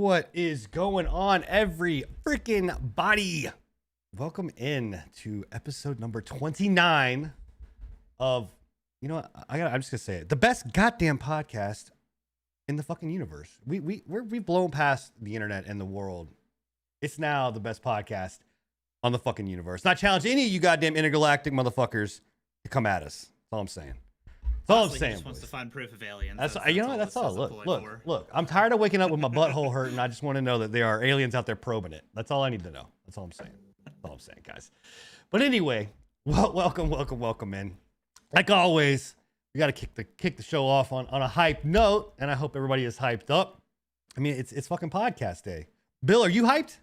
What is going on, every freaking body? Welcome in to episode number 29 of, you know what, I'm just gonna say it, the best goddamn podcast in the fucking universe. We've blown past the internet and the world. It's now the best podcast on the fucking universe. Not challenge any of you goddamn intergalactic motherfuckers to come at us. That's all I'm saying. That's all I'm saying. He just wants to find proof of aliens. That's you know what? That's all. Look. I'm tired of waking up with my butthole hurting. I just want to know that there are aliens out there probing it. That's all I need to know. That's all I'm saying. That's all I'm saying, guys. But anyway, welcome in. Like always, we got to kick the show off on a hype note, and I hope everybody is hyped up. I mean, it's fucking podcast day. Bill, are you hyped?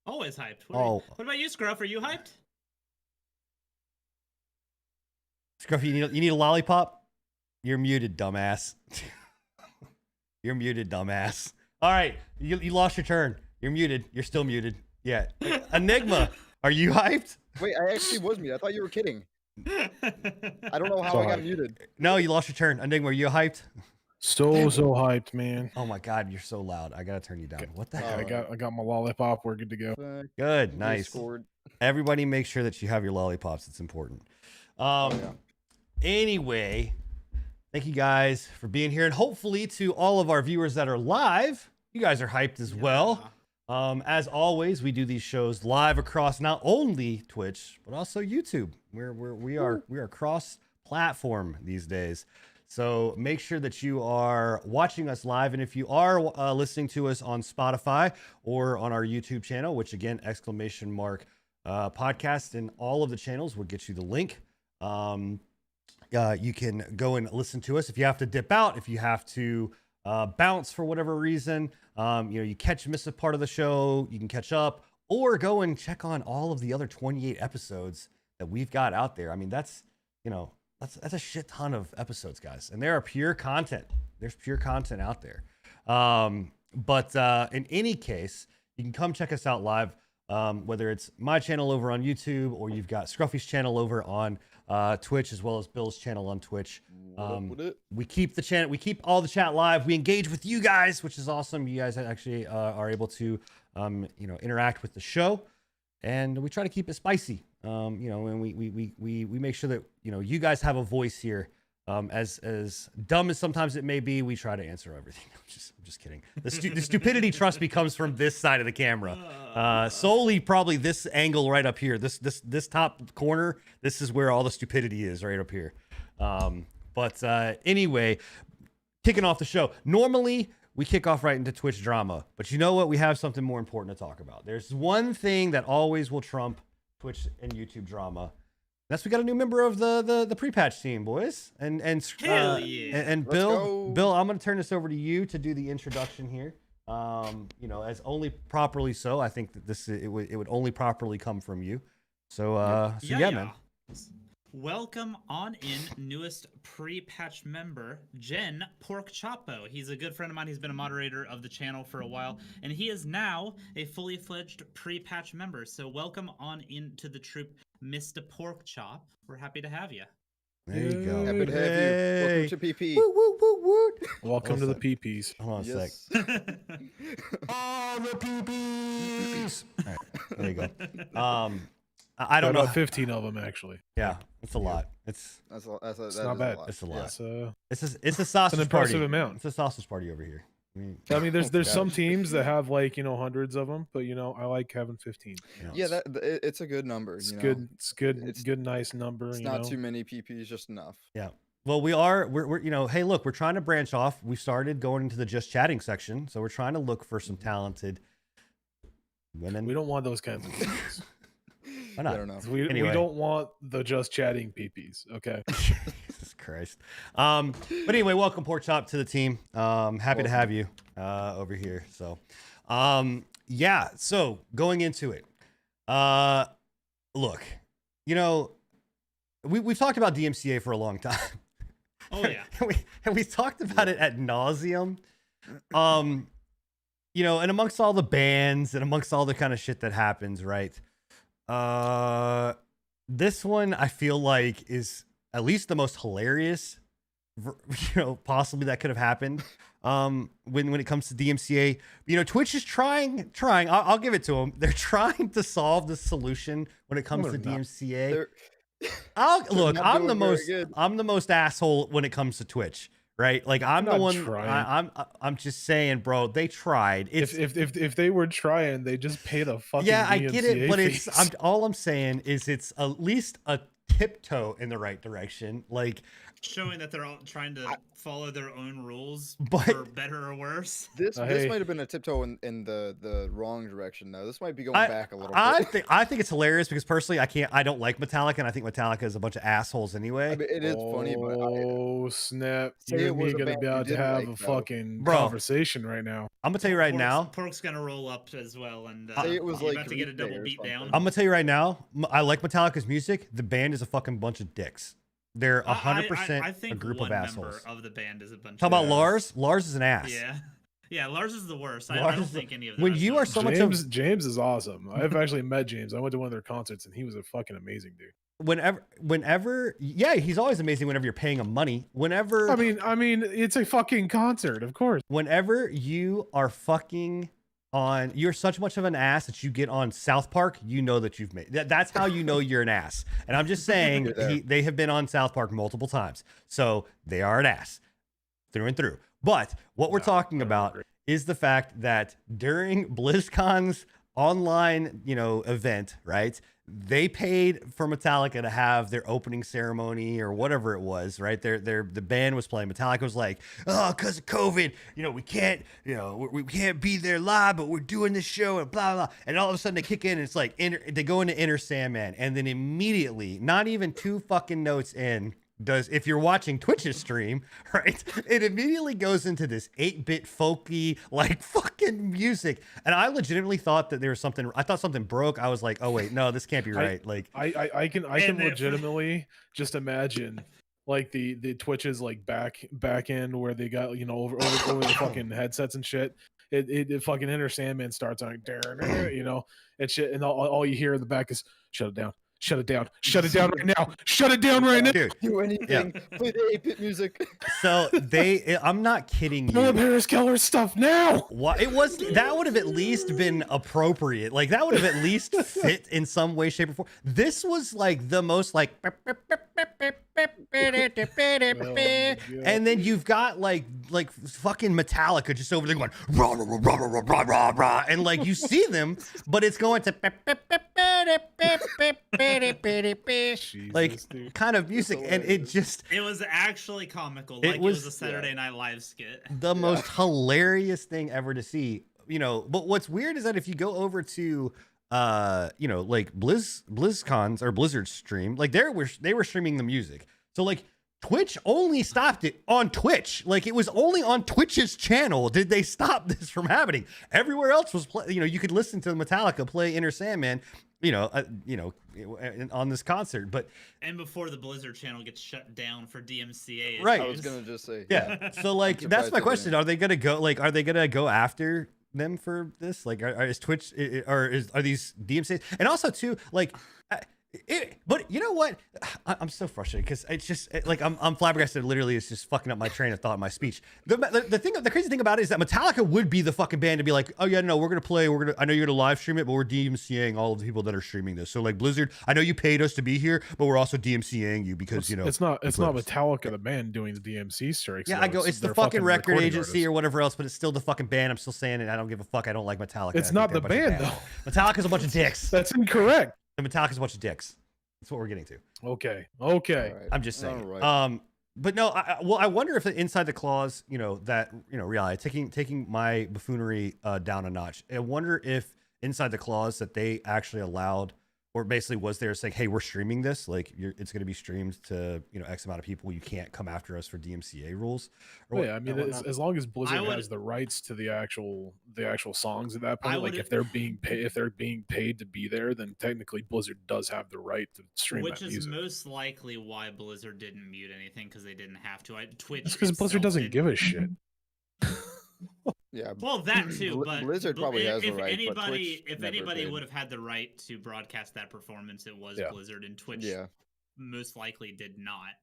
Always hyped. What about you, Scruff? Are you hyped? Scruffy, you need a lollipop? You're muted, dumbass. You're muted, dumbass. All right, you lost your turn. You're muted. You're still muted. Yeah. Enigma, are you hyped? Wait, I actually was muted. I thought you were kidding. I don't know how I got muted. No, you lost your turn. Enigma, are you hyped? So hyped, man. Oh my God, you're so loud. I gotta turn you down. What the heck? I got my lollipop. We're good to go. Good, nice. Everybody, make sure that you have your lollipops. It's important. Anyway, thank you guys for being here, and hopefully to all of our viewers that are live, you guys are hyped as well. As always, we do these shows live across not only Twitch but also YouTube. We are cross-platform these days. So make sure that you are watching us live, and if you are listening to us on Spotify or on our YouTube channel, which again, ! Podcast, and all of the channels will get you the link. You can go and listen to us. If you have to dip out, if you have to bounce for whatever reason, you miss a part of the show, you can catch up, or go and check on all of the other 28 episodes that we've got out there. I mean, that's a shit ton of episodes, guys, and there are pure content. There's pure content out there. But in any case, you can come check us out live, whether it's my channel over on YouTube or you've got Scruffy's channel over on Twitch, as well as Bill's channel on Twitch. We keep all the chat live. We engage with you guys, which is awesome. You guys actually are able to interact with the show, and we try to keep it spicy. And we make sure that you guys have a voice here. As dumb as sometimes it may be, we try to answer everything. I'm just kidding. The stupidity, trust me, comes from this side of the camera. Solely probably this angle right up here. This top corner. This is where all the stupidity is, right up here. But anyway, kicking off the show. Normally we kick off right into Twitch drama, but you know what? We have something more important to talk about. There's one thing that always will trump Twitch and YouTube drama. That's we got a new member of the pre-patch team, boys. And Hell yeah. And Bill, I'm gonna turn this over to you to do the introduction here. As only properly so. I think that it would only properly come from you. So yeah, man. Welcome on in newest pre-patch member, Jen Pork Chapo. He's a good friend of mine. He's been a moderator of the channel for a while, and he is now a fully fledged pre-patch member. So welcome on into the troop, Mr. Pork Chop. We're happy to have you. There you go. Happy to have you. Welcome to PP. Woo, woo, woo, woo. Welcome to the PPs. Hold on a sec. All the PPs. All right, there you go. I don't know. About 15 of them actually. Yeah, it's a lot. It's not bad. It's a lot. Yeah. It's a sausage an impressive party. amount. It's a sausage party over here. I mean, there's some teams that have hundreds of them, but I like having 15. Yeah, it's a good number. It's good. It's good. It's good. Nice number. It's not too many PPs, just enough. Yeah. Well, we're hey, look, we're trying to branch off. We started going into the just chatting section, so we're trying to look for some talented women. We don't want those kinds of things. Why not? I don't know. We don't want the just chatting PPs. Okay. Jesus Christ. But anyway, welcome Pork Chop to the team. Happy to have you over here. So, yeah. So going into it, look, we've talked about DMCA for a long time. Oh yeah. and we talked about it ad nauseum. And amongst all the bans and amongst all the kind of shit that happens, right? This one I feel like is at least the most hilarious, possibly that could have happened. when it comes to DMCA. Twitch is trying. I'll give it to them. They're trying to solve the solution when it comes to DMCA. Look, I'm the most asshole when it comes to Twitch. Right, like I'm the one. I'm just saying, bro. They tried. If they were trying, they just paid a fucking. Yeah, I DMCA get it, but fees. all I'm saying is it's at least a tiptoe in the right direction. Like showing that they're all trying to follow their own rules, but for better or worse. This might have been a tiptoe in the wrong direction though. This might be going back a little bit. I think it's hilarious because personally I don't like Metallica, and I think Metallica is a bunch of assholes anyway. I mean, it is funny, but snap! You and me gonna be able to have a fucking conversation right now. I'm gonna tell you right now. Pork's gonna roll up as well, and it was like about to get a double beat down. I'm gonna tell you right now. I like Metallica's music. The band is a fucking bunch of dicks. They're 100% a group of assholes. Of the band is a bunch. How about Lars? Lars is an ass. Yeah, Lars is the worst. I don't think any of them. When you are so much of James is awesome. I've actually met James. I went to one of their concerts and he was a fucking amazing dude. Whenever, yeah, he's always amazing whenever you're paying him money. Whenever, I mean, it's a fucking concert, of course. Whenever you are fucking on, you're such much of an ass that you get on South Park, you know that you've made that's how you know you're an ass. And I'm just saying they have been on South Park multiple times, so they are an ass through and through. But what we're talking about is the fact that during BlizzCon's online, event, right? They paid for Metallica to have their opening ceremony or whatever it was, right? The band was playing. Metallica was like, oh, because of COVID, we can't, we can't be there live, but we're doing this show and blah, blah. And all of a sudden they kick in and it's like, they go into Enter Sandman. And then immediately, not even 2 fucking notes in, if you're watching Twitch's stream, right, it immediately goes into this 8-bit folky like fucking music, and I legitimately thought that there was something. I thought something broke. I was like, oh wait, no, this can't be right. I can legitimately just imagine like the Twitch's like back end where they got over the fucking headsets and shit. It fucking Enter Sandman starts on and shit, and all you hear in the back is shut it down. Shut it down. Shut it down right now. Shut it down right now. Dude, do anything. Yeah. Play the 8-bit music. So I'm not kidding you. Pull up Harris Keller stuff now. What that would have at least been appropriate. Like that would have at least fit in some way, shape, or form. This was like the most like and then you've got like fucking Metallica just over there going rah, rah, rah, rah, rah, rah, rah, and like you see them, but it's going to like kind of music, and it was actually comical. Like it was a Saturday Night Live skit. The most hilarious thing ever to see. But what's weird is that if you go over to like BlizzCon's or Blizzard's stream, like they were streaming the music. So like Twitch only stopped it on Twitch. Like it was only on Twitch's channel did they stop this from happening. Everywhere else was you could listen to Metallica play Enter Sandman, on this concert. But and before the Blizzard channel gets shut down for DMCA issues. Right. I was gonna just say. Yeah. So like that's my question. Are they gonna go after them for this? Like is Twitch are these DMCAs? And also too, like but you know what? I'm so frustrated because it's just like I'm flabbergasted. Literally, it's just fucking up my train of thought in my speech. The crazy thing about it is that Metallica would be the fucking band to be like, oh yeah, no, we're gonna play. I know you're gonna live stream it, but we're DMCAing all of the people that are streaming this. So like Blizzard, I know you paid us to be here, but we're also DMCAing you because it's not Metallica the band doing the DMC strikes. Yeah, it's the fucking record agency or whatever else, but it's still the fucking band. I'm still saying it. I don't give a fuck. I don't like Metallica. It's not the band though. Metallica's a bunch of dicks. That's incorrect. The Metallica's a bunch of dicks. That's what we're getting to. Okay. Right. I'm just saying. Right. But no, I wonder if inside the clause, reality taking my buffoonery down a notch. I wonder if inside the clause that they actually allowed, or basically was there saying, hey, we're streaming this, like it's going to be streamed to X amount of people. You can't come after us for DMCA rules. I mean, as long as Blizzard has the rights to the actual songs at that point, like if they're being paid to be there, then technically Blizzard does have the right to stream that music. Which is most likely why Blizzard didn't mute anything, because they didn't have to. Twitch. It's because Blizzard doesn't give a shit. Yeah. Well, that too, but Blizzard probably has the right. If anybody would have had the right to broadcast that performance, it was Blizzard, and Twitch most likely did not.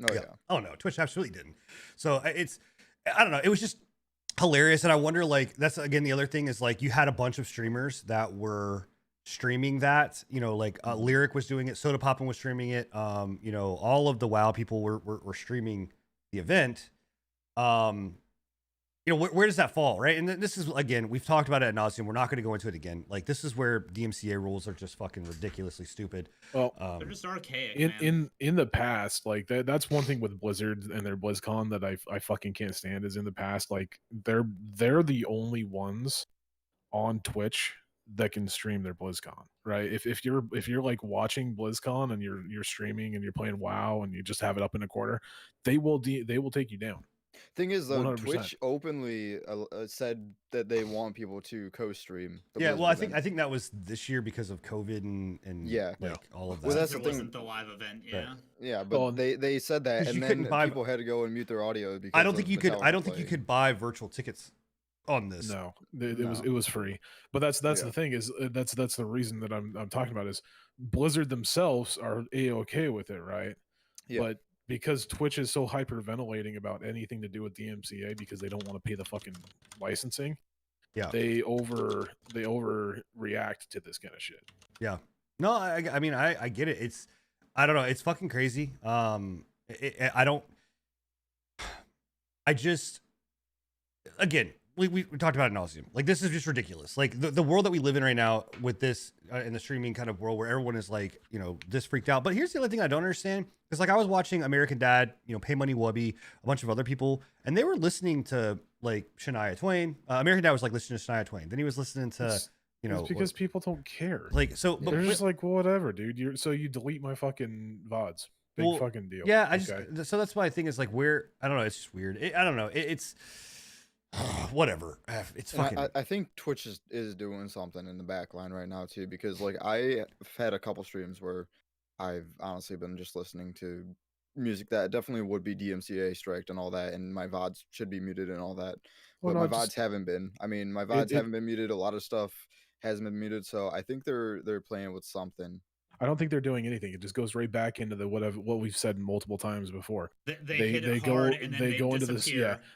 Oh yeah. Oh no, Twitch absolutely didn't. So I don't know. It was just hilarious. And I wonder, like, that's again the other thing is like you had a bunch of streamers that were streaming that, you know, like Lyric was doing it, Soda Poppin was streaming it, you know, all of the WoW people were streaming the event. You know, where does that fall, right? And this is, again, we've talked about it ad nauseum. We're not going to go into it again. Like, this is where DMCA rules are just fucking ridiculously stupid. Well, they're just archaic. In the past, like that's one thing with Blizzard and their BlizzCon that I fucking can't stand is in the past, like they're the only ones on Twitch that can stream their BlizzCon, right? If you're like watching BlizzCon and you're streaming and you're playing WoW and you just have it up in a corner, they will take you down. Thing is, though, 100%. Twitch openly said that they want people to co-stream. Yeah, well, I think that was this year because of COVID and yeah, like all of that. Well, that's the it thing. wasn't the live event, yeah. Right. Yeah, but they said that, and then people had to go and mute their audio because I don't think you could. I don't think you could buy virtual tickets on this. No, it was free. But that's the thing is that's the reason that I'm talking about is Blizzard themselves are a-okay with it, right? Yeah. But because Twitch is so hyperventilating about anything to do with DMCA because they don't want to pay the fucking licensing, yeah, they overreact to this kind of shit. Yeah, no, I mean I get it. It's, I don't know, it's fucking crazy. I just, again, we talked about it nauseum. Like, this is just ridiculous. Like the world that we live in right now with this in the streaming kind of world where everyone is like, you know, this freaked out. But here's the other thing I don't understand. Because like I was watching American Dad, you know, Pay Money Wubby, a bunch of other people, and they were listening to like Shania Twain. American Dad was like listening to Shania Twain. Then he was listening to, you know, it's because people don't care. Like, so they're just like, well, whatever, dude. You delete my fucking VODs. Big fucking deal. Yeah, so that's my thing is like where, I don't know, it's just weird. I don't know. It's whatever. It's fucking. I think Twitch is doing something in the back line right now too, because like I've had a couple streams where I've honestly been just listening to music that definitely would be DMCA striked and all that, and my VODs should be muted and all that. But my VODs haven't been. I mean, my VODs haven't been muted. A lot of stuff hasn't been muted, so I think they're playing with something. I don't think they're doing anything. It just goes right back into the what we've said multiple times before. They go into this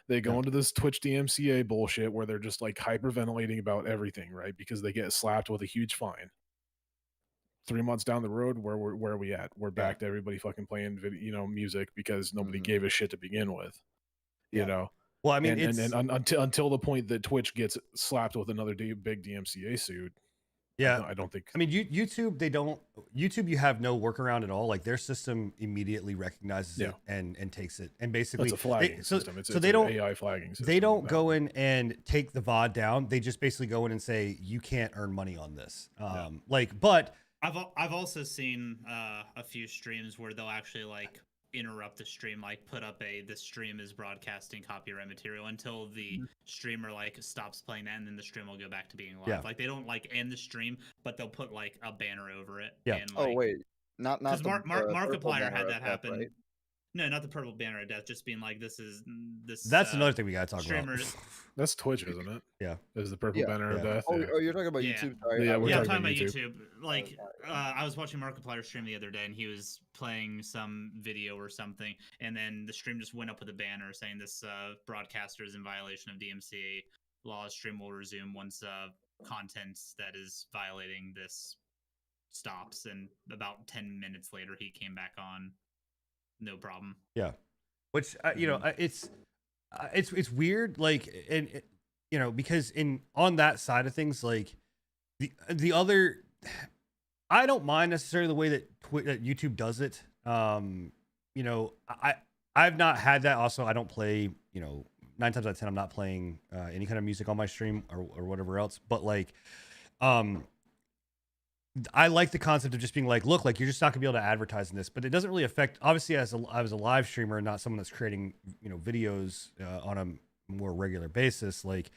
they go into this Twitch DMCA bullshit where they're just like hyperventilating about everything, right? Because they get slapped with a huge fine. 3 months down the road, where are we at? We're back to everybody fucking playing music because nobody gave a shit to begin with. You know. Well, I mean, and until the point that Twitch gets slapped with another big DMCA suit. Yeah, I don't think. I mean, YouTube, YouTube, you have no workaround at all. Like their system immediately recognizes it and takes it, and basically it's a flagging system. It's they don't AI flagging system. They don't go in and take the VOD down. They just basically go in and say you can't earn money on this. But I've also seen a few streams where they'll actually like interrupt the stream, like put up this stream is broadcasting copyright material until the streamer like stops playing that, and then the stream will go back to being live. Like they don't like end the stream, but they'll put like a banner over it. Yeah. And, like, oh wait, not because Markiplier had that happen. Right? No, not the purple banner of death. Just being like, this. That's another thing we gotta talk about. That's Twitch, isn't it? Yeah, is the purple banner of death. Oh, you're talking about YouTube. Sorry. Yeah, we're talking about YouTube. Like, I was watching Markiplier stream the other day, and he was playing some video or something, and then the stream just went up with a banner saying this broadcaster is in violation of DMCA laws. Stream will resume once content that is violating this stops. And about 10 minutes later, he came back on. No problem. Yeah, which you know, it's weird, like, and you know, because on that side of things, like the other, I don't mind necessarily the way that YouTube does it. You know, I've not had that. Also, I don't play. You know, 9 times out of 10, I'm not playing any kind of music on my stream or whatever else. But like, I like the concept of just being like, look, like you're just not gonna be able to advertise in this, but it doesn't really affect. Obviously, I was a live streamer and not someone that's creating, you know, videos on a more regular basis. Like,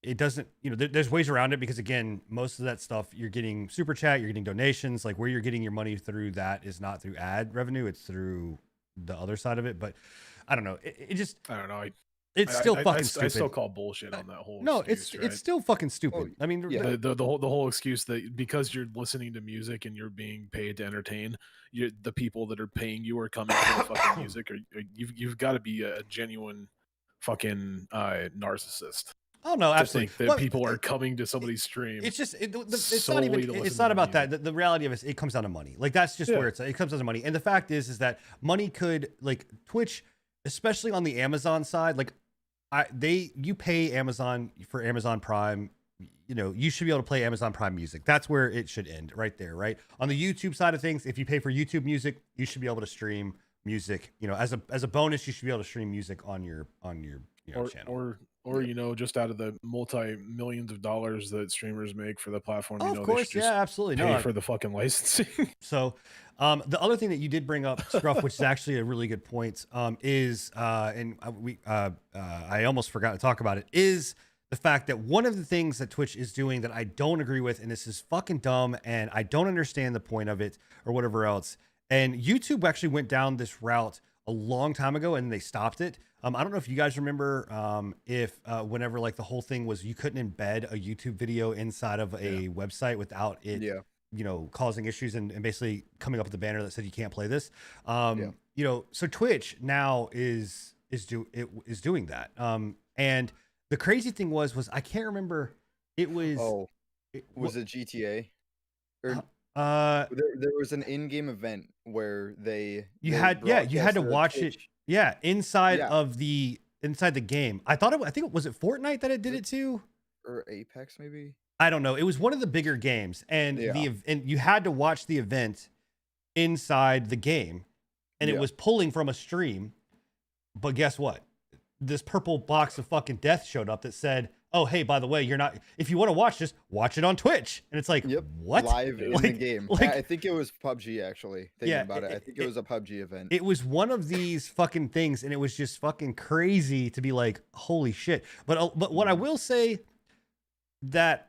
it doesn't, you know, there's ways around it because again, most of that stuff you're getting super chat, you're getting donations. Like where you're getting your money through that is not through ad revenue, it's through the other side of it. But I don't know. It just, I don't know. It's still fucking stupid. I still call bullshit on that whole. No, excuse, it's still fucking stupid. I mean, the whole excuse that because you're listening to music and you're being paid to entertain, the people that are paying you are coming for the fucking music. Or you've got to be a genuine fucking narcissist. Oh no, To absolutely. think that Well, people are coming to somebody's stream. It's just it's not solely even to listen it's to not their about that. music. The reality of it is it comes down to money. Like that's just where it comes down to money. And the fact is that money could, like, Twitch, especially on the Amazon side, like you pay Amazon for Amazon Prime. You know, you should be able to play Amazon Prime Music. That's where it should end, right there, right? On the YouTube side of things, if you pay for YouTube Music, you should be able to stream music. You know, as a bonus, you should be able to stream music on your channel. Or you know, just out of the multi-millions of dollars that streamers make for the platform, Oh, you of know, course, they should just absolutely. pay for the fucking licensing. So, the other thing that you did bring up, Scruff, which is actually a really good point, is I almost forgot to talk about it, is the fact that one of the things that Twitch is doing that I don't agree with, and this is fucking dumb, and I don't understand the point of it or whatever else. And YouTube actually went down this route a long time ago, and they stopped it. I don't know if you guys remember if whenever like the whole thing was you couldn't embed a YouTube video inside of a website without it, you know, causing issues and basically coming up with a banner that said you can't play this. You know, so Twitch now is doing that. And the crazy thing was I can't remember. It was was it GTA? Or there was an in-game event where you had to watch it. Yeah, inside the game. I think it was Fortnite that it did it too, or Apex maybe. I don't know. It was one of the bigger games, and and you had to watch the event inside the game, and it was pulling from a stream. But guess what? This purple box of fucking death showed up that said, "Oh, hey, by the way, you're not. If you want to watch this, watch it on Twitch." And it's like, what? Live in the game. I think it was PUBG actually. Thinking about it, I think it was a PUBG event. It was one of these fucking things, and it was just fucking crazy to be like, holy shit. But what I will say that,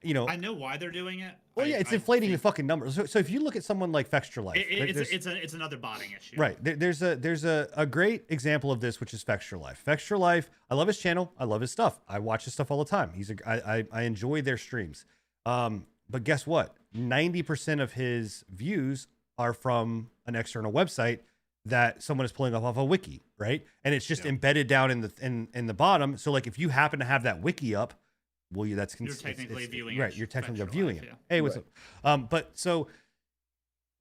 you know, I know why they're doing it. Well, it's inflating the fucking numbers. So if you look at someone like Fextra Life, it's another botting issue. Right. There's a great example of this, which is Fextra Life. Fextra Life, I love his channel. I love his stuff. I watch his stuff all the time. I enjoy their streams. But guess what? 90% of his views are from an external website that someone is pulling off a wiki, right? And it's just embedded down in the bottom. So like if you happen to have that wiki up, well, you're technically viewing it. Right, you're technically viewing it. Hey, what's up? But so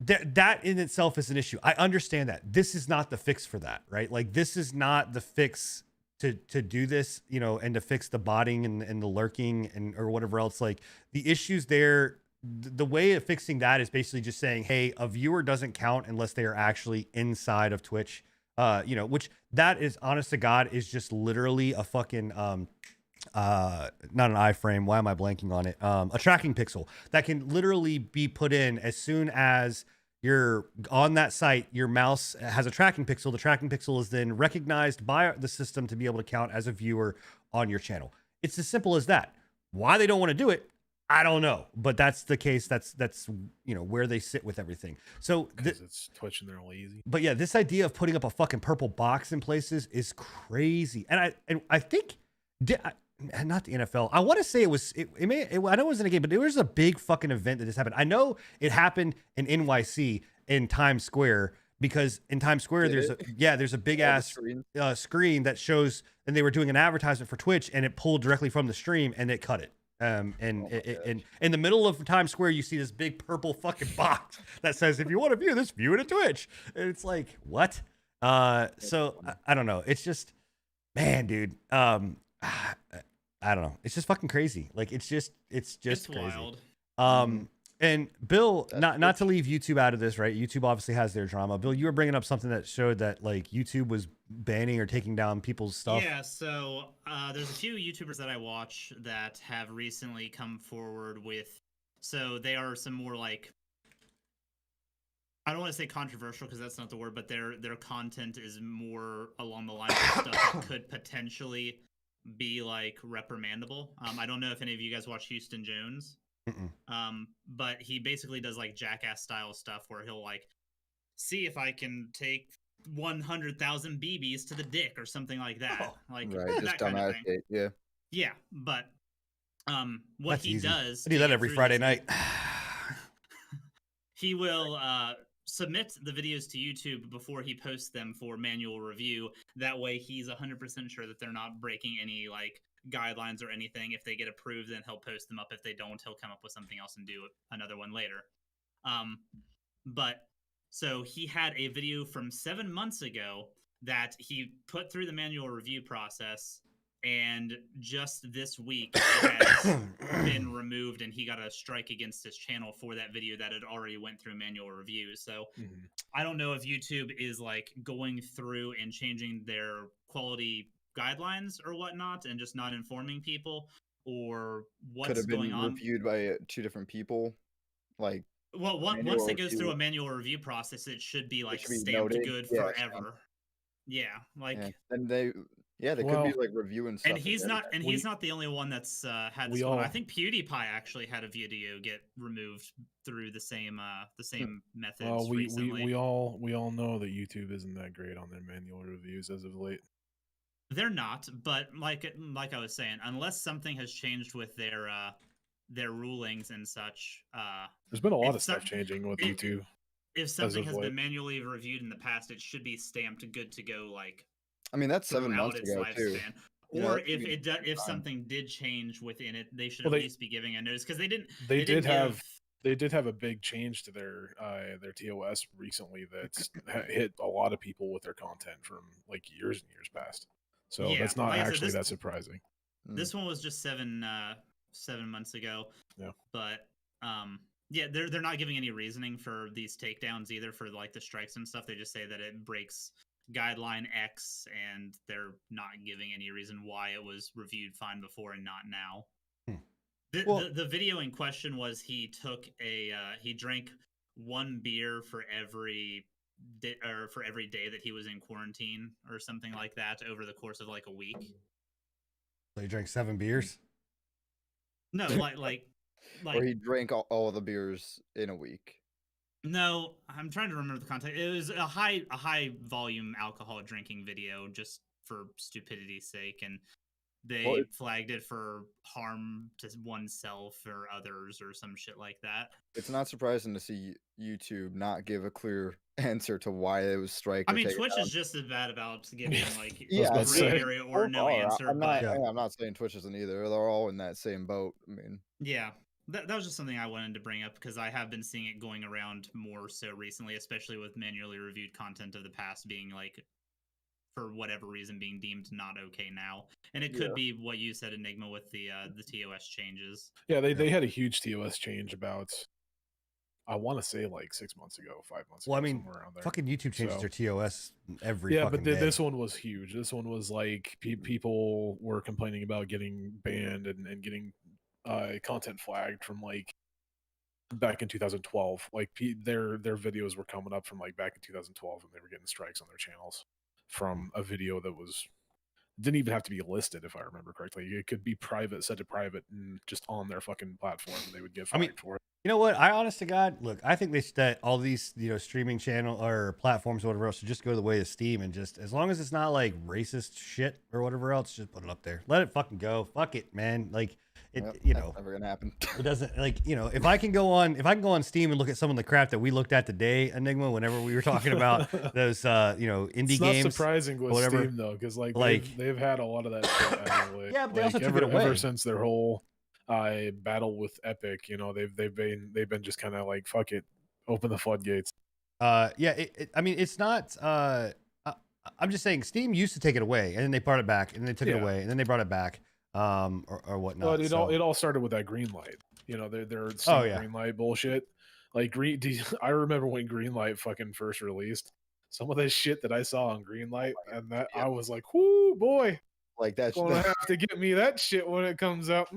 that in itself is an issue. I understand that. This is not the fix for that, right? Like this is not the fix to do this, you know, and to fix the botting and the lurking and or whatever else. Like the issues there, the way of fixing that is basically just saying, hey, a viewer doesn't count unless they are actually inside of Twitch. You know, which that is, honest to God, is just literally a fucking not an iframe, why am I blanking on it, a tracking pixel that can literally be put in as soon as you're on that site. Your mouse has a tracking pixel. The tracking pixel is then recognized by the system to be able to count as a viewer on your channel. It's as simple as that. Why they don't want to do it, I don't know, but that's the case. That's you know where they sit with everything. So it's Twitch and they're lazy. But yeah, this idea of putting up a fucking purple box in places is crazy. And I think not the NFL. I want to say I know it wasn't a game, but there was a big fucking event that just happened. I know it happened in NYC in Times Square, because in Times Square there's a big ass screen that shows, and they were doing an advertisement for Twitch, and it pulled directly from the stream and it cut it. And in the middle of Times Square, you see this big purple fucking box that says, if you want to view this, view it at Twitch. And it's like, what? So I don't know. It's just, man, dude. I don't know. It's just fucking crazy. Like it's just crazy. Wild. And Bill, not to leave YouTube out of this, right? YouTube obviously has their drama. Bill, you were bringing up something that showed that like YouTube was banning or taking down people's stuff. Yeah, so there's a few YouTubers that I watch that have recently come forward with, so they are some more like, I don't want to say controversial because that's not the word, but their content is more along the lines of stuff that could potentially be like reprimandable. I don't know if any of you guys watch Houston Jones. But he basically does like jackass style stuff where he'll like see if I can take 100,000 BBs to the dick or something like that. Like right, just dumbass shit. Yeah, but what he does, I do that every Friday night. He will submit the videos to YouTube before he posts them for manual review. That way he's 100% sure that they're not breaking any like guidelines or anything. If they get approved, then he'll post them up. If they don't, he'll come up with something else and do another one later. But so he had a video from 7 months ago that he put through the manual review process, and just this week it has been removed, and he got a strike against his channel for that video that had already went through manual review. So I don't know if YouTube is like going through and changing their quality guidelines or whatnot and just not informing people, or what's Could have been going on. reviewed by 2 different people. Like, well, once it goes through a manual review process, it should be like stamped noted. Good forever. Yeah, like and they could be like reviewing stuff. And he's not the only one that's had this one. I think PewDiePie actually had a video get removed through the same methods. Well, recently. we all know that YouTube isn't that great on their manual reviews as of late. They're not, but like I was saying, unless something has changed with their rulings and such, there's been a lot of stuff changing with YouTube. If something has been manually reviewed in the past, it should be stamped good to go. Like, I mean, that's 7 months ago too. Or if something did change within it, they should at least be giving a notice, because they didn't. They did have a big change to their TOS recently that hit a lot of people with their content from like years and years past. So yeah, that's not actually that surprising. This one was just 7 months ago. Yeah, but yeah, they're not giving any reasoning for these takedowns either, for like the strikes and stuff. They just say that it breaks guideline X, and they're not giving any reason why it was reviewed fine before and not now. The video in question was he took he drank 1 beer for every day that he was in quarantine or something like that over the course of like a week. So he drank 7 beers? No, like or he drank all the beers in a week. No, I'm trying to remember the context. It was a high volume alcohol drinking video, just for stupidity's sake, and they flagged it for harm to oneself or others or some shit like that. It's not surprising to see YouTube not give a clear answer to why it was striked. I mean, Twitch is just as bad about giving like gray area or no answer. I'm not saying Twitch isn't either. They're all in that same boat. I mean, yeah. That was just something I wanted to bring up, because I have been seeing it going around more so recently, especially with manually reviewed content of the past being like, for whatever reason, being deemed not okay now. And it could be what you said, Enigma, with the TOS changes. Yeah, they had a huge TOS change about, I want to say like 6 months ago, 5 months ago. Well, I mean, fucking YouTube changes their TOS every fucking day. This one was huge. This one was like people were complaining about getting banned and getting content flagged from like back in 2012. Like their videos were coming up from like back in 2012, and they were getting strikes on their channels from a video that didn't even have to be listed, if I remember correctly. It could be private, set to private, and just on their fucking platform, and they would get flagged for it. You know what? I honest to God, look, I think that all these streaming channel or platforms or whatever else should just go the way of Steam, and just as long as it's not like racist shit or whatever else, just put it up there. Let it fucking go. Fuck it, man. Like that's never gonna happen. It doesn't, like, if I can go on Steam and look at some of the crap that we looked at today, Enigma, whenever we were talking about those indie games. It's not surprising with Steam though, because they've had a lot of that shit anyway. Yeah, but they also took it away ever since their whole battle with Epic. They've been just kind of like, fuck it, open the floodgates. I mean, it's not. I'm just saying, Steam used to take it away, and then they brought it back, and then they took it away, and then they brought it back. Or whatnot. Well, it all started with that green light. Their green light bullshit. Like I remember when green light fucking first released. Some of the shit that I saw on green light, and that I was like, "Whoo, boy!" Like that's gonna have to get me that shit when it comes out.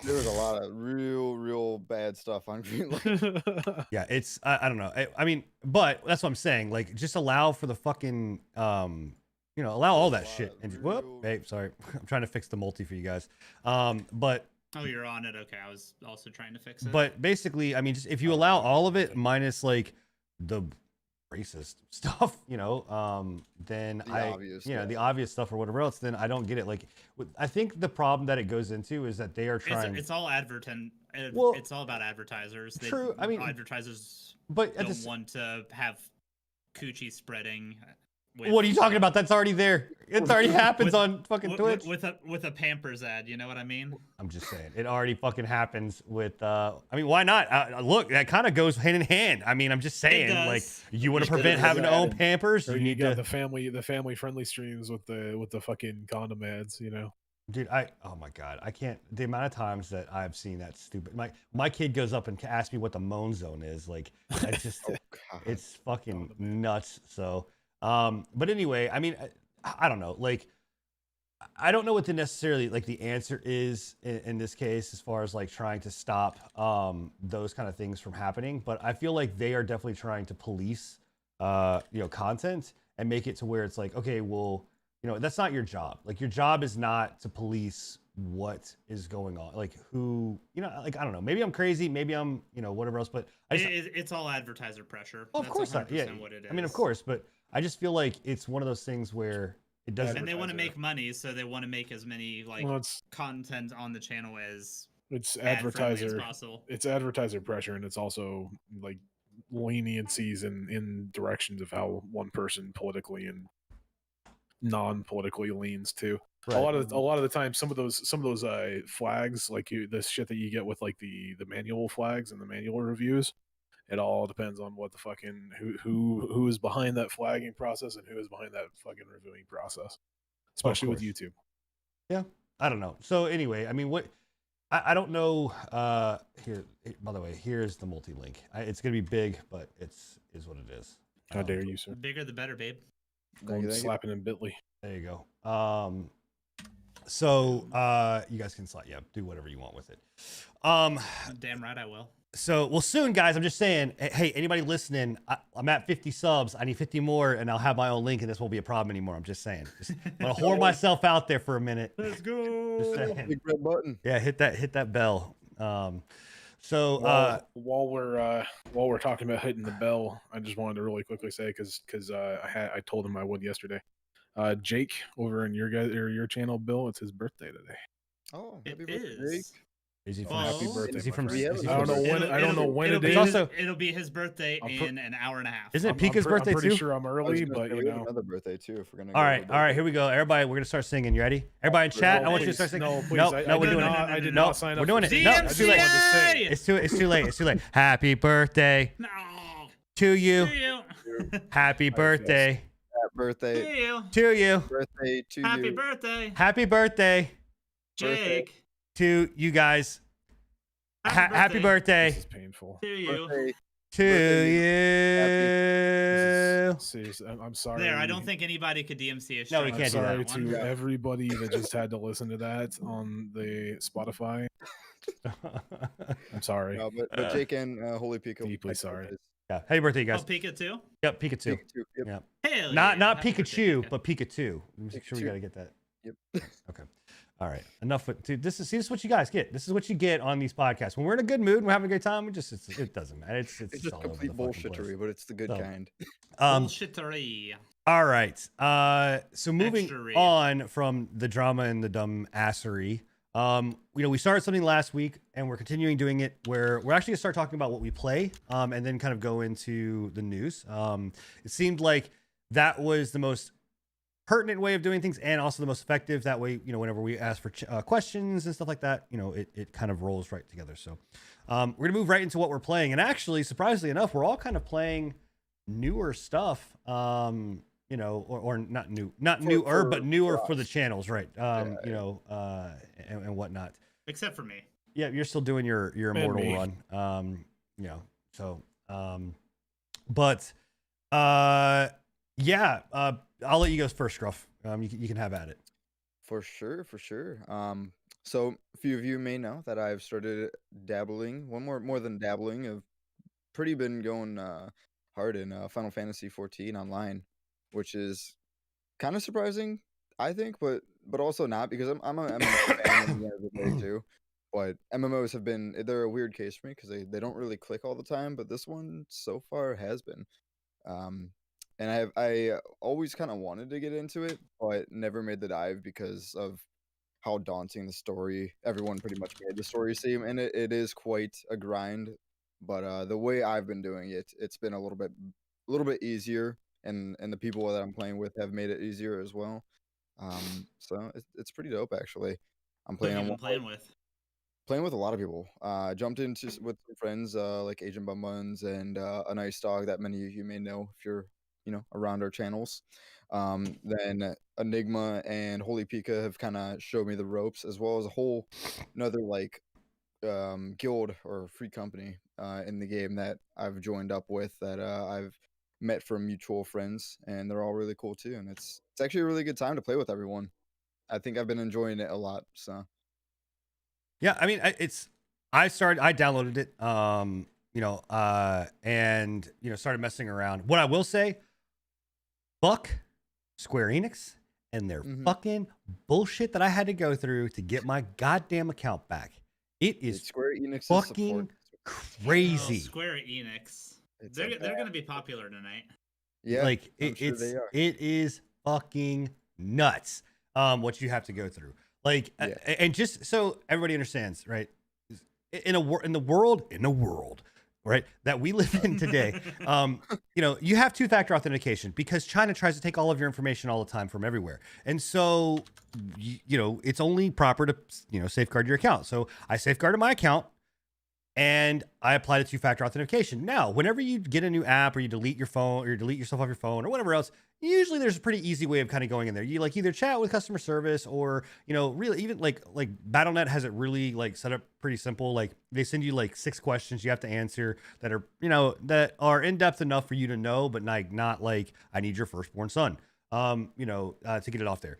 There was a lot of real bad stuff on green light. Yeah, it's I don't know. I mean, but that's what I'm saying. Like, just allow for the fucking allow all that shit. And sorry, I'm trying to fix the multi for you guys. But oh, you're on it. Okay, I was also trying to fix it. But basically, I mean, just if you allow all of it minus like the racist stuff, then the obvious stuff or whatever else, then I don't get it. Like, I think the problem that it goes into is that they are trying. It's all it's all about advertisers. True. I mean, advertisers But don't want to have coochie spreading. What are you talking about? That's already there. It already happens on fucking Twitch. With a Pampers ad, you know what I mean? I'm just saying, it already fucking happens with. I mean, why not? Look, that kind of goes hand in hand. I mean, I'm just saying, like, you want to prevent having to own Pampers. Or You need got to... the family friendly streams with the fucking condom ads, you know. Dude, oh my god, I can't. The amount of times that I've seen that stupid. My kid goes up and asks me what the moan zone is. Like, I just, it's fucking nuts. So, but anyway, I mean, I don't know. Like, I don't know what the necessarily like the answer is in this case, as far as like trying to stop those kind of things from happening. But I feel like they are definitely trying to police, content and make it to where it's like, okay, well, that's not your job. Like, your job is not to police what is going on. Like, who, like, I don't know. Maybe I'm crazy. Maybe I'm, whatever else. But it's all advertiser pressure. Well, of course not. Yeah. What it is. I mean, of course. But I just feel like it's one of those things where it doesn't. And they want to make money, so they want to make as many content on the channel as it's advertiser as possible. It's advertiser pressure, and it's also like leniencies in directions of how one person politically and non-politically leans to. Right. A lot of the time, some of those flags, like the shit that you get with like the manual flags and the manual reviews, it all depends on what the fucking who is behind that flagging process and who is behind that fucking reviewing process, especially with YouTube. Yeah, I don't know. So anyway, I mean, what I don't know. Here, by the way, here's the multi-link. It's gonna be big, but is what it is. How dare you, sir? The bigger the better, babe. Slapping in Bitly. There you go. So you guys can slide, do whatever you want with it. Damn right I will. So, well, soon, guys, I'm just saying, hey, anybody listening, I'm at 50 subs. I need 50 more, and I'll have my own link, and this won't be a problem anymore. I'm just saying. I'm going to whore myself out there for a minute. Let's go. Just saying. Big red button. Yeah, hit that bell. So while we're talking about hitting the bell, I just wanted to really quickly say, because I told him I would yesterday. Jake over in your channel, Bill, it's his birthday today. Oh, happy birthday, Jake. Is he from? Happy birthday! Is he from? I don't know when it is. Also, it'll be his birthday in an hour and a half. Isn't it Pika's birthday too? I'm pretty sure I'm early, but we have another birthday too. If we're gonna. All right, here we go. Everybody, we're gonna start singing. You ready? Everybody in chat, I want you to start singing. No, please. No, we're doing it. I did not sign up. We're doing it. No, it's too late. It's too late. It's too late. Happy birthday to you. Happy birthday. Birthday to you. Birthday to you. Happy birthday. Happy birthday, Jake. To you guys. Happy birthday. This is painful. To you. To you. Seriously, I'm sorry. There, I don't think anybody could DMC a show. No, we can't do that. I'm sorry to everybody that just had to listen to that on the Spotify. I'm sorry. No, but Jake and Holy Pika. Deeply sorry. Yeah. Happy birthday, you guys. Oh, Pikachu? Yep, Pikachu. Yep. Yeah. Hell not Happy Pikachu, birthday, but Pikachu. Make sure we gotta get that. Yep. Okay. All right. Enough with dude. This is what you guys get. This is what you get on these podcasts. When we're in a good mood and we're having a great time, it doesn't matter. It's just all over complete the fucking place. bullshittery, but it's the good kind. Bullshittery. All right. So moving on from the drama and the dumb assery. We started something last week and we're continuing doing it where we're actually gonna start talking about what we play, and then kind of go into the news. It seemed like that was the most pertinent way of doing things and also the most effective. That way, whenever we ask for questions and stuff like that, it kind of rolls right together. So we're gonna move right into what we're playing. And actually, surprisingly enough, we're all kind of playing newer stuff. Or not newer, but newer for the channels, right? And whatnot. Except for me. Yeah, you're still doing your Immortal run. I'll let you go first, Scruff. You can have at it. For sure. So a few of you may know that I've started dabbling. More than dabbling. I've pretty been going hard in Final Fantasy 14 online, which is kind of surprising, I think, but also not, because I'm a MMO fan at the end of the day too. But MMOs they're a weird case for me because they don't really click all the time, but this one so far has been. And I always kind of wanted to get into it, but never made the dive because of how daunting the story. Everyone pretty much made the story seem, and it is quite a grind. But the way I've been doing it, it's been a little bit easier, and the people that I'm playing with have made it easier as well. So it's pretty dope actually. I'm Who have playing you on been one, playing with? playing with a lot of people. Jumped into with some friends like Agent Bumbuns and a nice dog that many of you may know if you're around our channels. Then Enigma and Holy Pika have kind of showed me the ropes, as well as a whole another like guild or free company in the game that I've joined up with that I've met from mutual friends, and they're all really cool too. And it's actually a really good time to play with everyone. I think I've been enjoying it a lot. So Yeah, I mean, I downloaded it, and started messing around. What I will say, fuck Square Enix and their fucking bullshit that I had to go through to get my goddamn account back. It is Square Enix fucking crazy. Oh, Square Enix. They're going to be popular tonight. Yeah, like sure they are. it is fucking nuts. What you have to go through, like, and just so everybody understands, right? In the world, right, that we live in today, you have two-factor authentication because China tries to take all of your information all the time from everywhere, and so it's only proper to safeguard your account. So I safeguarded my account, and I applied a two-factor authentication. Now, whenever you get a new app or you delete your phone or you delete yourself off your phone or whatever else, usually there's a pretty easy way of kind of going in there. You like either chat with customer service or, really even like Battle.net has it really like set up pretty simple. Like they send you like 6 questions you have to answer that are, that are in depth enough for you to know, but not like I need your firstborn son, to get it off there.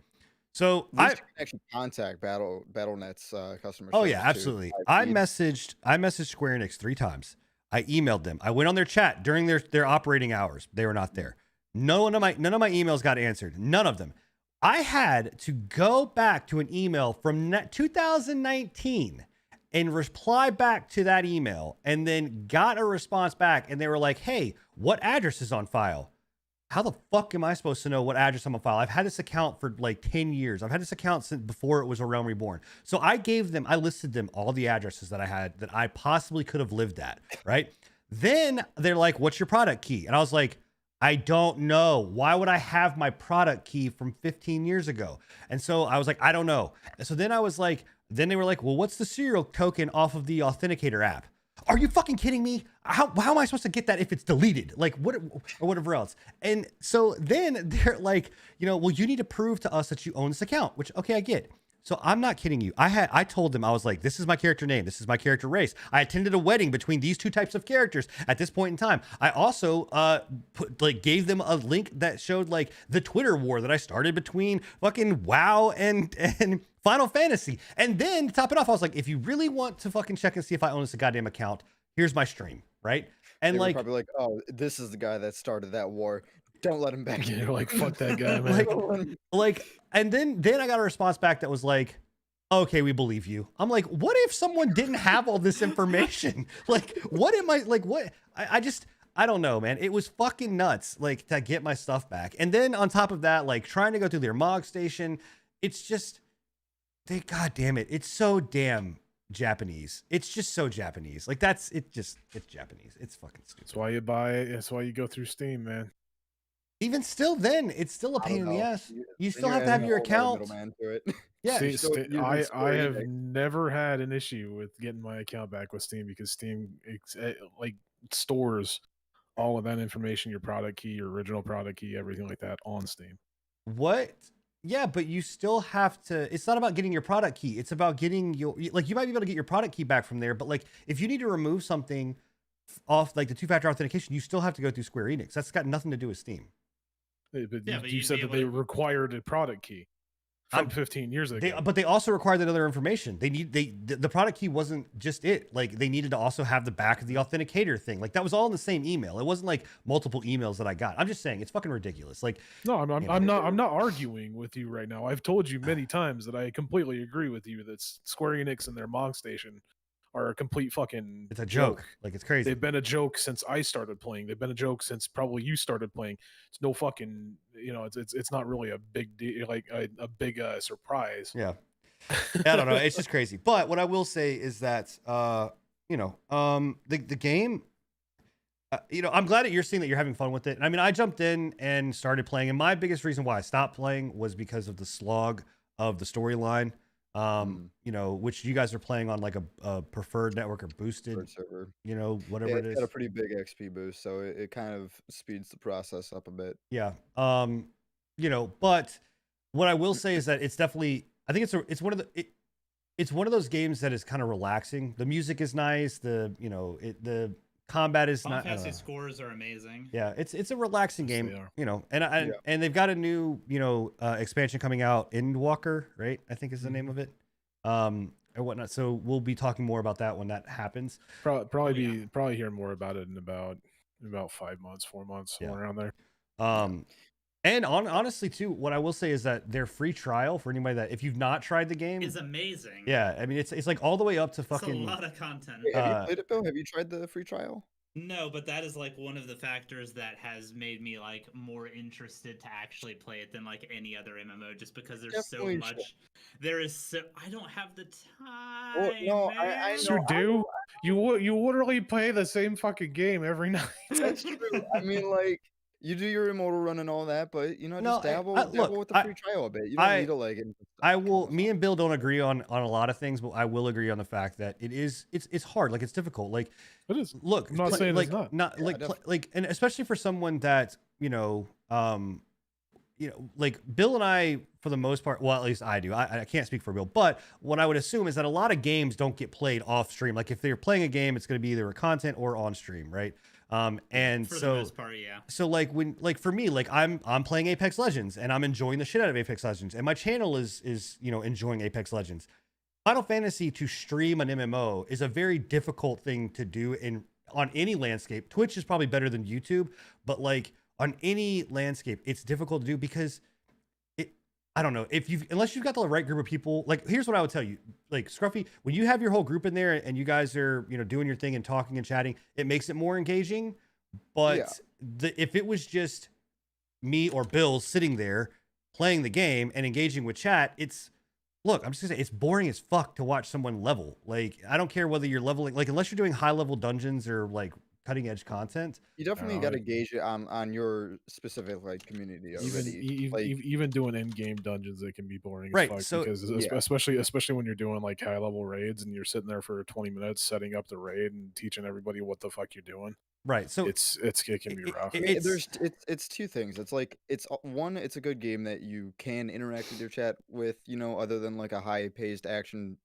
So I can actually contact Battle.net's customer. Oh yeah, absolutely. I messaged Square Enix 3 times. I emailed them. I went on their chat during their operating hours. They were not there. None of my emails got answered. None of them. I had to go back to an email from 2019 and reply back to that email, and then got a response back, and they were like, "Hey, what address is on file?" How the fuck am I supposed to know what address I'm on file? I've had this account for like 10 years. I've had this account since before it was A Realm Reborn. So I listed them all the addresses that I had that I possibly could have lived at, right? Then they're like, "What's your product key?" And I was like, "I don't know. Why would I have my product key from 15 years ago?" And so I was like, "I don't know." And so then they were like, "Well, what's the serial token off of the Authenticator app?" Are you fucking kidding me? How am I supposed to get that if it's deleted? Like what or whatever else? And so then they're like, well, you need to prove to us that you own this account, which, okay, I get. So I'm not kidding you. I told them, I was like, this is my character name. This is my character race. I attended a wedding between these 2 types of characters at this point in time. I also gave them a link that showed like the Twitter war that I started between fucking WoW and Final Fantasy. And then to top it off, I was like, if you really want to fucking check and see if I own this goddamn account, here's my stream, right? And they were probably like, "Oh, this is the guy that started that war. Don't let him back in." You're like, "Fuck that guy, man." And then I got a response back that was like, "Okay, we believe you." I'm like, what if someone didn't have all this information? Like, what am I like? What I don't know, man. It was fucking nuts, like, to get my stuff back. And then on top of that, like trying to go through their MOG station, it's just, God damn it, it's so damn Japanese. It's just so Japanese. Like it's Japanese. It's fucking stupid. That's why you buy it. That's why you go through Steam, man. Even still, then it's still a pain in the ass. You still have to have your account. Yeah, I have never had an issue with getting my account back with Steam because Steam stores all of that information, your product key, your original product key, everything like that on Steam. What? Yeah, but you still have to. It's not about getting your product key. It's about getting your, like, you might be able to get your product key back from there, but like if you need to remove something off like the 2-factor authentication, you still have to go through Square Enix. That's got nothing to do with Steam. But you said that they required a product key from 15 years ago. But they also required that other information. The product key wasn't just it. Like they needed to also have the back of the authenticator thing. Like that was all in the same email. It wasn't like multiple emails that I got. I'm just saying it's fucking ridiculous. Like no, I'm not arguing with you right now. I've told you many times that I completely agree with you that Square Enix and their MOG station are a complete fucking it's a joke. Like it's crazy. They've been a joke since I started playing. They've been a joke since probably you started playing. It's no fucking, it's not really a big deal, like a big surprise. Yeah. I don't know. It's just crazy. But what I will say is that the game. I'm glad that you're seeing that you're having fun with it. I mean, I jumped in and started playing, and my biggest reason why I stopped playing was because of the slog of the storyline. Which you guys are playing on like a preferred network or boosted, server. whatever Yeah, it it's is. got a pretty big XP boost, so it kind of speeds the process up a bit. Yeah. But what I will say is that it's definitely, I think it's one of it's one of those games that is kind of relaxing. The music is nice. The combat is Final not. Fantasy scores are amazing. Yeah, it's a relaxing Yes, game, they are. and they've got a new expansion coming out, Endwalker, right? I think is the name of it, or whatnot. So we'll be talking more about that when that happens. Probably hear more about it in about 5 months, 4 months, somewhere around there. And honestly, too, what I will say is that their free trial for anybody that if you've not tried the game is amazing. Yeah, I mean it's like all the way up to fucking. It's a lot of content. Wait, have you played it, Bill? Have you tried the free trial? No, but that is like one of the factors that has made me like more interested to actually play it than like any other MMO, just because there's Definitely so much. There is so I don't have the time. Well, no, man. I You do. You literally play the same fucking game every night. That's true. I mean, like, you do your immortal run and all that, but No, just dabble with the free trial a bit. You don't need to like. I will. Me and Bill don't agree on a lot of things, but I will agree on the fact that it's hard. Like it's difficult. Like It is. look, I'm not saying like it's not. and especially for someone that like Bill and I, for the most part, well, at least I do. I can't speak for Bill, but what I would assume is that a lot of games don't get played off stream. Like if they're playing a game, it's going to be either content or on stream, right? And for so the most part, yeah. So like for me, like I'm playing Apex Legends and I'm enjoying the shit out of Apex Legends, and my channel is enjoying Apex Legends. Final Fantasy to stream an MMO is a very difficult thing to do on any landscape. Twitch is probably better than YouTube, but like on any landscape, it's difficult to do because I don't know unless you've got the right group of people. Like, here's what I would tell you, like Scruffy, when you have your whole group in there and you guys are, doing your thing and talking and chatting, it makes it more engaging. But if it was just me or Bill sitting there playing the game and engaging with chat, I'm just gonna say it's boring as fuck to watch someone level. Like, I don't care whether you're leveling, like, unless you're doing high level dungeons or like cutting edge content. You definitely got to gauge it on your specific like community already. Even doing end game dungeons, it can be boring Right, as fuck so- because especially when you're doing like high level raids and you're sitting there for 20 minutes setting up the raid and teaching everybody what the fuck you're doing. Right. So it can be rough. It's two things. It's like it's a good game that you can interact with your chat with, other than like a high paced action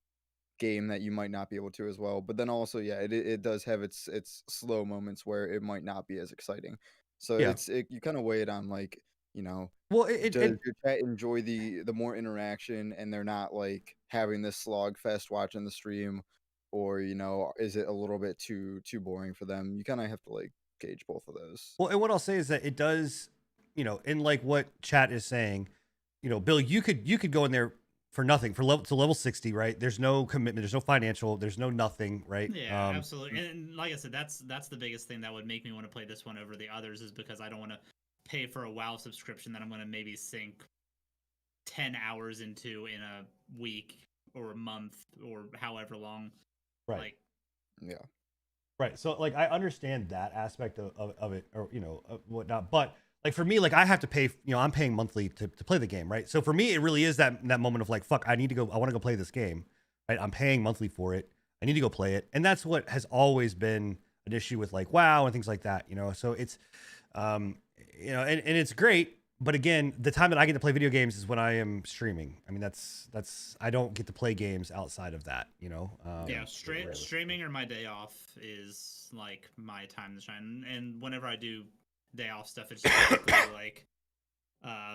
game that you might not be able to as well. But then also, it does have its slow moments where it might not be as exciting. So you kind of weigh it on like, well, does your chat enjoy the more interaction and they're not like having this slog fest watching the stream, or is it a little bit too boring for them? You kind of have to like gauge both of those. Well, and what I'll say is that it does, in like what chat is saying, Bill, you could go in there for nothing to level 60, right? There's no commitment, there's no financial, there's no nothing, right? Yeah, absolutely. And like I said, that's the biggest thing that would make me want to play this one over the others, is because I don't want to pay for a WoW subscription that I'm going to maybe sink 10 hours into in a week or a month or however long. Right. Like, yeah. Right. So like I understand that aspect of it, or whatnot, but like for me, like I have to pay, I'm paying monthly to play the game, right? So for me, it really is that moment of like, fuck, I want to go play this game, right? I'm paying monthly for it. I need to go play it. And that's what has always been an issue with like WoW and things like that, so it's, and it's great. But again, the time that I get to play video games is when I am streaming. I mean, that's I don't get to play games outside of that, streaming or my day off is like my time to shine. And whenever I do day off stuff, it's typically like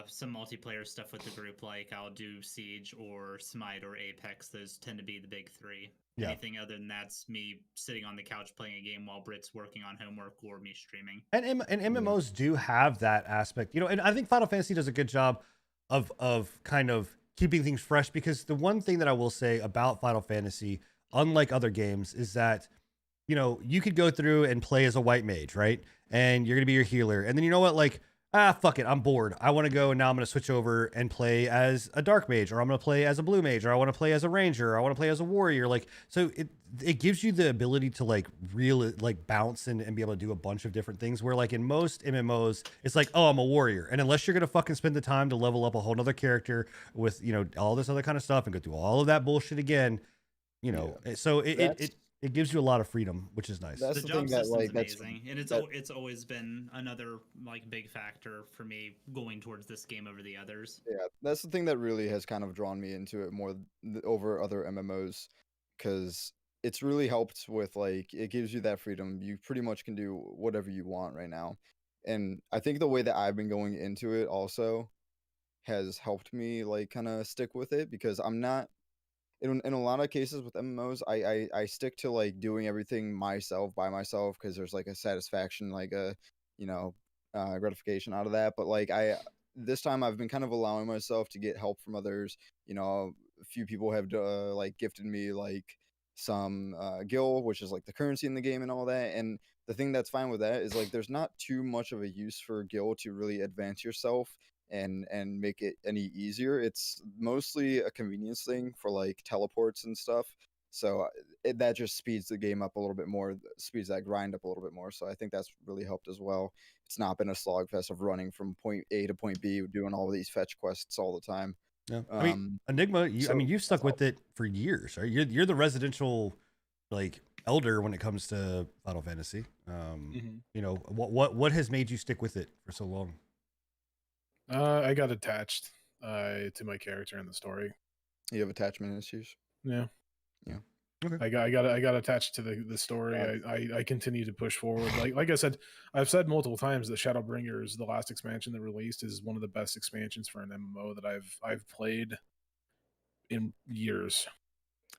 some multiplayer stuff with the group. Like I'll do Siege or Smite or Apex. Those tend to be the big three. Yeah. Anything other than that's me sitting on the couch playing a game while Britt's working on homework or me streaming. And MMOs do have that aspect, and I think Final Fantasy does a good job of kind of keeping things fresh, because the one thing that I will say about Final Fantasy, unlike other games, is that you could go through and play as a white mage, right? And you're gonna be your healer, and then you know what, like, fuck it, I'm bored. I want to go, and now I'm going to switch over and play as a dark mage, or I'm going to play as a blue mage, or I want to play as a ranger, or I want to play as a warrior. Like, so it gives you the ability to like really like bounce and be able to do a bunch of different things. Where like in most MMOs, it's like, oh, I'm a warrior, and unless you're gonna fucking spend the time to level up a whole nother character with all this other kind of stuff and go through all of that bullshit again, so it gives you a lot of freedom, which is nice. That's The the job thing that system's like that's amazing, and it's always been another like big factor for me going towards this game over the others. yeah, that's the thing that really has kind of drawn me into it more over other MMOs, because it's really helped with like it gives you that freedom. You pretty much can do whatever you want right now, and I think the way that I've been going into it also has helped me like kind of stick with it, because I'm not in a lot of cases with MMOs, I stick to like doing everything myself by myself, because there's like a satisfaction, like a you know gratification out of that. But like this time I've been kind of allowing myself to get help from others. A few people have like gifted me like some gil, which is like the currency in the game and all that. And the thing that's fine with that is like there's not too much of a use for gil to really advance yourself and make it any easier. It's mostly a convenience thing for like teleports and stuff. So that just speeds the game up a little bit more, speeds that grind up a little bit more. So I think that's really helped as well. It's not been a slogfest of running from point A to point B, doing all these fetch quests all the time. Yeah, I mean, Enigma. You've stuck with it for years, right? You're the residential like elder when it comes to Final Fantasy. What has made you stick with it for so long? I got attached to my character in the story. You have attachment issues? Yeah. Yeah. Okay. I got attached to the story. I continue to push forward. Like I said, I've said multiple times that Shadowbringers, the last expansion that released, is one of the best expansions for an MMO that I've played in years.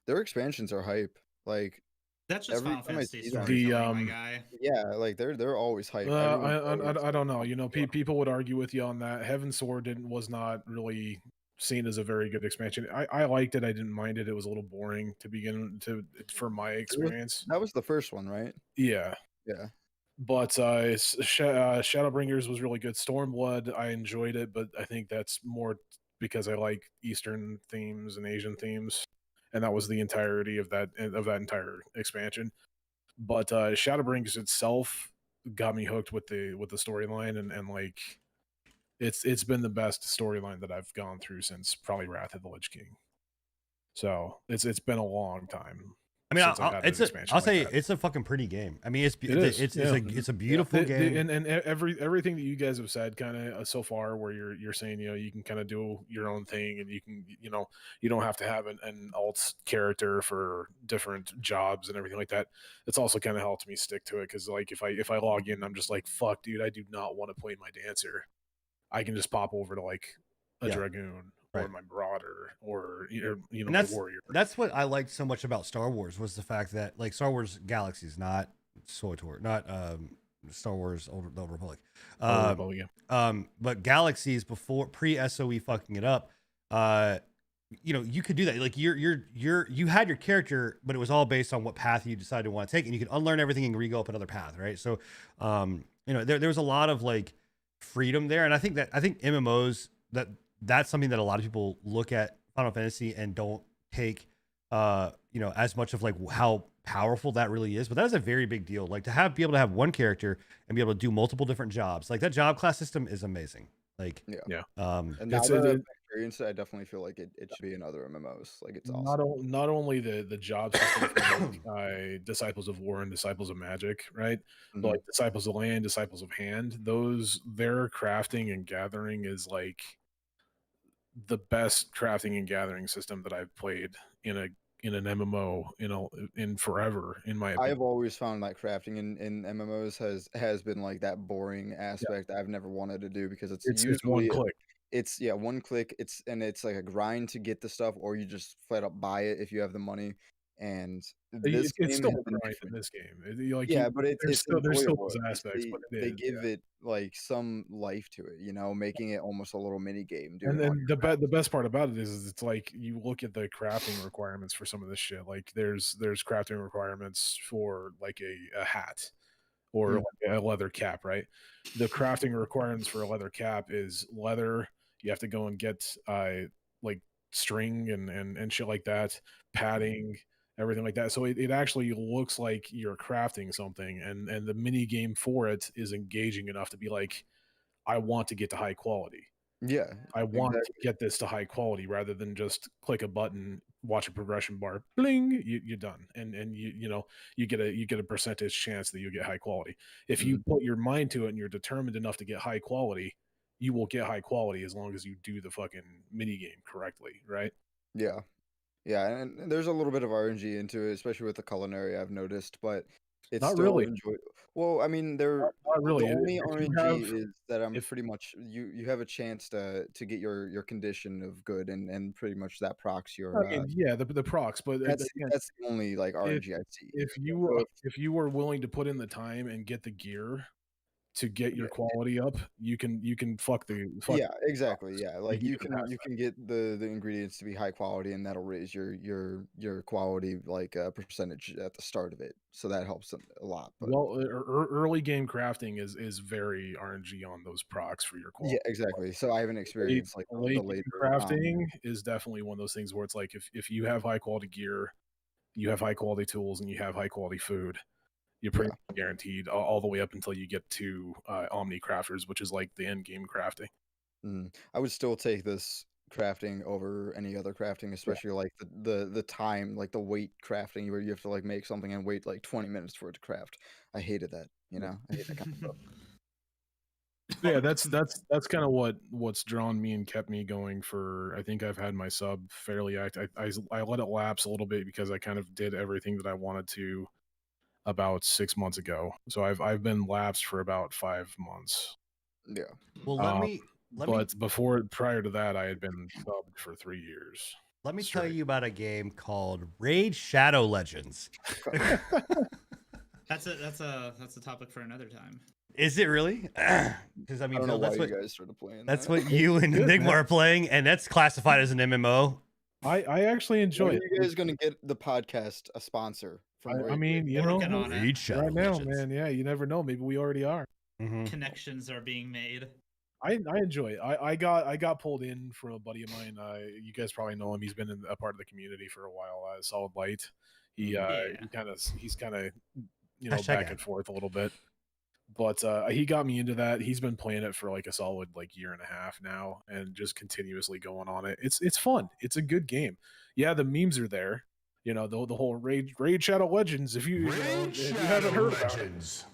Their expansions are hype. Like that's just Final Fantasy my guy. Yeah, like they're always hype. I don't know. People would argue with you on that. Heaven's Sword was not really seen as a very good expansion. I liked it. I didn't mind it. It was a little boring to begin for my experience. That was the first one, right? Yeah. Yeah. But Shadowbringers was really good. Stormblood, I enjoyed it, but I think that's more because I like Eastern themes and Asian themes, and that was the entirety of that entire expansion. But Shadowbringers itself got me hooked with the storyline, and like it's been the best storyline that I've gone through since probably Wrath of the Lich King. So it's been a long time. I mean, I'll say it's a fucking pretty game. I mean, it's a beautiful game, and everything that you guys have said kind of so far, where you're saying you can kind of do your own thing, and you can you don't have to have an alt character for different jobs and everything like that. It's also kind of helped me stick to it, because like if I log in, I'm just like, fuck, dude, I do not want to play my dancer. I can just pop over to like a dragoon. Right. Or my marauder, or my warrior. That's what I liked so much about Star Wars, was the fact that like Star Wars Galaxies, not SWTOR, not Star Wars Old Republic, but Galaxies before pre-SOE fucking it up. You could do that. Like you had your character, but it was all based on what path you decided to want to take, and you could unlearn everything and re-go up another path, right? So, there was a lot of like freedom there, and I think MMOs that's something that a lot of people look at Final Fantasy and don't take as much of like how powerful that really is. But that is a very big deal. Like to be able to have one character and be able to do multiple different jobs. Like that job class system is amazing. Like yeah. And now that I've experienced it, I definitely feel like it should be in other MMOs. Like it's awesome. Not only the job system from Disciples of War and Disciples of Magic, right? Mm-hmm. But like Disciples of Land, Disciples of Hand, their crafting and gathering is like the best crafting and gathering system that I've played in an MMO in forever, in my opinion. I've always found that crafting in MMOs has been like that boring aspect I've never wanted to do, because it's usually one click. It's one click. It's like a grind to get the stuff, or you just flat up buy it if you have the money. And it's still a grind in this game. But there's still those aspects. They give it like some life to it, making it almost a little mini game. And then the best part about it is it's like you look at the crafting requirements for some of this shit. Like there's crafting requirements for like a hat or like a leather cap, right? The crafting requirements for a leather cap is leather. You have to go and get like string and shit like that, padding, everything like that. So it actually looks like you're crafting something, and the mini game for it is engaging enough to be like, I want to get to high quality. Yeah, I want to exactly. get this to high quality rather than just click a button, watch a progression bar, bling, you're done, and you get a percentage chance that you get high quality. If you put your mind to it and you're determined enough to get high quality, you will get high quality as long as you do the fucking mini game correctly, right? Yeah. Yeah, and there's a little bit of RNG into it, especially with the culinary I've noticed, but it's Not still really. enjoy. Well, I mean, Not the really. only If you RNG have, is that I'm if pretty much you have a chance to get your condition of good, and pretty much that procs I your mean, yeah, the procs, but again, that's the only like if RNG I see. if So you were willing to put in the time and get the gear to get your yeah, quality up, you can fuck yeah, the exactly. procs. Yeah, like You can pass you can get the ingredients to be high quality, and that'll raise your quality like percentage at the start of it. So that helps a lot. But well, early game crafting is very RNG on those procs for your yeah, quality. exactly. So I haven't Late, experienced like the late game later. crafting is definitely one of those things where it's like if you have high quality gear, you have high quality tools, and you have high quality food, you're pretty Yeah. guaranteed all the way up until you get to Omni Crafters, which is like the end game crafting. I would still take this crafting over any other crafting, Yeah. especially like the time, like the wait crafting, where you have to like make something and wait like 20 minutes for it to craft. I hated that. I hate that kind of stuff. Yeah, that's kind of what's drawn me and kept me going for. I think I've had my sub fairly active. I let it lapse a little bit because I kind of did everything that I wanted to about 6 months ago. So I've been lapsed for about 5 months. Yeah. Well, Um, let me but prior to that, I had been subbed for 3 years. let me tell straight. you about a game called Raid Shadow Legends. That's a topic for another time. Is it really? Because I mean, I don't know Bill, why that's you what guys started playing that's that. what you and Good, Enigma man. are playing, and that's classified as an MMO. I actually enjoy When it. are you guys gonna get the podcast a sponsor from I mean, you know, Working on it. Raid Shadow right now, Legends. man. Yeah, you never know. Maybe we already are. Mhm. Connections are being made. I enjoy it. I got pulled in from a buddy of mine. You guys probably know him. He's been in a part of the community for a while. Solid Light. He's kind of Hashtag back ad. and forth a little bit. But he got me into that. He's been playing it for like a solid like year and a half now, and just continuously going on it. It's fun. It's a good game. Yeah, the memes are there. You know, the whole Raid Shadow Legends. If you haven't heard about it.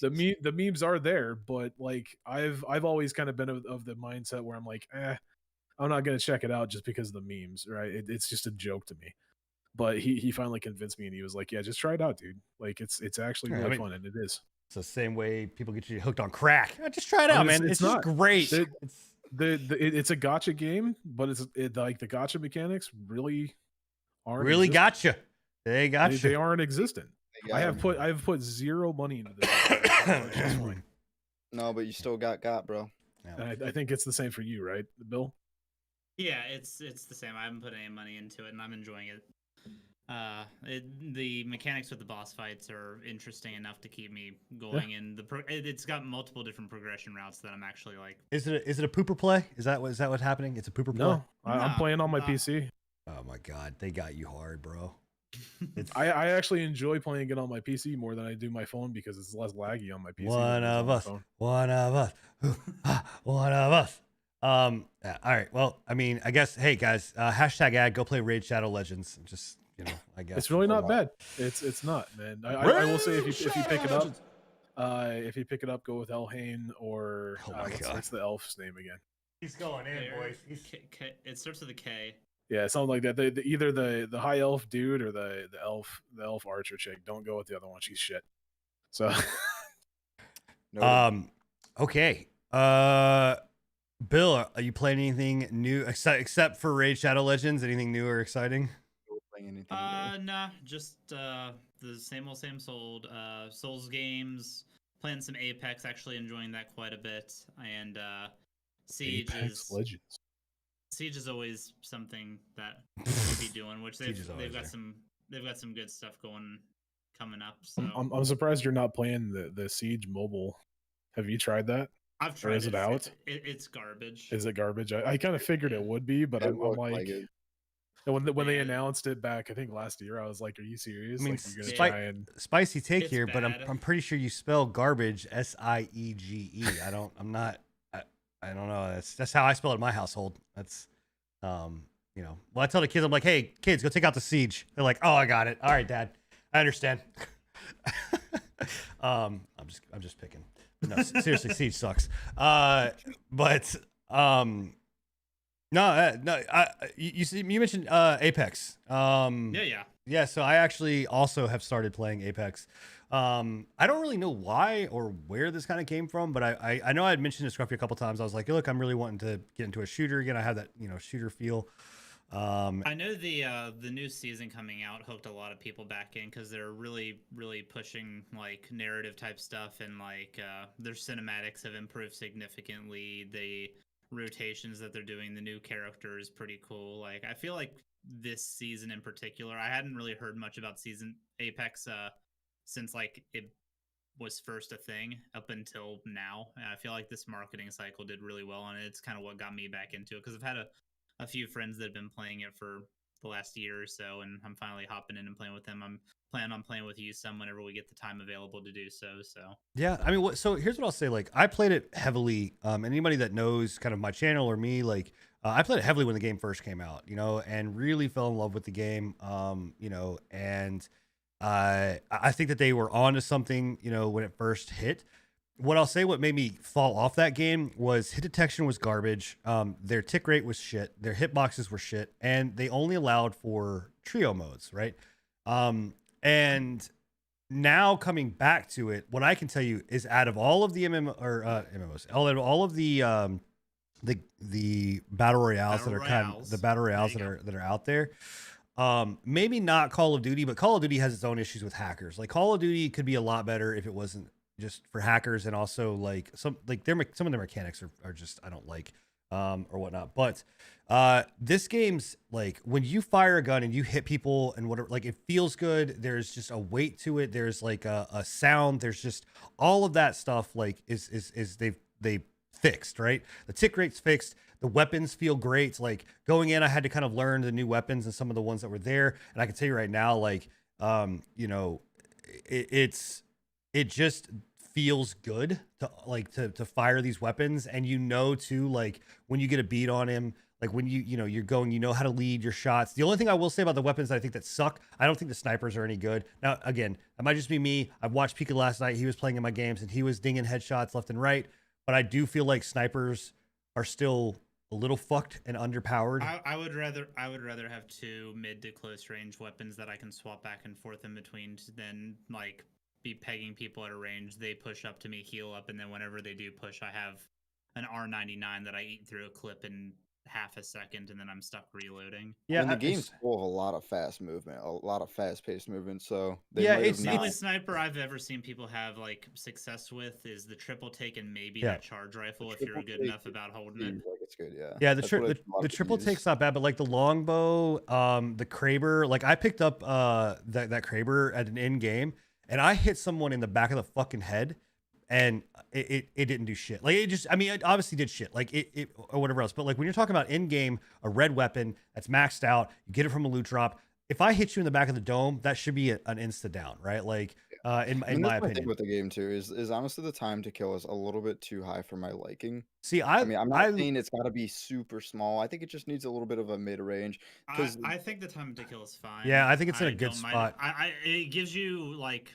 The memes are there, but like I've always kind of been of the mindset where I'm like, I'm not gonna check it out just because of the memes, right? It's just a joke to me. But he finally convinced me, and he was like, yeah, just try it out, dude. Like it's actually Yeah, I really mean, fun, and it is. It's the same way people get you hooked on crack. Just try it I out, mean, man. It's just not. great. It's a gotcha game, but like the gotcha mechanics really aren't Really existent. gotcha. They got you. They aren't existent. I have put zero money into this. It's fine. No, but you still got bro. And I think it's the same for you, right, Bill? Yeah, it's the same. I haven't put any money into it, and I'm enjoying it. The mechanics with the boss fights are interesting enough to keep me going, and it's got multiple different progression routes that I'm actually like. Is it a pooper play? Is that what's happening? It's a pooper play. No, I'm playing on my PC. Oh my god, they got you hard, bro. I actually enjoy playing it on my PC more than I do my phone because it's less laggy on my PC. One of us. One of us. One of us. All right. Well, I mean, I guess. Hey guys, hashtag ad. Go play Raid Shadow Legends. Just I guess it's really not bad. It's not, man. I will say if you pick it up, go with Elhain or what's the elf's name again? He's going in, boys. It starts with a K. Yeah, something like that. Either the high elf dude or the elf archer chick. Don't go with the other one. She's shit. So, okay. Bill, are you playing anything new except for Raid Shadow Legends? Anything new or exciting? Nah, just the same old Souls games. Playing some Apex, actually enjoying that quite a bit, and Siege Apex Legends. Siege is always something that we'll be doing, which they've got some good stuff coming up. So I'm surprised you're not playing the Siege mobile. Have you tried that? I've tried. Or is it out? It's garbage. Is it garbage? I kind of figured it would be, but I'm like And when they Yeah. announced it back, I think last year, I was like, "Are you serious? I mean, Like, you're gonna Spi- try and spicy take It's here, but bad. I'm pretty sure you spell garbage SIEGE. I'm not. I don't know. That's how I spell it in my household. That's you know. Well, I tell the kids, I'm like, hey, kids, go take out the siege. They're like, oh, I got it. All right, Dad, I understand. I'm just picking. No, seriously, siege sucks. But no, you mentioned Apex. Yeah. So I actually also have started playing Apex. I don't really know why or where this kind of came from, but I know I had mentioned to Scruffy a couple times. I was like, look, I'm really wanting to get into a shooter again. I have that, shooter feel. I know the new season coming out hooked a lot of people back in because they're really pushing like narrative type stuff, and like their cinematics have improved significantly. The rotations that they're doing, the new character is pretty cool. Like I feel like this season in particular, I hadn't really heard much about season Apex since like it was first a thing up until now. And I feel like this marketing cycle did really well on it. It's kind of what got me back into it because I've had a few friends that have been playing it for the last year or so, and I'm finally hopping in and playing with them. I'm planning on playing with you some whenever we get the time available to do so. So Yeah, I mean, so here's what I'll say. Like, I played it heavily. Anybody that knows kind of my channel or me, like, I played it heavily when the game first came out, and really fell in love with the game. And I think that they were onto something, when it first hit. What I'll say, what made me fall off that game was hit detection was garbage. Their tick rate was shit. Their hitboxes were shit, and they only allowed for trio modes, right? And now coming back to it, what I can tell you is, out of all of the MMOs, all of the battle royales that are out there. Maybe not Call of Duty, but Call of Duty has its own issues with hackers. Like, Call of Duty could be a lot better if it wasn't just for hackers, and also like some of their mechanics are just, I don't like, or whatnot. But this game's like, when you fire a gun and you hit people and whatever, like, it feels good. There's just a weight to it. There's like a sound. There's just all of that stuff. Like is they fixed, right? The tick rate's fixed. The weapons feel great. Like, going in, I had to kind of learn the new weapons and some of the ones that were there. And I can tell you right now, like, it just feels good to fire these weapons. And too, like, when you get a beat on him, like when you're going, how to lead your shots. The only thing I will say about the weapons that I think that suck, I don't think the snipers are any good. Now, again, that might just be me. I watched Pika last night. He was playing in my games and he was dinging headshots left and right. But I do feel like snipers are still a little fucked and underpowered. I would rather have two mid to close range weapons that I can swap back and forth in between than like be pegging people at a range. They push up to me, heal up, and then whenever they do push, I have an R99 that I eat through a clip in half a second, and then I'm stuck reloading. Yeah, and the game's full of a lot of fast movement, a lot of fast-paced movement. So it's the only sniper I've ever seen people have like success with is the triple take and maybe that charge rifle if you're good enough about holding it. Like, it's good, yeah. Yeah, the triple take's not bad, but like the longbow, the Kraber, like I picked up that Kraber at an end game, and I hit someone in the back of the fucking head, and it didn't do shit. Like, it obviously did shit, like it or whatever else. But like, when you're talking about in game, a red weapon that's maxed out, you get it from a loot drop. If I hit you in the back of the dome, that should be an insta down, right? Like, in my opinion. Thing with the game too is honestly the time to kill is a little bit too high for my liking. See, I'm not saying it's got to be super small. I think it just needs a little bit of a mid range. I think the time to kill is fine. Yeah, I think it's in a good spot. It gives you like.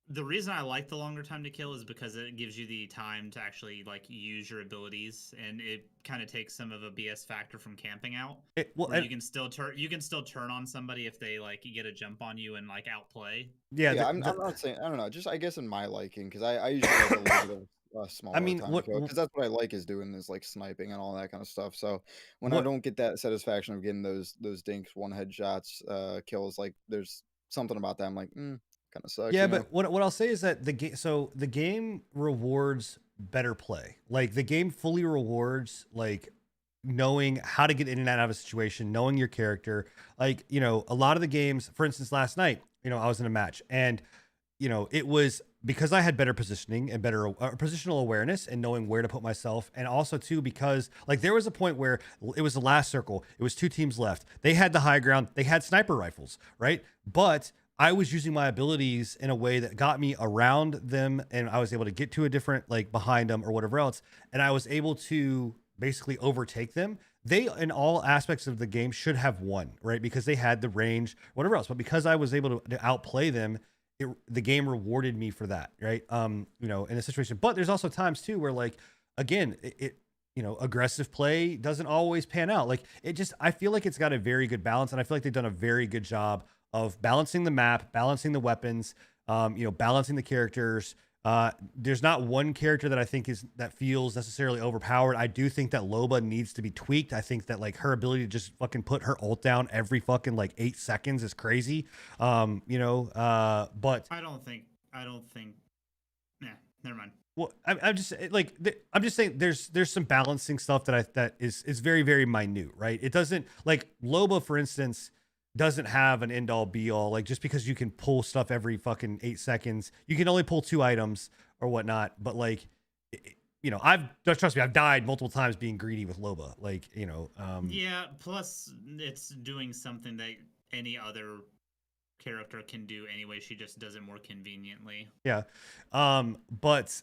The reason I like the longer time to kill is because it gives you the time to actually like use your abilities, and it kind of takes some of a BS factor from camping out. You can still turn on somebody if they like get a jump on you and like outplay. Yeah, I'm not saying, I don't know, just I guess in my liking, because I usually like a little bit of smaller time to kill, because that's what I like is doing is like sniping and all that kind of stuff. So when I don't get that satisfaction of getting those dinks one headshots kills, like there's something about that I'm like, kind of sucks. Yeah, but what I'll say is that the game rewards better play. Like, the game fully rewards like knowing how to get in and out of a situation, knowing your character. Like, a lot of the games, for instance, last night, I was in a match, and it was because I had better positioning and better positional awareness and knowing where to put myself. And also too, because like there was a point where it was the last circle. It was 2 teams left. They had the high ground. They had sniper rifles, right? But I was using my abilities in a way that got me around them, and I was able to get to a different, like behind them or whatever else. And I was able to basically overtake them. They, in all aspects of the game, should have won, right? Because they had the range, whatever else. But because I was able to outplay them, the game rewarded me for that, right? You know, in a situation. But there's also times too where, like, again, you know, aggressive play doesn't always pan out. Like, I feel like it's got a very good balance, and I feel like they've done a very good job of balancing the map, balancing the weapons, you know, balancing the characters. There's not one character that I think that feels necessarily overpowered. I do think that Loba needs to be tweaked. I think that like her ability to just fucking put her ult down every fucking like 8 seconds is crazy. You know, but I don't think. Yeah, never mind. well, I'm just like I'm just saying there's some balancing stuff that is very very minute, right? It doesn't, like Loba, for instance, doesn't have an end all be all. Like, just because you can pull stuff every fucking 8 seconds, you can only pull 2 items or whatnot. But like, you know, trust me, I've died multiple times being greedy with Loba. Like, you know, yeah. Plus, it's doing something that any other character can do anyway. She just does it more conveniently. Yeah. But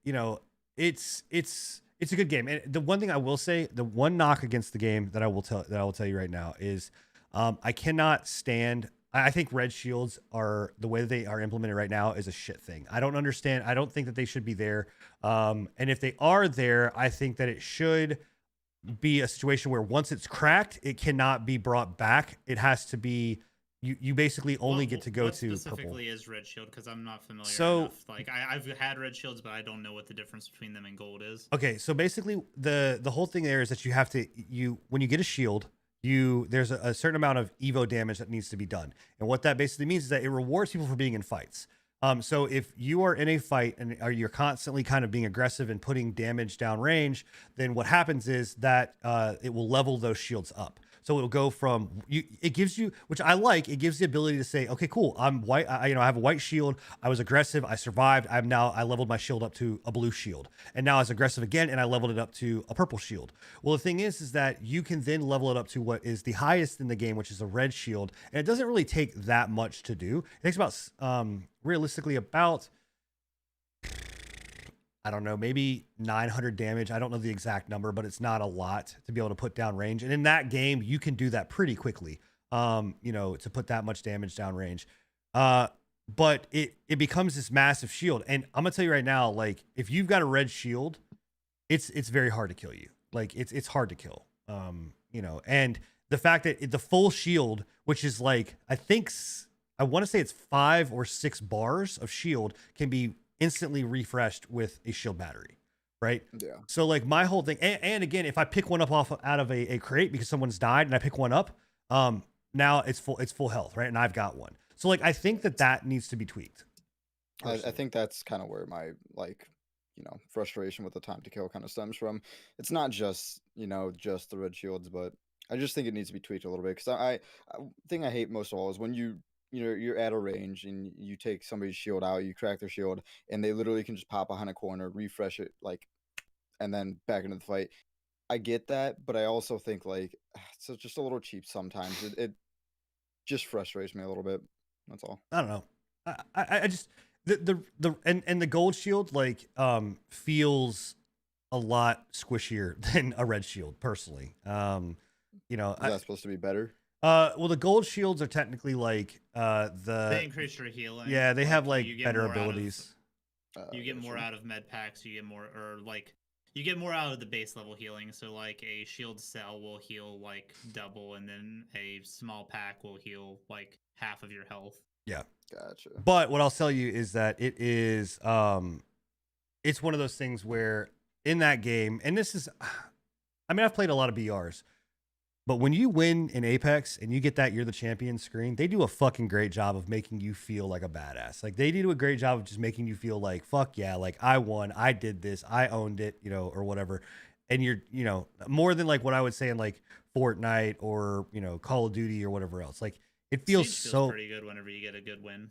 you know, it's a good game. And the one thing I will say, the one knock against the game that I will tell you right now is, I cannot stand. I think red shields are, the way that they are implemented right now, is a shit thing. I don't understand. I don't think that they should be there. And if they are there, I think that it should be a situation where once it's cracked, it cannot be brought back. It has to be, you basically only get to go what to specifically purple. is red shield? Because I'm not familiar So, enough. Like I've had red shields, but I don't know what the difference between them and gold is. Okay, so basically the whole thing there is that you have to, when you get a shield, there's a certain amount of Evo damage that needs to be done. And what that basically means is that it rewards people for being in fights. So if you are in a fight and you're constantly kind of being aggressive and putting damage down range, then what happens is that it will level those shields up. So it'll go from it gives you, which I like, it gives the ability to say, okay, cool, I'm white. I have a white shield. I was aggressive. I survived. I leveled my shield up to a blue shield. And now I was aggressive again, and I leveled it up to a purple shield. Well, the thing is that you can then level it up to what is the highest in the game, which is a red shield. And it doesn't really take that much to do. It takes about, realistically about, I don't know, maybe 900 damage. I don't know the exact number, but it's not a lot to be able to put down range. And in that game, you can do that pretty quickly, you know, to put that much damage down range. But it becomes this massive shield. And I'm gonna tell you right now, like, if you've got a red shield, it's very hard to kill you. Like, it's hard to kill. You know, and the fact that the full shield, which is like, I want to say it's 5 or 6 bars of shield, can be instantly refreshed with a shield battery, right? Yeah. So like my whole thing, and again, if I pick one up out of a crate because someone's died and I pick one up, now it's full health, right? And I've got one. So like I think that needs to be tweaked. I think that's kind of where my, like, you know, frustration with the time to kill kind of stems from. It's not just, you know, just the red shields, but I just think it needs to be tweaked a little bit, because I thing I hate most of all is when you're at a range and you take somebody's shield out, you crack their shield, and they literally can just pop behind a corner, refresh it, like, and then back into the fight. I get that, but I also think, like, it's just a little cheap sometimes. It just frustrates me a little bit. That's all. I don't know. I just the gold shield like feels a lot squishier than a red shield personally. You know, Is that supposed to be better? Well, the gold shields are technically like they increase your healing. Yeah, they have like you get better more abilities. You get more out of med packs. You get more, or like you get more out of the base level healing. So like a shield cell will heal like double, and then a small pack will heal like half of your health. Yeah, gotcha. But what I'll tell you is that it is it's one of those things where in that game, and this is, I mean, I've played a lot of BRs. But when you win in Apex and you get that you're the champion screen, they do a fucking great job of making you feel like a badass. Like they do a great job of just making you feel like, fuck yeah, like I won, I did this, I owned it, you know, or whatever. And you're, you know, more than like what I would say in like Fortnite or, you know, Call of Duty or whatever else. Like it feels Siege so pretty good whenever you get a good win.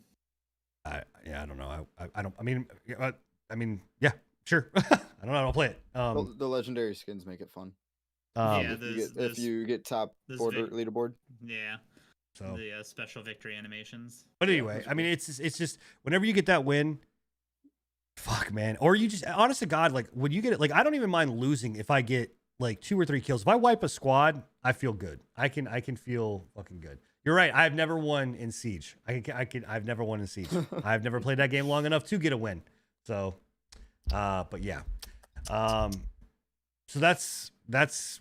I don't know. I don't. I mean, yeah, sure. I don't know. I'll play it. The legendary skins make it fun. Yeah, If you get top leaderboard. Yeah. So The special victory animations. But anyway, I mean, it's just whenever you get that win, fuck, man. Or you just, honest to God, like when you get it, like I don't even mind losing if I get like 2 or 3 kills. If I wipe a squad, I feel good. I can feel fucking good. You're right. I've never won in Siege. I've never won in Siege. I've never played that game long enough to get a win. So, but yeah. So that's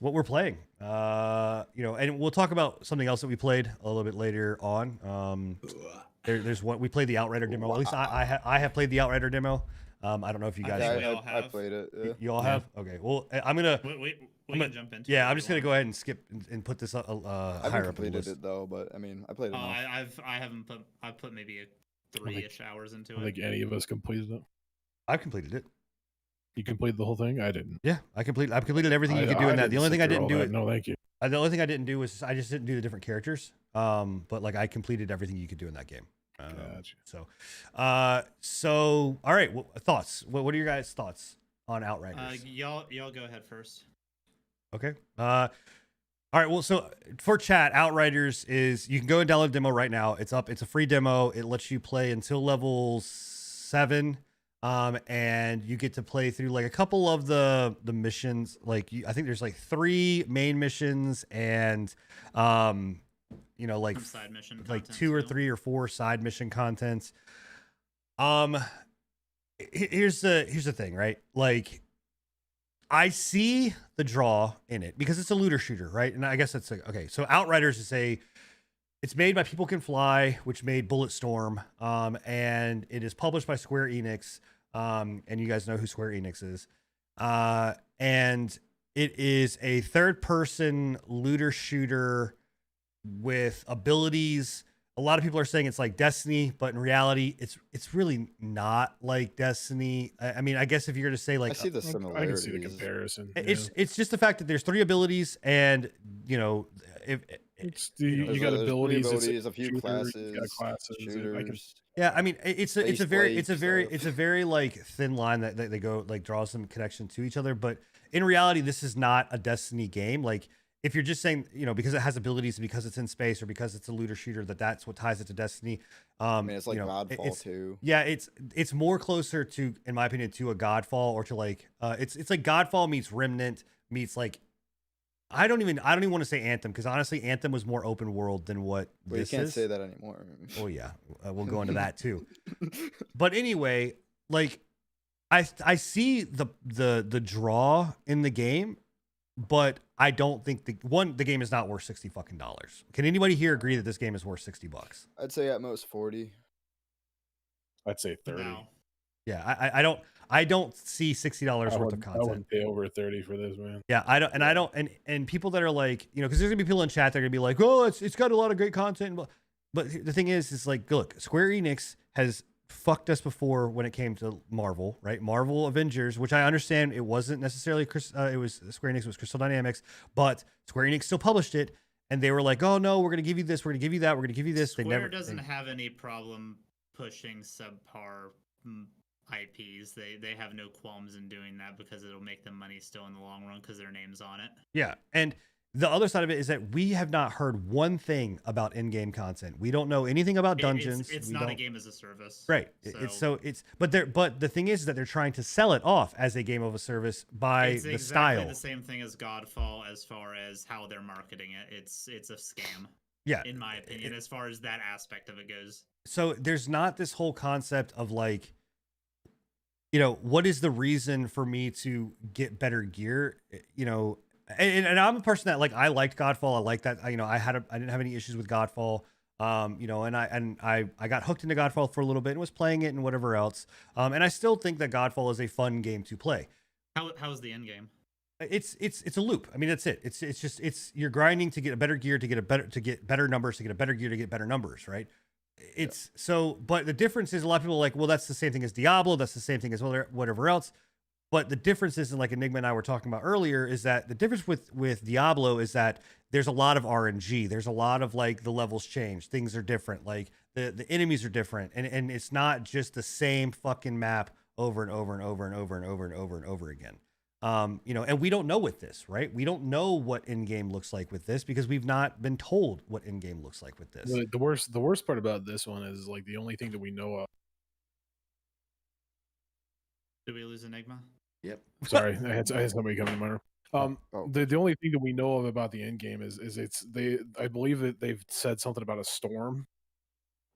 what we're playing. And we'll talk about something else that we played a little bit later on. There's what we played the Outrider demo. At least I have played the Outrider demo. I don't know if you guys. I played it. Yeah. You all have? Okay. Well, I'm gonna. We can jump into. Yeah, I'm just gonna go ahead and skip and put this I higher haven't up. completed it though, but I mean, I played it. I've put maybe 3-ish hours into I don't think any of us completed it. I've completed it. You completed the whole thing? I didn't. Yeah, I've completed everything you could do in that. The only thing I didn't do No, thank you. The only thing I didn't do was I just didn't do the different characters. But like I completed everything you could do in that game. Gotcha. So all right, thoughts. What are your guys' thoughts on Outriders? Y'all go ahead first. Okay. All right. Well, so for chat, Outriders is you can go and download the demo right now. It's up. It's a free demo. It lets you play until level 7. And you get to play through like a couple of the missions. Like I think there's like 3 main missions and like side mission like content 2 or too. 3 or 4 side mission contents. Here's the thing, right? Like I see the draw in it because it's a looter shooter, right? And I guess it's like, okay. So Outriders it's made by People Can Fly, which made Bulletstorm, and it is published by Square Enix, and you guys know who Square Enix is. And it is a third-person looter shooter with abilities. A lot of people are saying it's like Destiny, but in reality, it's really not like Destiny. I mean, I guess if you're going to say like, I see the similarities. I can see the comparison. It's just the fact that there's 3 abilities, and you got abilities, a few classes, shooters. Yeah, I mean, it's a very like thin line that they go like draw some connection to each other. But in reality, this is not a Destiny game. Like if you're just saying, because it has abilities, because it's in space, or because it's a looter shooter, that's what ties it to Destiny. I mean, it's like Godfall too. Yeah, it's more closer to, in my opinion, to a Godfall, or to like it's like Godfall meets Remnant meets like. I don't even want to say Anthem, because honestly, Anthem was more open world than what this is. You can't say that anymore. Oh yeah, we'll go into that too. But anyway, like I see the draw in the game, but I don't think the game is not worth $60 fucking dollars. Can anybody here agree that this game is worth $60? I'd say at most 40. I'd say 30. No. Yeah, I don't see $60 worth of content. I wouldn't pay over 30 for this, man. Yeah, I don't, and people that are like, because there's gonna be people in chat, they're gonna be like, oh, it's got a lot of great content, but the thing is like, look, Square Enix has fucked us before when it came to Marvel, right? Marvel Avengers, which I understand it wasn't necessarily it was Square Enix, it was Crystal Dynamics, but Square Enix still published it, and they were like, oh no, we're gonna give you this, we're gonna give you that, we're gonna give you this. Square doesn't have any problem pushing subpar IPs. They have no qualms in doing that because it'll make them money still in the long run because their name's on it. Yeah, and the other side of it is that we have not heard one thing about in-game content. We don't know anything about dungeons. It's not a game as a service, right? But the thing is that they're trying to sell it off as a game of a service by the exactly style. The same thing as Godfall as far as how they're marketing it. It's a scam. Yeah, in my opinion, as far as that aspect of it goes. So there's not this whole concept of like, what is the reason for me to get better gear? And I'm a person that like, I liked Godfall. I like that. I didn't have any issues with Godfall. And I got hooked into Godfall for a little bit and was playing it and whatever else. And I still think that Godfall is a fun game to play. How's the end game? It's a loop. I mean, that's it. It's you're grinding to get a better gear, to get better numbers, to get a better gear, to get better numbers, right? But the difference is a lot of people are like, well, that's the same thing as Diablo. That's the same thing as whatever else. But the difference is, and like Enigma and I were talking about earlier, is that the difference with Diablo is that there's a lot of RNG. There's a lot of like the levels change. Things are different. Like the enemies are different, and it's not just the same fucking map over and over and over and over and over and over and over again. You know, and we don't know with this, right? We don't know what in game looks like with this because we've not been told what in game looks like with this. The worst part about this one is like the only thing that we know of. Did we lose Enigma? Yep. Sorry, I had somebody come in my room. The only thing that we know of about the end game is I believe that they've said something about a storm,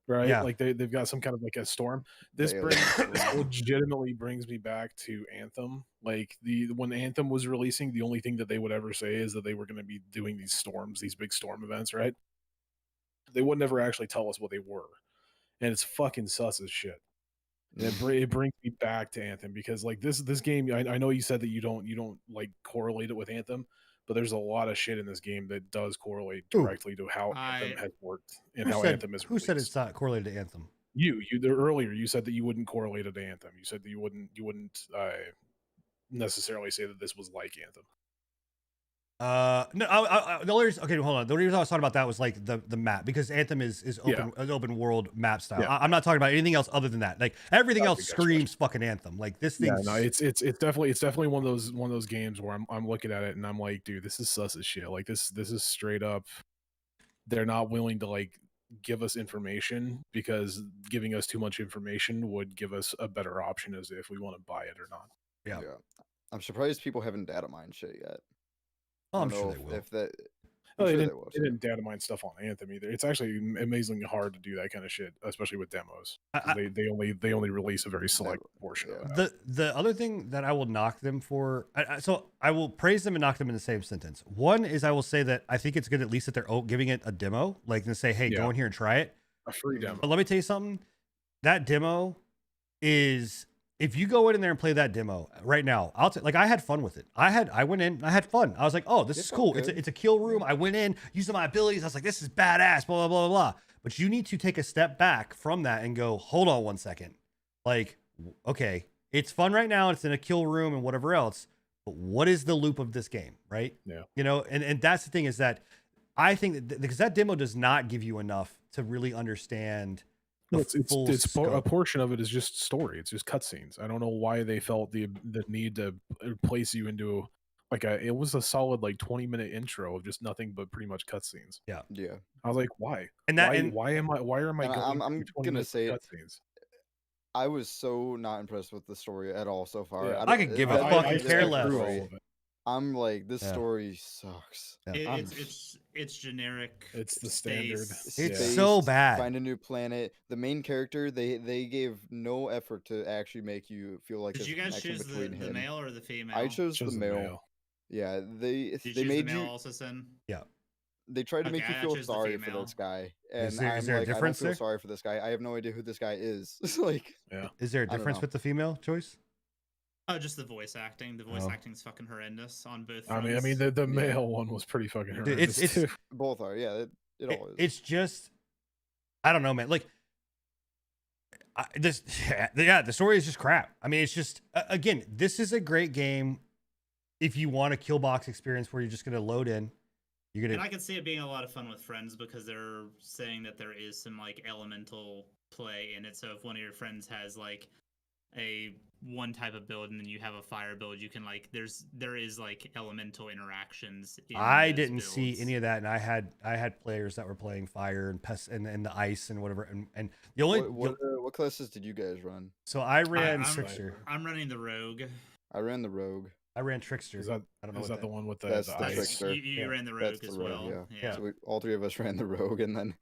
right? Yeah. Like they've got some kind of like a storm. This legitimately brings me back to Anthem. Like when Anthem was releasing, the only thing that they would ever say is that they were going to be doing these storms, these big storm events, right? They would never actually tell us what they were, and it's fucking sus as shit. And it brings me back to Anthem because like this game, I know you said that you don't like correlate it with Anthem, but there's a lot of shit in this game that does correlate directly to how Anthem has worked and how Anthem is. Who said it's not correlated to Anthem? You earlier you said that you wouldn't correlate it to Anthem. You said that you wouldn't necessarily say that this was like Anthem. No, the only reason, okay, hold on. The only reason I was talking about that was like the map because Anthem is open world map style. Yeah. I'm not talking about anything else other than that. Like everything else screams fucking Anthem. Like this thing. Yeah, no, it's definitely one of those games where I'm looking at it and I'm like, dude, this is sus as shit. Like this is straight up. They're not willing to like give us information because giving us too much information would give us a better option as if we want to buy it or not. Yeah. I'm surprised people haven't data mined shit yet. Oh, I'm sure they will. If that, they didn't data mine stuff on Anthem either. It's actually amazingly hard to do that kind of shit, especially with demos. They only release a very select portion of that. The other thing that I will knock them for, so I will praise them and knock them in the same sentence. One is I will say that I think it's good at least that they're giving it a demo, like to say, hey, go in here and try it. A free demo. But let me tell you something. That demo is, if you go in there and play that demo right now, I had fun with it. I went in, I had fun. I was like, oh, this is cool. It's a kill room. I went in, using my abilities. I was like, this is badass, blah, blah, blah, blah. But you need to take a step back from that and go, hold on one second. Like, okay, it's fun right now. It's in a kill room and whatever else. But what is the loop of this game, right? Yeah. You know, and that's the thing is that I think that because that demo does not give you enough to really understand. A portion of it is just story. It's just cutscenes. I don't know why they felt the need to place you into like it was a solid like 20-minute intro of just nothing but pretty much cutscenes. Yeah. I was like, why? Why am I going? I'm gonna say cutscenes? I was so not impressed with the story at all so far. Yeah. I could give a fucking care less. I'm like, this story sucks. Yeah. It's generic. It's the standard. It's so bad. Find a new planet. The main character, they gave no effort to actually make you feel like. Did you guys choose the male or the female? I chose the male. Yeah, they the made male you also send. Yeah. They tried to make you feel sorry for this guy, and is there I'm a difference I don't feel sorry for this guy. I have no idea who this guy is. Like, yeah. Is there a difference with the female choice? Oh, just the voice acting. The voice acting's fucking horrendous on both fronts. I mean, the male one was pretty fucking horrendous. It's both are. Yeah, it all is. It's just, I don't know, man. Like, the story is just crap. I mean, it's just again, this is a great game if you want a kill box experience where you're just gonna load in. You're gonna. And I can see it being a lot of fun with friends because they're saying that there is some like elemental play in it. So if one of your friends has like a one type of build and then you have a fire build, you can like there is like elemental interactions. I didn't see any of that, and I had players that were playing fire and pest and the ice and whatever. And the only what classes did you guys run? So I ran Trickster. I'm running the Rogue. I ran the Rogue. I ran Trickster. Is that, I don't know. Is that the one with the ice? Trickster. You ran the Rogue as well. Yeah. So all three of us ran the Rogue, and then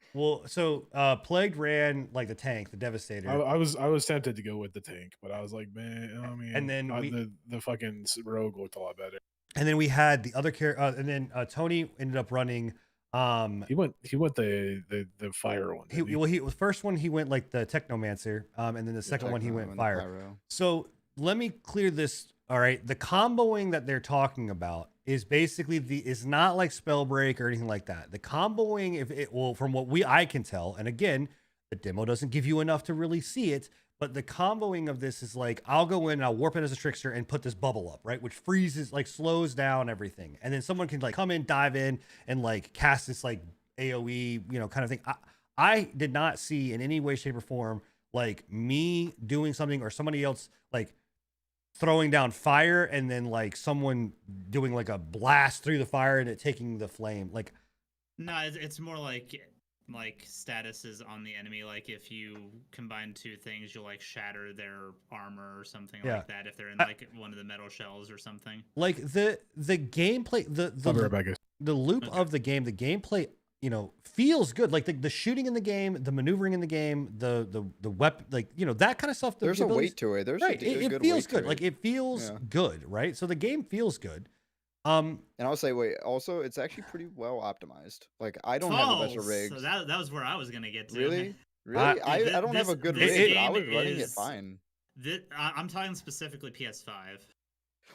so Plagued ran like the tank, the Devastator. I was tempted to go with the tank, but I was like, man, I mean, and then the fucking Rogue looked a lot better. And then we had the other character, and then Tony ended up running. He went the fire one. The first one he went like the Technomancer, and then the second one he went fire. So let me clear this. All right, the comboing that they're talking about is basically is not like Spellbreak or anything like that. The comboing, from what I can tell, and again, the demo doesn't give you enough to really see it, but the comboing of this is like, I'll go in and I'll warp it as a Trickster and put this bubble up, right? Which freezes, like slows down everything. And then someone can like come in, dive in, and like cast this like AoE, kind of thing. I did not see in any way, shape, or form like me doing something or somebody else like throwing down fire and then like someone doing like a blast through the fire and it taking the flame. Like, No, it's more like statuses on the enemy. Like if you combine two things, you'll like shatter their armor or something like that. If they're in like one of the metal shells or something. Like the gameplay, the loop of the gameplay, you know, feels good. Like the shooting in the game, the maneuvering in the game, the weapon, like, you know, that kind of stuff. There's a weight to it. There's right. It feels good. Like it feels good, right? So the game feels good. And I'll say, wait, also it's actually pretty well optimized. Like I don't have the best of rigs. So that was where I was gonna get to. Really? I don't have a good rig, but I was running it fine. I'm talking specifically PS5.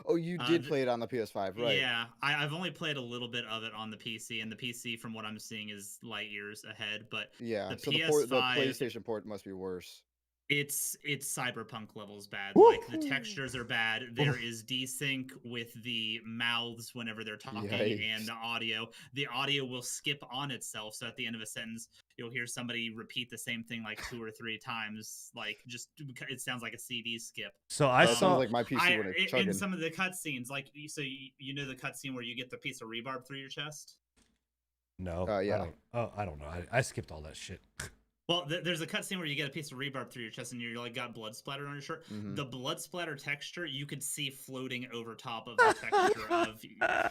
Oh, you did play it on the PS5, right? Yeah, I've only played a little bit of it on the PC, and the PC, from what I'm seeing, is light years ahead. But yeah, the so PS5, the PlayStation port must be worse. It's cyberpunk levels bad. Woo! Like the textures are bad. There is desync with the mouths whenever they're talking. Yikes. And the audio will skip on itself. So at the end of a sentence, you'll hear somebody repeat the same thing like 2 or 3 times. Like just it sounds like a CD skip. So I saw like my PC when it's chugging. In some of the cutscenes, like you know the cutscene where you get the piece of rebarb through your chest. No. Yeah. I don't know. I skipped all that shit. Well, there's a cutscene where you get a piece of rebarb through your chest and you're like got blood splatter on your shirt. Mm-hmm. The blood splatter texture you could see floating over top of the texture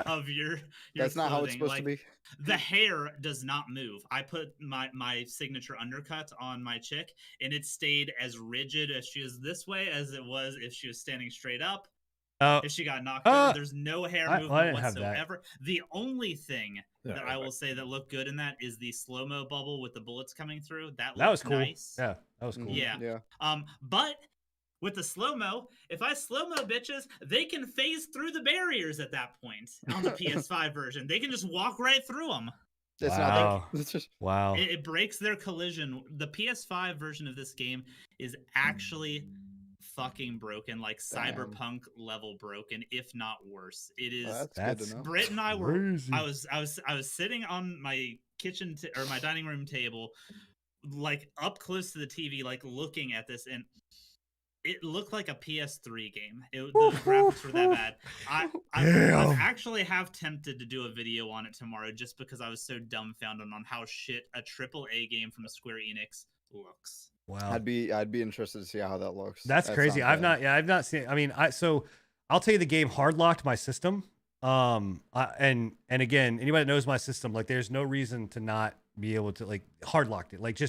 of your That's not clothing. how it's supposed like, to be. The hair does not move. I put my signature undercut on my chick and it stayed as rigid as she is this way as it was if she was standing straight up. If she got knocked over, there's no hair movement whatsoever. The only thing that I will say that looked good in that is the slow-mo bubble with the bullets coming through. That was cool. Nice. Yeah, that was cool. Yeah. But with the slow-mo, if I slow-mo bitches, they can phase through the barriers at that point on the PS5 version. They can just walk right through them. Wow. It breaks their collision. The PS5 version of this game is actually fucking broken, like cyberpunk level broken, if not worse. It is. That's good to know. Britt and I were. Crazy. I was sitting on my kitchen or my dining room table, like up close to the TV, like looking at this, and it looked like a PS3 game. The graphics were that bad. I'm actually half tempted to do a video on it tomorrow, just because I was so dumbfounded on how shit a AAA game from Square Enix looks. Wow. I'd be interested to see how that looks. That's crazy. I've not seen. I mean, so I'll tell you, the game hard locked my system. And again, anybody that knows my system, like, there's no reason to not be able to, like, hard locked it. Like,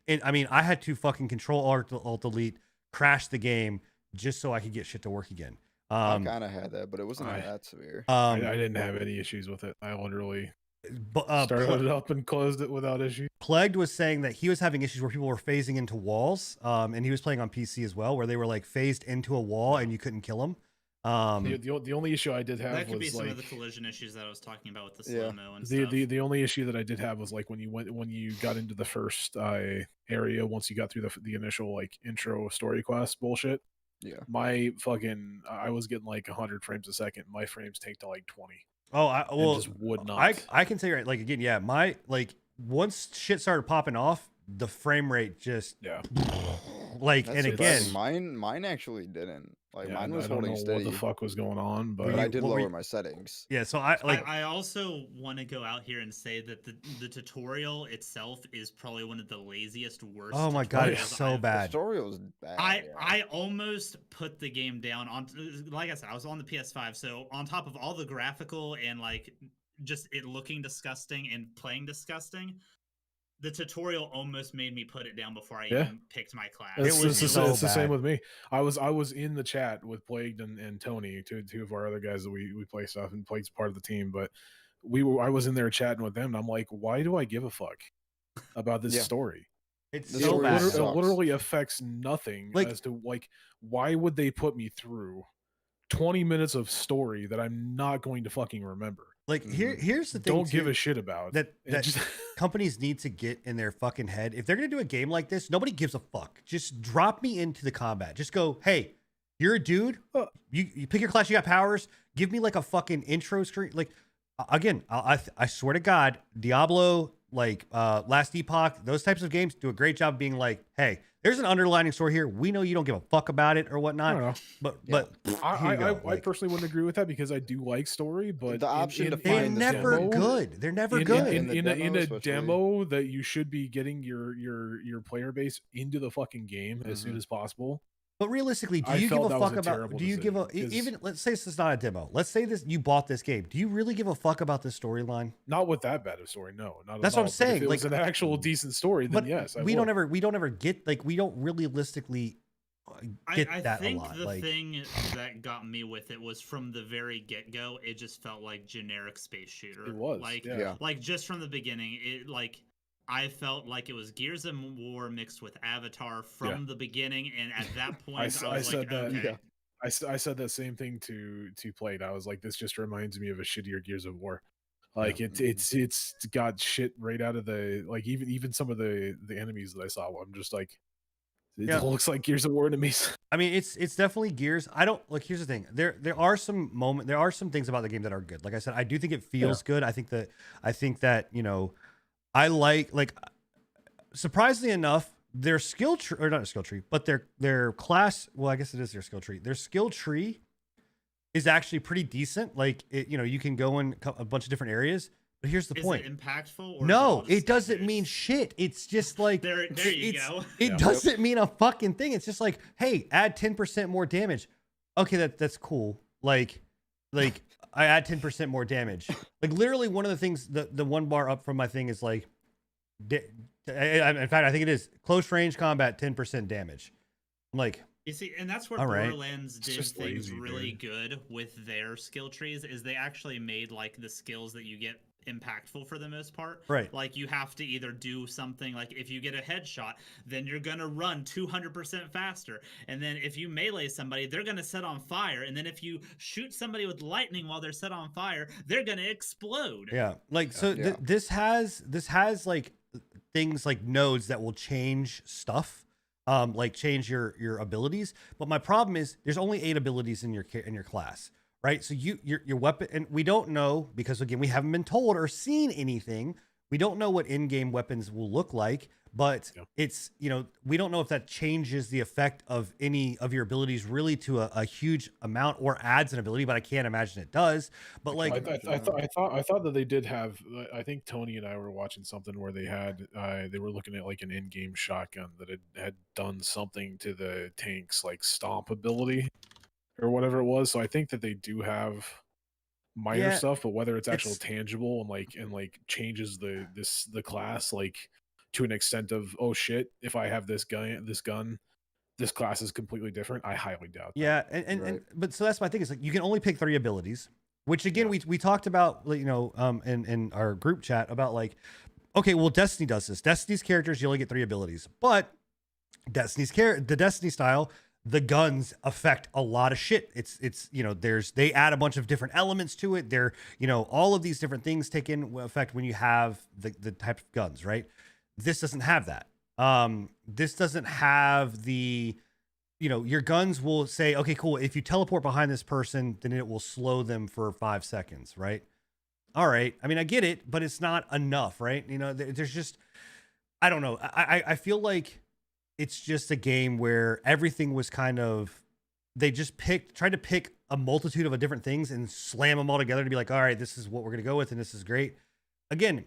I mean, I had to fucking Control Alt Delete, crash the game just so I could get shit to work again. I kind of had that, but it wasn't that severe. I didn't have any issues with it. I literally started it up and closed it without issue. Plagued was saying that he was having issues where people were phasing into walls, and he was playing on PC as well, where they were like phased into a wall and you couldn't kill them. The only issue I did have that could was be some like, of the collision issues that I was talking about with the slow-mo and stuff. The only issue that I did have was like when you got into the first area, once you got through the initial like intro story quest bullshit. Yeah, I was getting like 100 frames a second. My frames take to like 20. Oh, just would not. I can say, right, like, again, yeah, my, like, once shit started popping off, the frame rate just like, that's and again, mine actually didn't. Like, mine was holding steady. What the fuck was going on? But I did lower my settings. Yeah, so I also want to go out here and say that the tutorial itself is probably one of the laziest, worst. Oh my god, it's so bad. The tutorial is bad. I almost put the game down on. Like I said, I was on the PS5, so on top of all the graphical and like just it looking disgusting and playing disgusting, the tutorial almost made me put it down before I even picked my class. It's the same with me. I was in the chat with Plagued and Tony, two of our other guys that we play stuff, and Plagued's part of the team, but I was in there chatting with them, and I'm like, why do I give a fuck about this story? It's so bad. It literally affects nothing as to like, why would they put me through 20 minutes of story that I'm not going to fucking remember? Like, here's the thing. Don't give a shit about that. Companies need to get in their fucking head. If they're gonna do a game like this, nobody gives a fuck. Just drop me into the combat. Just go, hey, you're a dude. You pick your class. You got powers. Give me like a fucking intro screen. Like, again, I swear to God, Diablo like Last Epoch, those types of games do a great job being like, hey, there's an underlining story here. We know you don't give a fuck about it or whatnot. I don't know. But I personally wouldn't agree with that because I do like story, but The option to they're find the never demo- good. They're never in, good. in, the in, a, demo in a especially. demo that you should be getting your player base into the fucking game as soon as possible. But realistically, do I you give felt a that was fuck a about? terrible Do you give a decision, 'cause- even? Let's say this is not a demo. Let's say this you bought this game. Do you really give a fuck about this storyline? Not with that bad of a story, no. Not That's at what I'm all. But saying, if it was like- an actual decent story, then But yes, we don't ever get like we don't realistically get I that think a lot. the Like thing that got me with it was from the very get-go, it just felt like generic space shooter. It was, like yeah. like just from the beginning, it like I felt like it was Gears of War mixed with Avatar from the beginning, and at that point, I was said like, that. okay. Yeah. I said that same thing to Plate. I was like, this just reminds me of a shittier Gears of War. Like it's got shit right out of the like even some of the enemies that I saw. I'm just like, it looks like Gears of War enemies. I mean, it's definitely Gears. I don't like. Here's the thing. There are some things about the game that are good. Like I said, I do think it feels good. I think that I like surprisingly enough, their skill tree, or not a skill tree, but their class. Well, I guess it is their skill tree. Their skill tree is actually pretty decent. Like you can go in a bunch of different areas. But here's the point. Is it impactful? Or No, is it all it doesn't standards? mean shit. It's just like There you go. It doesn't mean a fucking thing. It's just like, hey, add 10% more damage. Okay, that's cool. Like I add 10% more damage. Like literally one of the things, the one bar up from my thing is like, in fact, I think it is close range combat, 10% damage. I'm like, You see, and that's where all right. Borderlands did just things lazy, really dude. good with their skill trees. Is they actually made like the skills that you get impactful for the most part. Right. Like you have to either do something like if you get a headshot, then you're gonna run 200% faster, and then if you melee somebody, they're gonna set on fire, and then if you shoot somebody with lightning while they're set on fire, they're gonna explode. yeah, like so Yeah. this has like things like nodes that will change stuff. Like change your abilities, but my problem is there's only 8 abilities in your class, right? So your weapon, and we don't know because again we haven't been told or seen anything. We don't know what in-game weapons will look like, but it's we don't know if that changes the effect of any of your abilities really to a huge amount or adds an ability. But I can't imagine it does. But like I thought that they did have. I think Tony and I were watching something where they had they were looking at like an in-game shotgun that had done something to the tank's like stomp ability or whatever it was. So I think that they do have minor Yeah, stuff, but whether it's actual it's- tangible and like changes the class like to an extent of, oh shit, if I have this gun, this class is completely different. I highly doubt that. yeah, and Right. but so that's my thing is like you can only pick 3 abilities, which again we talked about in our group chat about like, okay, well Destiny does this. Destiny's characters you only get 3 abilities, but the Destiny style, the guns affect a lot of shit. It's they add a bunch of different elements to it. They're all of these different things take in effect when you have the type of guns, right? This doesn't have that. This doesn't have the your guns will say, okay, cool, if you teleport behind this person, then it will slow them for 5 seconds, right? All right. I mean, I get it, but it's not enough, right? There's just, I don't know. I feel like it's just a game where everything was kind of, they just tried to pick a multitude of different things and slam them all together to be like, all right, this is what we're going to go with. And this is great. Again,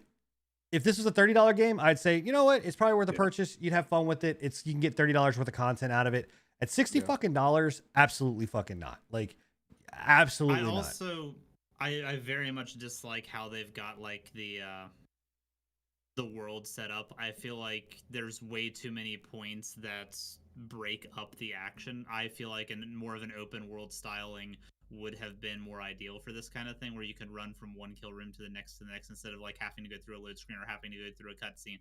if this was a $30 game, I'd say, you know what? It's probably worth a purchase. You'd have fun with it. You can get $30 worth of content out of it. At $60 fucking dollars, absolutely fucking not. Like, absolutely not. I also, I very much dislike how they've got like the world set up. I feel like there's way too many points that break up the action. I feel like more of an open world styling would have been more ideal for this kind of thing, where you can run from one kill room to the next instead of like having to go through a load screen or having to go through a cutscene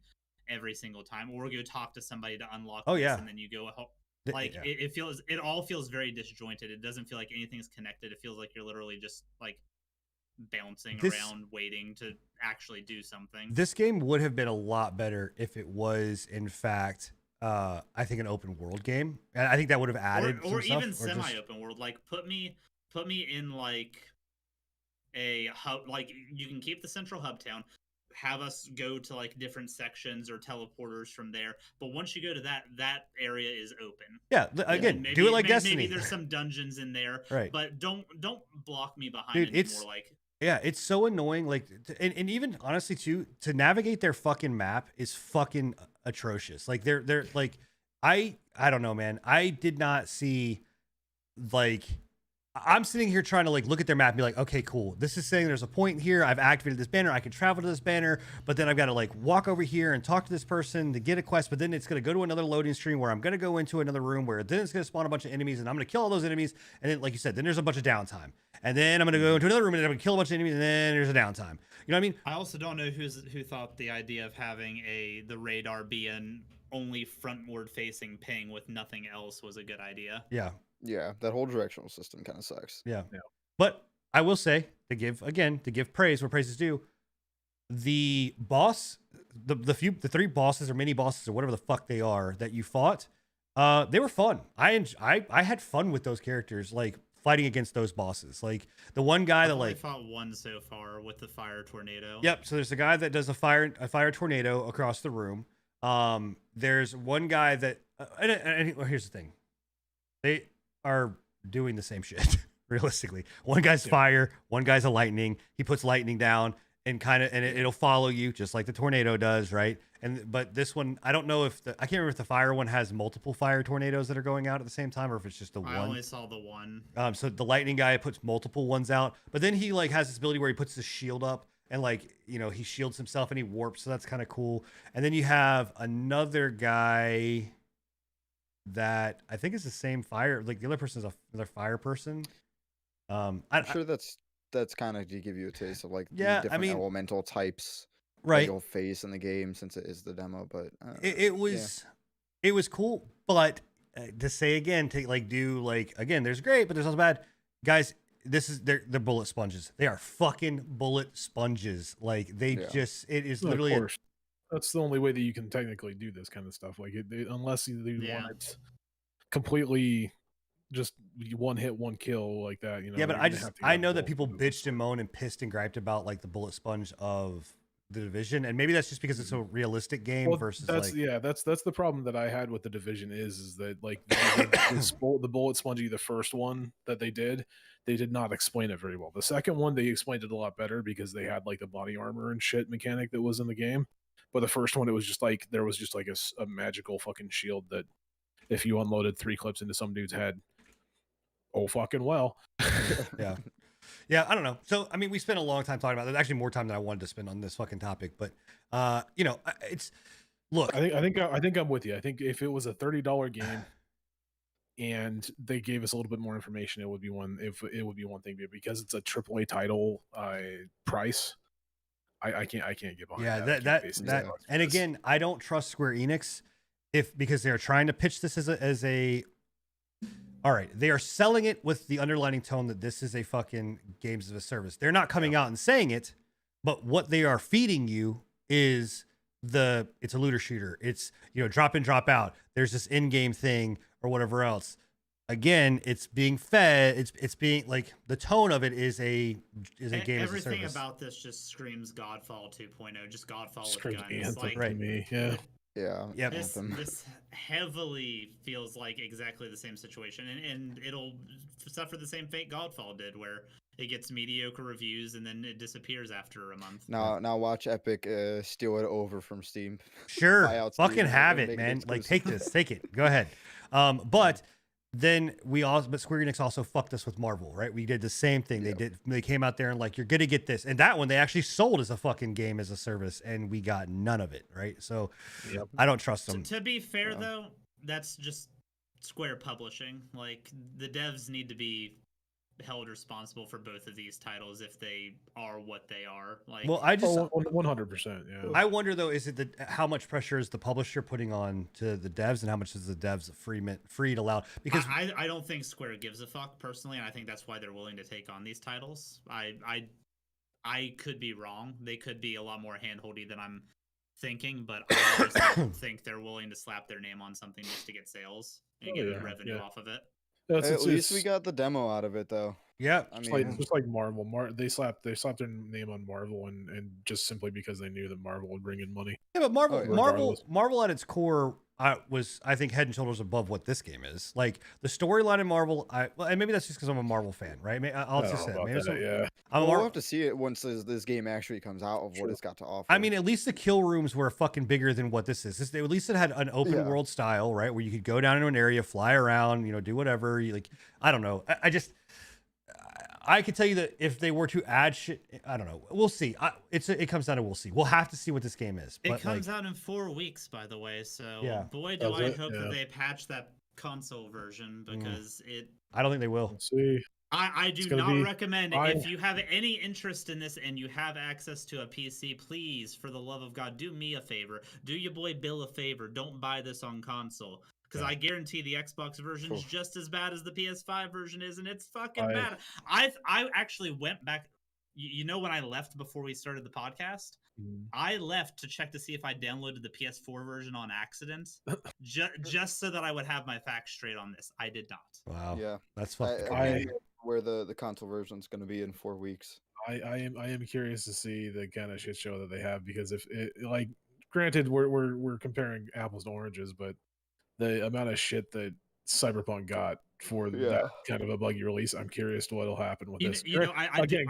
every single time, or go talk to somebody to unlock this, and then you go like it all feels very disjointed. It doesn't feel like anything's connected. It feels like you're literally just like bouncing around waiting to actually do something. This game would have been a lot better if it was in fact I think an open world game. And I think that would have added or some even stuff, semi-open world. Like put me in like a hub, like you can keep the central hub town, have us go to like different sections or teleporters from there. But once you go to that area is open. Yeah, again, Maybe, do it like Destiny. Maybe there's some dungeons in there, right? But don't block me behind Dude, anymore. it's Like, yeah, it's so annoying. Like, and even honestly too, to navigate their fucking map is fucking atrocious. Like they're like, I don't know, man. I did not see like. I'm sitting here trying to like look at their map and be like, okay, cool. This is saying there's a point here. I've activated this banner. I can travel to this banner, but then I've got to like walk over here and talk to this person to get a quest. But then it's going to go to another loading screen where I'm going to go into another room where then it's going to spawn a bunch of enemies and I'm going to kill all those enemies. And then, like you said, then there's a bunch of downtime. And then I'm going to go into another room and I'm going to kill a bunch of enemies and then there's a downtime. You know what I mean? I also don't know who thought the idea of having the radar be an only frontward facing ping with nothing else was a good idea. Yeah. Yeah, that whole directional system kind of sucks. Yeah. But I will say, to give praise where praise is due, the boss, the three bosses or mini bosses or whatever the fuck they are that you fought, they were fun. I had fun with those characters, like fighting against those bosses. Like the one guy I that like fought one so far with the fire tornado. Yep. So there's a guy that does a fire tornado across the room. There's one guy that well, here's the thing. They are doing the same shit realistically. One guy's fire, one guy's a lightning. He puts lightning down and it'll follow you just like the tornado does, right? But this one, I don't know if I can't remember if the fire one has multiple fire tornadoes that are going out at the same time or if it's just the one. I only saw the one. So the lightning guy puts multiple ones out, but then he like has this ability where he puts the shield up and like, you know, he shields himself and he warps, so that's kind of cool. And then you have another guy that I think is the same fire. Like the other person is another fire person. I'm sure that's kind of to give you a taste of like the different elemental types right that you'll face in the game since it is the demo. But it was cool. But to say again, to like do like again, there's great, but there's also bad. Guys, they're bullet sponges. They are fucking bullet sponges. Like they just it is literally. That's the only way that you can technically do this kind of stuff. Like, unless you want it completely just one hit, one kill like that. You know. Yeah, but I know that people bitched and moaned and pissed and griped about like the bullet sponge of the Division, and maybe that's just because it's a realistic game versus that's the problem that I had with the Division is that like the bullet spongy, the first one that they did not explain it very well. The second one they explained it a lot better because they had like the body armor and shit mechanic that was in the game. But the first one, it was just like there was just like a magical fucking shield that if you unloaded 3 clips into some dude's head, oh fucking well. Yeah, I don't know. So I mean, we spent a long time talking about it. Actually, more time than I wanted to spend on this fucking topic. But you know, it's look. I think I'm with you. I think if it was a $30 game and they gave us a little bit more information, it would be one thing. But because it's a AAA title price. I can't get behind that. That and again, I don't trust Square Enix because they're trying to pitch this as a all right, they are selling it with the underlining tone that this is a fucking games as a service. They're not coming out and saying it, but what they are feeding you is it's a looter shooter. It's, you know, drop in, drop out. There's this in-game thing or whatever else. Again, it's being fed. It's being like the tone of it is a game as a service. Everything about this just screams Godfall 2.0, just Godfall screams with guns. Anthem to me. Yeah. This heavily feels like exactly the same situation, and it'll suffer the same fate Godfall did, where it gets mediocre reviews and then it disappears after a month. Now watch Epic steal it over from Steam. Sure, fucking have it, man. Like take it. Go ahead. But then but Square Enix also fucked us with Marvel, right? We did the same thing. They came out there and like, you're gonna get this, and that one they actually sold as a fucking game as a service, and we got none of it, right? So I don't trust them. To be fair though, that's just Square Publishing. Like the devs need to be held responsible for both of these titles if they are what they are. Like, well, I just 100%. Yeah. I wonder though, is it how much pressure is the publisher putting on to the devs, and how much is the devs free to allow? Because I don't think Square gives a fuck personally, and I think that's why they're willing to take on these titles. I could be wrong. They could be a lot more handholdy than I'm thinking, but I just don't think they're willing to slap their name on something just to get sales and get revenue off of it. At least we got the demo out of it, though. Yeah. I Just like mean, just like Marvel, they slapped their name on Marvel, and just simply because they knew that Marvel would bring in money. Yeah, but Marvel, Oh, yeah. Regardless. Marvel at its core was, I think, head and shoulders above what this game is. Like the storyline in Marvel, and maybe that's just because I'm a Marvel fan, right? I'll I don't just know say, about maybe that. Yeah, I'm a well, we'll Mar- have to see it once this game actually comes out of what Sure. it's got to offer. I mean, at least the kill rooms were fucking bigger than what this is. At least it had an open Yeah. world style, right, where you could go down into an area, fly around, do whatever. I don't know. I can tell you that if they were to add shit, I don't know. We'll see. It comes down to we'll see. We'll have to see what this game is. It But comes out in 4 weeks, by the way. So Yeah. boy, do Does I it? hope that Yeah. they patch that console version because I don't think they will. we'll see. I It's do gonna not be recommend fine. if you have any interest in this and you have access to a PC, please, for the love of God, do me a favor. Do your boy Bill a favor. Don't buy this on console. Because Yeah. I guarantee the Xbox version is Oof. just as bad as the PS5 version is, and it's fucking I- bad. I actually went back. You know when I left before we started the podcast? I left to check to see if I downloaded the PS4 version on accident, just so that I would have my facts straight on this. I did not. Wow. Yeah, That's fucking I crazy. where the console version is going to be in 4 weeks. I am curious to see the kind of shit show that they have, because if it, like, granted, we're comparing apples to oranges, but the amount of shit that Cyberpunk got for Yeah. that kind of a buggy release, I'm curious to what'll happen with this. I do-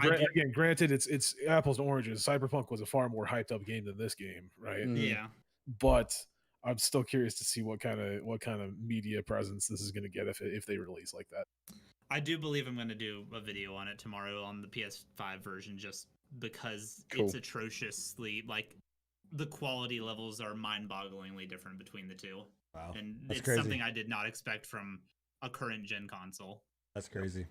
Granted, it's apples to oranges. Cyberpunk was a far more hyped up game than this game, right? Mm. Yeah. But I'm still curious to see what kind of media presence this is going to get if they release like that. I do believe I'm going to do a video on it tomorrow on the PS5 version, just because Cool. it's atrociously, like, the quality levels are mind-bogglingly different between the two. Wow. And That's it's crazy. something I did not expect from a current gen console. That's crazy.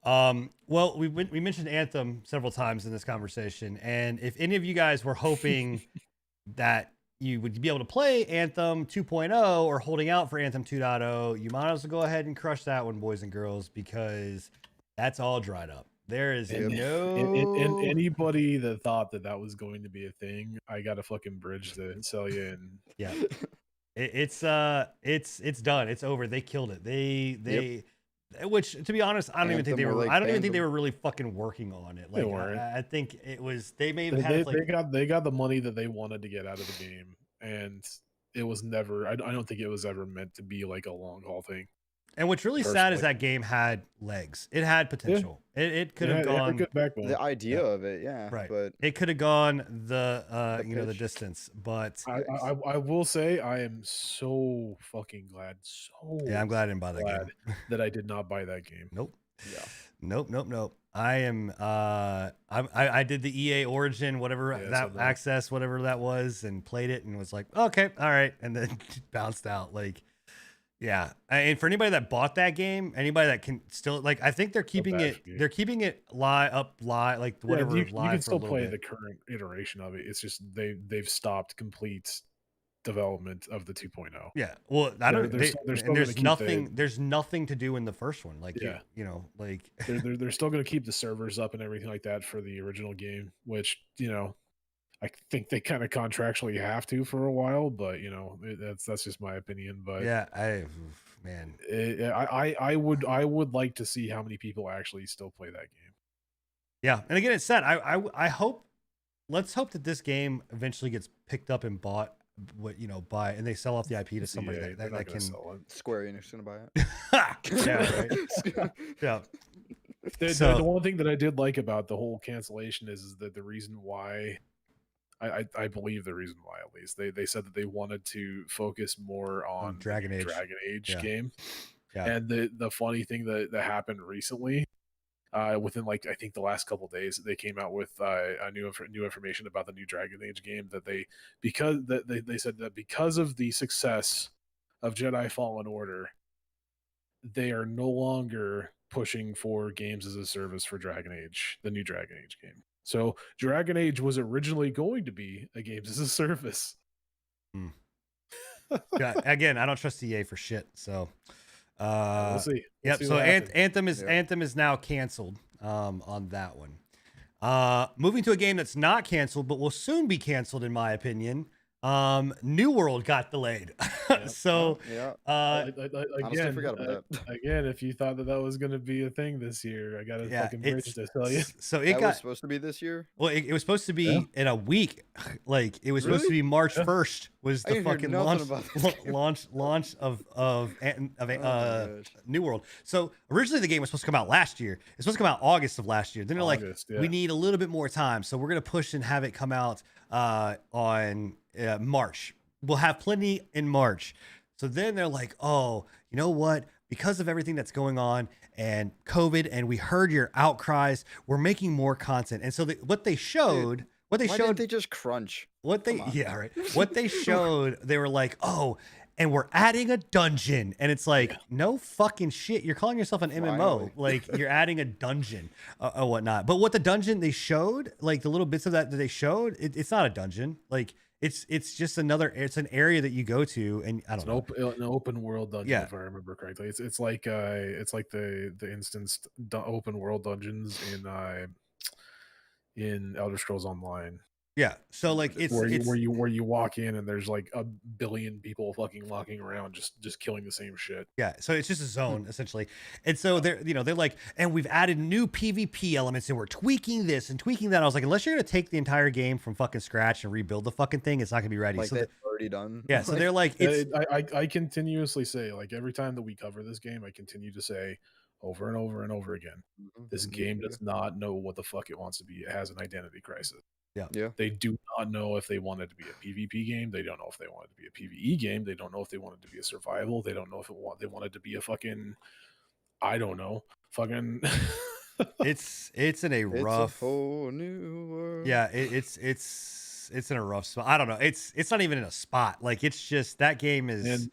Well, we mentioned Anthem several times in this conversation, and if any of you guys were hoping that you would be able to play Anthem 2.0 or holding out for Anthem 2.0, you might as well go ahead and crush that one, boys and girls, because that's all dried up. There is Yep. no And anybody that thought that was going to be a thing, I got a fucking bridge to sell you. And yeah. It's done. It's over. They killed it. Which, to be honest, I don't even think they Anthem were. were, like, I don't even think they banned were really fucking working on it. They Like, weren't. I think it was. They may have had they got the money that they wanted to get out of the game, and it was never. I don't think it was ever meant to be like a long haul thing. And what's really sad is personally. that game had legs. It had potential. It could have It had a gone. good backbone. The idea of it, yeah, Right. but It could have gone the the pitch. distance. But I will say I am so fucking glad. yeah, I'm glad I didn't buy that glad game. that I did not buy that game. Nope. yeah, Nope. I am. I did the EA Origin, whatever Yeah, that so that- access, whatever that was, and played it, and was like, okay, all right, and then bounced out. Like, yeah. And for anybody that bought that game, anybody that can still like, I think they're keeping bad it. for you. They're keeping it live, like whatever. you live can for still a little play bit. the current iteration of it. It's just they've stopped complete development of the 2.0. Yeah. Well, I don't. They're still and gonna there's keep nothing. There's nothing to do in the first one. Like, Yeah. like. They're still going to keep the servers up and everything like that for the original game, which I think they kind of contractually have to for a while, but that's just my opinion. But Yeah. Man. I would like to see how many people actually still play that game. Yeah, and again, it's sad. I hope. Let's hope that this game eventually gets picked up and bought. By and they sell off the IP to somebody Yeah, they're that not can. gonna sell it. Square Enix gonna buy it. Yeah. Right. Yeah. The one thing that I did like about the whole cancellation is that the reason why, I believe the reason why, at least they said that they wanted to focus more on Dragon the Age. Dragon Age Yeah. game. Yeah. And the funny thing that happened recently, within I think the last couple days, they came out with a new information about the new Dragon Age game that they said that because of the success of Jedi Fallen Order, they are no longer pushing for games as a service for Dragon Age, the new Dragon Age game. So Dragon Age was originally going to be a games as a service. Yeah, again, I don't trust EA for shit. So, We'll see. We'll yep. see So what happens. Anthem is now canceled on that one. Moving to a game that's not canceled but will soon be canceled, in my opinion. New World got delayed. Yep. So Yeah. Honestly, Again, forgot about that. again, if you thought that was gonna be a thing this year, I got a yeah, fucking bridge to tell you. so it That was got supposed to be this year. well, it was supposed to Yeah. be in a week. Like it was supposed to Really? be March Yeah. 1st was I the didn't hear fucking nothing launch about this game. launch of Oh my gosh. New World. So originally the game was supposed to come out last year. It's supposed to come out August of last year. Then they're like, August, we yeah. need a little bit more time, so we're gonna push and have it come out on March. We'll have plenty in March. So then they're like, oh, you know what? Because of everything that's going on and COVID, and we heard your outcries, we're making more content. And so what they showed, Why didn't they just crunch? what they, Come on. yeah, right. What they showed, they were like, oh, and we're adding a dungeon. And it's like, no fucking shit. You're calling yourself an MMO. Finally. Like you're adding a dungeon or whatnot. But what the dungeon they showed, like the little bits of that they showed, it's not a dungeon. Like it's just it's an area that you go to, and I don't know. An open world dungeon, Yeah. if I remember correctly. It's like the instanced open world dungeons in Elder Scrolls Online. Yeah. So like it's where you walk in and there's like a billion people fucking walking around just killing the same shit. yeah. So it's just a zone essentially. And so they're like, and we've added new PvP elements and we're tweaking this and tweaking that. I was like, unless you're gonna take the entire game from fucking scratch and rebuild the fucking thing, it's not gonna be ready. Like So they've already done. yeah. So they're like, it's I continuously say, like, every time that we cover this game, I continue to say over and over and over again, this game does not know what the fuck it wants to be. It has an identity crisis. Yeah. They do not know if they want it to be a PvP game. They don't know if they want it to be a PvE game. They don't know if they want it to be a survival. They don't know if they want it to be a fucking, I don't know, fucking. it's in a It's rough. a whole new world. Yeah, it's in a rough spot. I don't know. It's not even in a spot. Like it's just that game is. And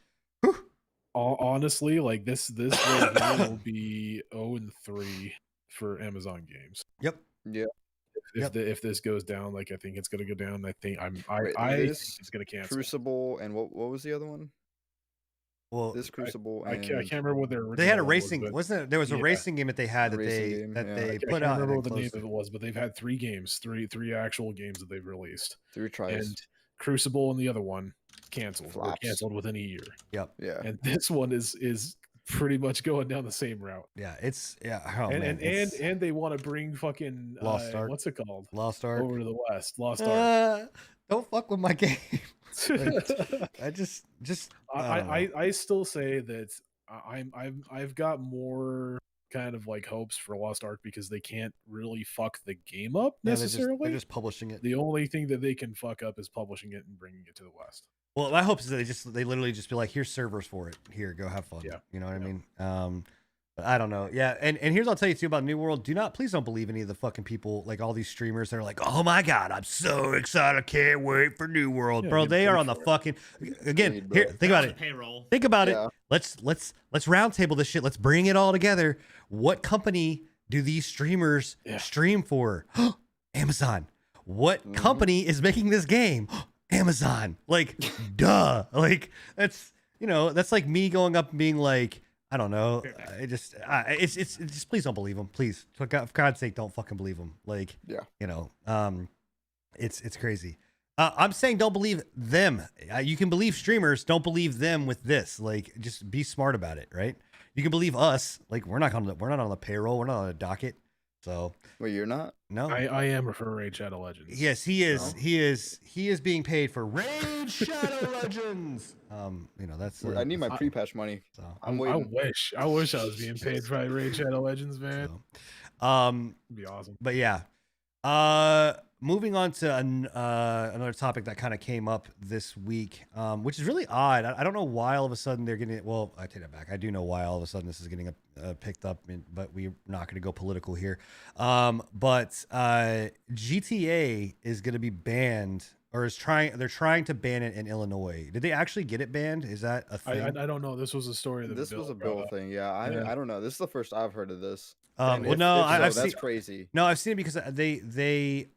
honestly, like this right now will be 0-3 for Amazon games. Yep. Yeah. If this goes down, like I think it's gonna go down. I think Wait, I think this it's gonna cancel. Crucible and what was the other one? Well, This Crucible I and can't remember what their they had a original one was, racing. but Wasn't it? There was a yeah. racing game that they had The that racing they game, that yeah. they I put can't out. remember And what the name closed of it was, but they've had three games, three actual games that they've released. 3 tries. And Crucible and the other one canceled. Were Flops. canceled within a year. Yep. Yeah. And this one is pretty much going down the same route. Yeah. It's yeah. Oh, and, man, it's and they want to bring fucking Lost Ark. what's it called? Lost Ark. Over to the West. Lost Ark. Don't fuck with my game. I just I still say that I've got more kind of like hopes for Lost Ark because they can't really fuck the game up necessarily. They're just publishing it. The only thing that they can fuck up is publishing it and bringing it to the West. Well, my hope is that they literally just be like, here's servers for it. Here, go have fun. Yeah. You know what Yeah. I mean? But I don't know. Yeah. And here's I'll tell you too about New World. Please don't believe any of the fucking people, like all these streamers that are like, oh my God, I'm so excited. I can't wait for New World. Yeah, Bro, get they paid are on the for it. fucking again, Paid, here, bro. think about The it. payroll. Think about Yeah. it. Let's roundtable this shit. Let's bring it all together. What company do these streamers Yeah. stream for? Amazon. What company is making this game? Amazon. Like, duh. Like that's that's like me going up and being like, I don't know. It's just please don't believe them. Please, for God's sake, don't fucking believe them. Like, Yeah. it's crazy. I'm saying don't believe them. You can believe streamers. Don't believe them with this. Like, just be smart about it, right? You can believe us. Like, we're not on the payroll. We're not on a docket. So Wait, you're not? no. I am for Raid Shadow Legends. Yes, he is. No. He is being paid for Raid Shadow Legends. That's. I need my pre-patch money. So, I'm I waiting. wish I was being paid by Raid Shadow Legends, man. so. It'd be awesome. But yeah. Moving on to another topic that kind of came up this week, which is really odd. I don't know why all of a sudden they're getting it. Well, I take that back. I do know why all of a sudden this is getting picked up, but we're not going to go political here. But GTA is going to be banned, or they're trying to ban it in Illinois. Did they actually get it banned? Is that a thing? I don't know. This was a story that This was a brought Bill up. thing. Yeah, I don't know. This is the first I've heard of this. And Well, if- no, if so, I've that's seen. crazy. No, I've seen it because it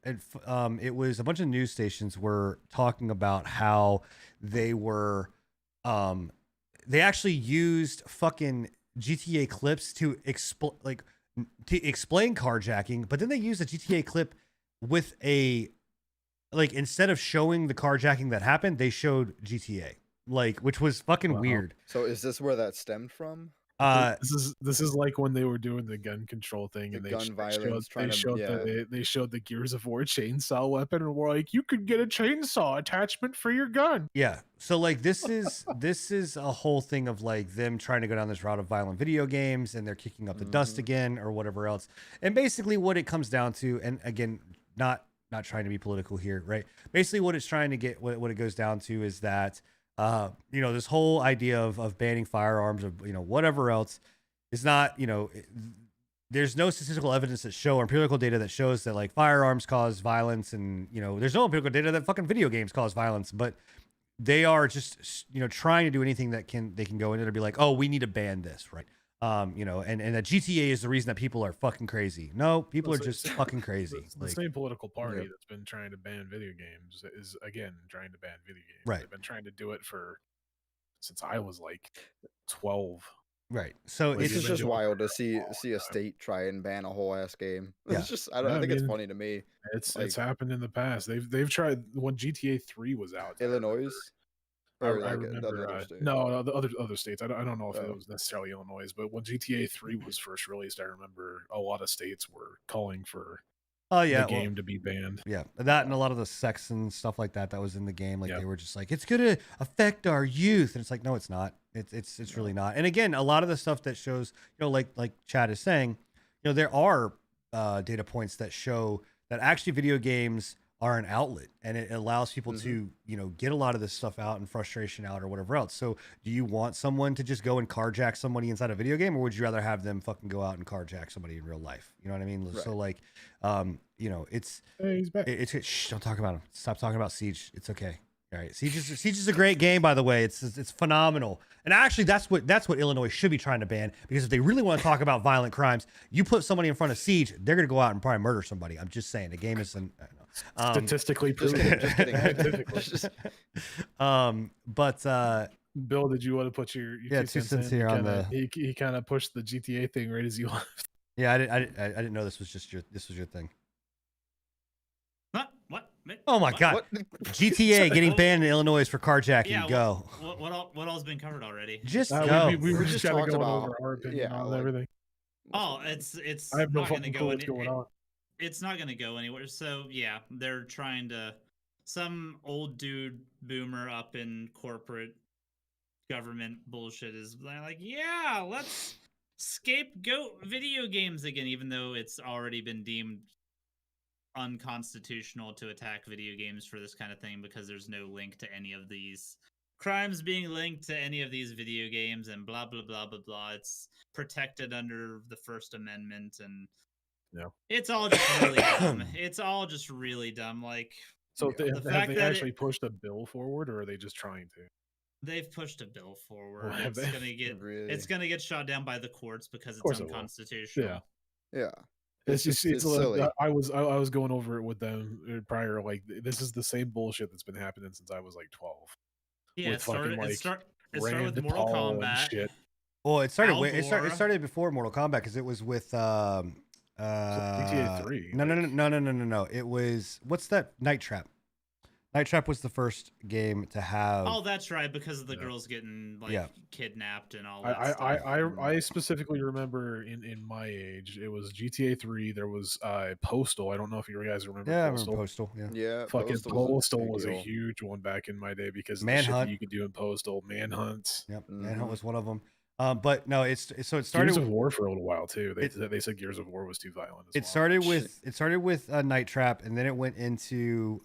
was a bunch of news stations were talking about how they were, they actually used fucking GTA clips to explain carjacking, but then they used a GTA clip with a like instead of showing the carjacking that happened, they showed GTA, like, which was fucking Wow. weird. So is this where that stemmed from? This is like when they were doing the gun control thing, The and gun violence trying to they showed the Gears of War chainsaw weapon, and we're like, you could get a chainsaw attachment for your gun. Yeah. So like this is a whole thing of like them trying to go down this route of violent video games, and they're kicking up the dust again or whatever else. And basically what it comes down to, and again, not trying to be political here, right? Basically what it's trying to get, what it goes down to is that you know, this whole idea of banning firearms, of, you know, whatever else is not, you know, there's no statistical evidence that show or empirical data that shows that like firearms cause violence, and, you know, there's no empirical data that fucking video games cause violence, but they are just, you know, trying to do anything that they can go in there and be like, oh, we need to ban this, right? You know, and that GTA is the reason that people are fucking crazy. No, people are just fucking crazy. The Like, same political party that's been trying to ban video games is again trying to ban video games. Right. They've been trying to do it since I was like 12. right. So Like, It's they've been just doing it wild for to a see long a time. state try and ban a whole ass game. Yeah. It's just I think it's funny to me. It's happened in the past. They've tried when GTA 3 was out. Illinois, I or like remember. another state. No, the other states. I don't know if it Oh. was necessarily Illinois, but when GTA 3 was first released, I remember a lot of states were calling for oh yeah, the game to be banned. yeah, that and a lot of the sex and stuff like that was in the game. Like Yeah. they were just like, it's gonna affect our youth, and it's like, no, it's not. It's really not. And again, a lot of the stuff that shows, you know, like Chad is saying, you know, there are data points that show that actually video games are an outlet, and it allows people to, you know, get a lot of this stuff out and frustration out or whatever else. So do you want someone to just go and carjack somebody inside a video game, or would you rather have them fucking go out and carjack somebody in real life? You know what I mean? Right. So like, you know, it's Hey, he's back. shh, don't talk about him. Stop talking about Siege. It's okay. All right. Siege is a great game, by the way. It's phenomenal. And actually that's what Illinois should be trying to ban, because if they really want to talk about violent crimes, you put somebody in front of Siege, they're going to go out and probably murder somebody. I'm just saying, the game is Statistically Just proven. kidding. Just kidding. but Bill, did you want to put your Yeah, 2 cents here on He kind of pushed the GTA thing right as you left. yeah, I didn't know this was your thing. What? Oh my god. What? GTA getting banned in Illinois for carjacking. Yeah, go. What all's been covered already? Just go. We were We just just kind of talked going about- over our opinion yeah, on like- everything. Oh, it's I have no not gonna fucking go clue what's going on. It's not gonna go anywhere. So yeah, they're trying to. Some old dude boomer up in corporate government bullshit is like, yeah, let's scapegoat video games again, even though it's already been deemed unconstitutional to attack video games for this kind of thing, because there's no link to any of these crimes being linked to any of these video games, and blah blah blah blah blah. It's protected under the First Amendment, and Yeah. it's all just really dumb. It's all just really dumb. Like, So Yeah. have fact they that actually pushed a bill forward, or are they just trying to? they've pushed a bill forward. Well, have It's they? gonna get Really? it's gonna get shot down by the courts because course it's it will. unconstitutional. Yeah. Yeah. It's just it's silly. I was going over it with them prior. Like, this is the same bullshit that's been happening since I was like 12. Yeah, With it started, fucking, like, it started Rand with Mortal Paul and Kombat. shit. Well, it started. Al It Gore. started before Mortal Kombat, because it was with GTA 3. No. It was, what's that? Night Trap. Night Trap was the first game to have. Oh, that's right, because of the Yeah. girls getting like Yeah. kidnapped and all that stuff. I specifically remember in my age, it was GTA 3. There was Postal. I don't know if you guys remember. Yeah, I Postal. remember Postal. Yeah. Yeah. Fucking Postal Postal was a big deal. huge one back in my day, because of the shit that Manhunt. you could do in Postal. Manhunt. Yep. Mhm. Manhunt was one of them. But no, so it Gears started. of War for a little while too. They It- they said Gears of War was too violent. As It well. started with Night Trap, and then it went into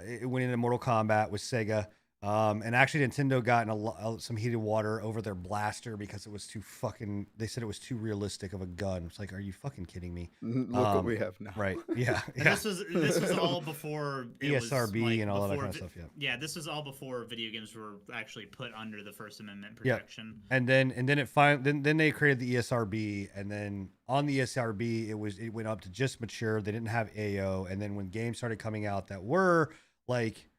it went into Mortal Kombat with Sega. And actually Nintendo got in some heated water over their blaster, because it was too fucking. They said it was too realistic of a gun. It's like, are you fucking kidding me? Look what we have now. Right? Yeah. And Yeah. this was all before it was, ESRB like, and all that before kind of stuff. Yeah. Yeah, this was all before video games were actually put under the First Amendment Yeah. protection. And then then they created the ESRB, and then on the ESRB it went up to just mature. They didn't have AO, and then when games started coming out that were like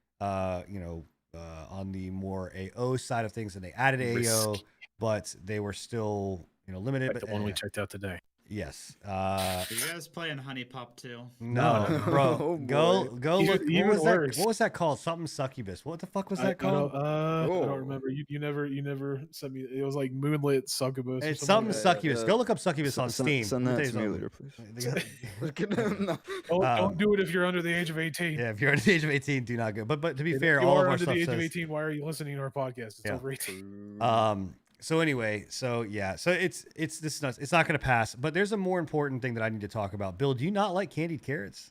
on the more AO side of things, and they added AO, Risky. but they were still limited. Like But the one we checked out today. Yes. Are you guys playing Honey Pop too? No, No. bro. Oh, go boy. look. Even What was that? worse. What was that called? Something succubus. What the fuck was that I called? I Oh. don't remember. You never sent me. It was like Moonlit Succubus. It's or something something like succubus. Go look up succubus on Steam. Send Let me that tell to you me something. later, please. No. don't do it if you're under the age of 18. Yeah, if you're under the age of 18, do not go. But to be fair, if you all are of our under stuff the age of says. 18, why are you listening to our podcast? It's Yeah. over 18. So anyway, so yeah, so it's this is nuts. It's not going to pass. But there's a more important thing that I need to talk about. Bill, do you not like candied carrots?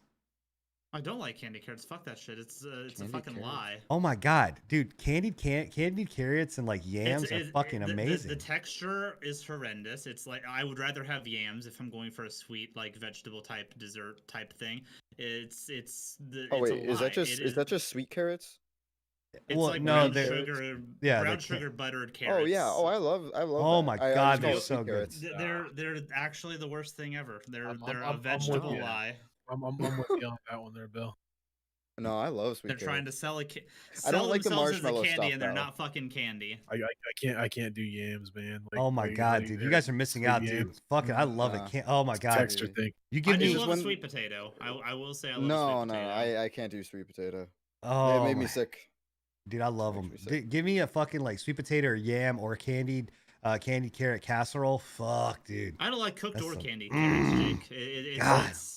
I don't like candy carrots. Fuck that shit. It's a Candy fucking carrots. lie. Oh my god, dude, candied carrots and like yams are fucking amazing. The texture is horrendous. It's like I would rather have yams if I'm going for a sweet like vegetable type dessert type thing. It's Oh it's wait, a is that lie. just sweet carrots? It's Well, like no, brown they're- sugar, yeah, brown they sugar buttered carrots. Oh yeah. Oh, I love. Oh that. my I God, just call they're it so sweet good. carrots. They're actually the worst thing ever. They're I'm a with vegetable you. lie. I'm with you on that one there, Bill. No, I love sweet They're carrots. trying to sell I don't like the themselves as a marshmallow candy, stuff, and they're though. not fucking candy. I can't do yams, man. Like, Oh my god, dude, you guys are missing out, dude. yams. Fucking, I love Nah. it. Oh my god, Texture dude. thing. you I give do me. just love when- a sweet potato. I will say I love a No, sweet no, potato. I can't do sweet potato. Oh, They made me my- sick. dude, I love them. Makes me sick. Give me a fucking like sweet potato or yam or a candied carrot casserole. Fuck, dude. I don't like cooked That's or some- candied carrots, Jake. God. It's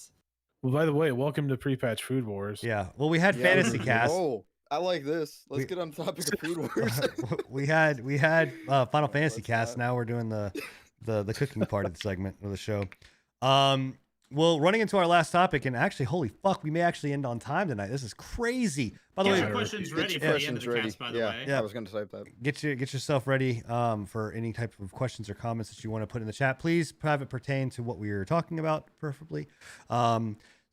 Well, by the way, welcome to Pre-Patch Food Wars. Yeah. Well, we had Yeah, fantasy we're- cast. Oh, I like this. Let's We- get on the topic of food wars. we had Final Fantasy let's cast. not. Now we're doing the cooking part of the segment of the show. Well, running into our last topic, and actually, holy fuck, we may actually end on time tonight. This is crazy. By the get way, your questions Get ready your for the end questions of the ready. cast, by the Yeah. way. Yeah. I was going to type that. get yourself ready for any type of questions or comments that you want to put in the chat. Please have it pertain to what we were talking about, preferably.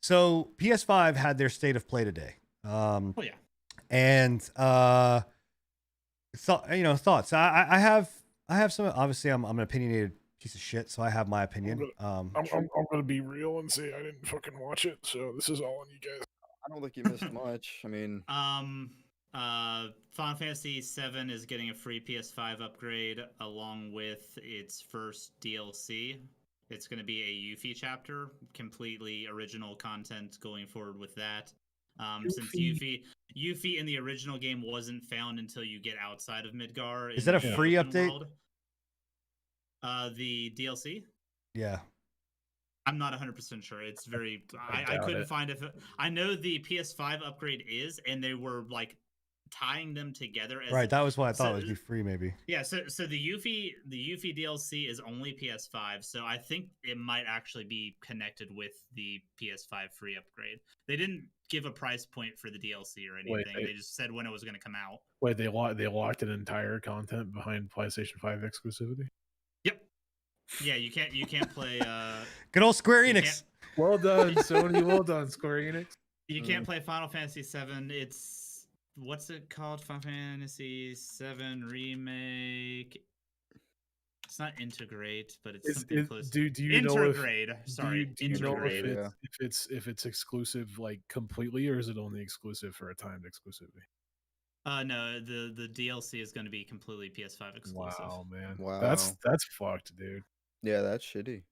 So PS5 had their state of play today. Oh yeah. And so thoughts. I have some. Obviously, I'm an opinionated piece of shit, so I have my opinion. I'm gonna be real and say I didn't fucking watch it, so this is all on you guys. I don't think you missed much. I mean, Final Fantasy VII is getting a free PS5 upgrade along with its first DLC. It's going to be a Yuffie chapter, completely original content going forward with that. Since Yuffie in the original game wasn't found until you get outside of Midgar. Is in that a the free open update? world. The DLC? Yeah. I'm not 100% sure. It's very. I doubt couldn't it. find if I know the PS5 upgrade is, and they were like tying them together. As Right. That was what I thought so- it would be free, maybe. Yeah. So the Yuffie DLC is only PS5, so I think it might actually be connected with the PS5 free upgrade. They didn't give a price point for the DLC or anything. Wait, they just said when it was going to come out. Wait, they locked an entire content behind PlayStation 5 exclusivity. Yep. Yeah. You can't play. Good old Square You Enix. can't- Well done, Sony. Well done, Square Enix. You can't play Final Fantasy VII. It's what's it called? Final Fantasy VII Remake. It's not integrate, but it's something close. Do you know if Intergrade. Sorry, do you know intergrade. if it's exclusive like completely, or is it only exclusive for a timed exclusivity? No, the DLC is going to be completely PS5 exclusive. Wow, man. Wow. That's fucked, dude. yeah, that's shitty.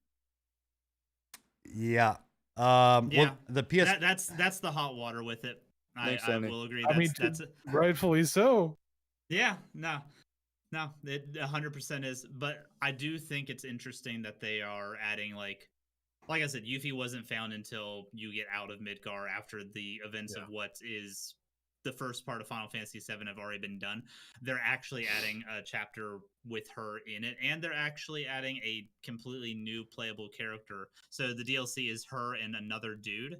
Yeah. Yeah. Well, the PS. That's the hot water with it. Thanks, I Sony. will agree. I mean, That's it. Rightfully so. Yeah, no, it 100% is. But I do think it's interesting that they are adding like I said, Yuffie wasn't found until you get out of Midgar after the events of what is the first part of Final Fantasy VII have already been done. They're actually adding a chapter with her in it, and they're actually adding a completely new playable character. So the DLC is her and another dude.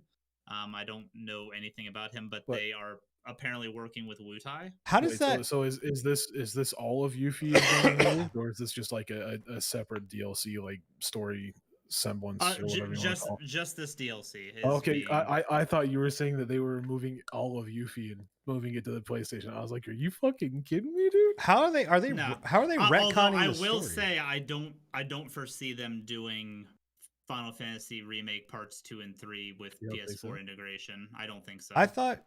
I don't know anything about him, but they are apparently working with Wutai. How does Wait, that? So is this all of Yuffie is being removed, or is this just like a separate DLC like story semblance or whatever you want to call it? Just this DLC. Is Okay, being- I thought you were saying that they were removing all of Yuffie and moving it to the PlayStation. I was like, are you fucking kidding me, dude? How are they? No. How are they Although retconning I the will story? say I don't foresee them doing Final Fantasy Remake Parts 2 and 3 with You don't think PS4 so? integration. I don't think so. I thought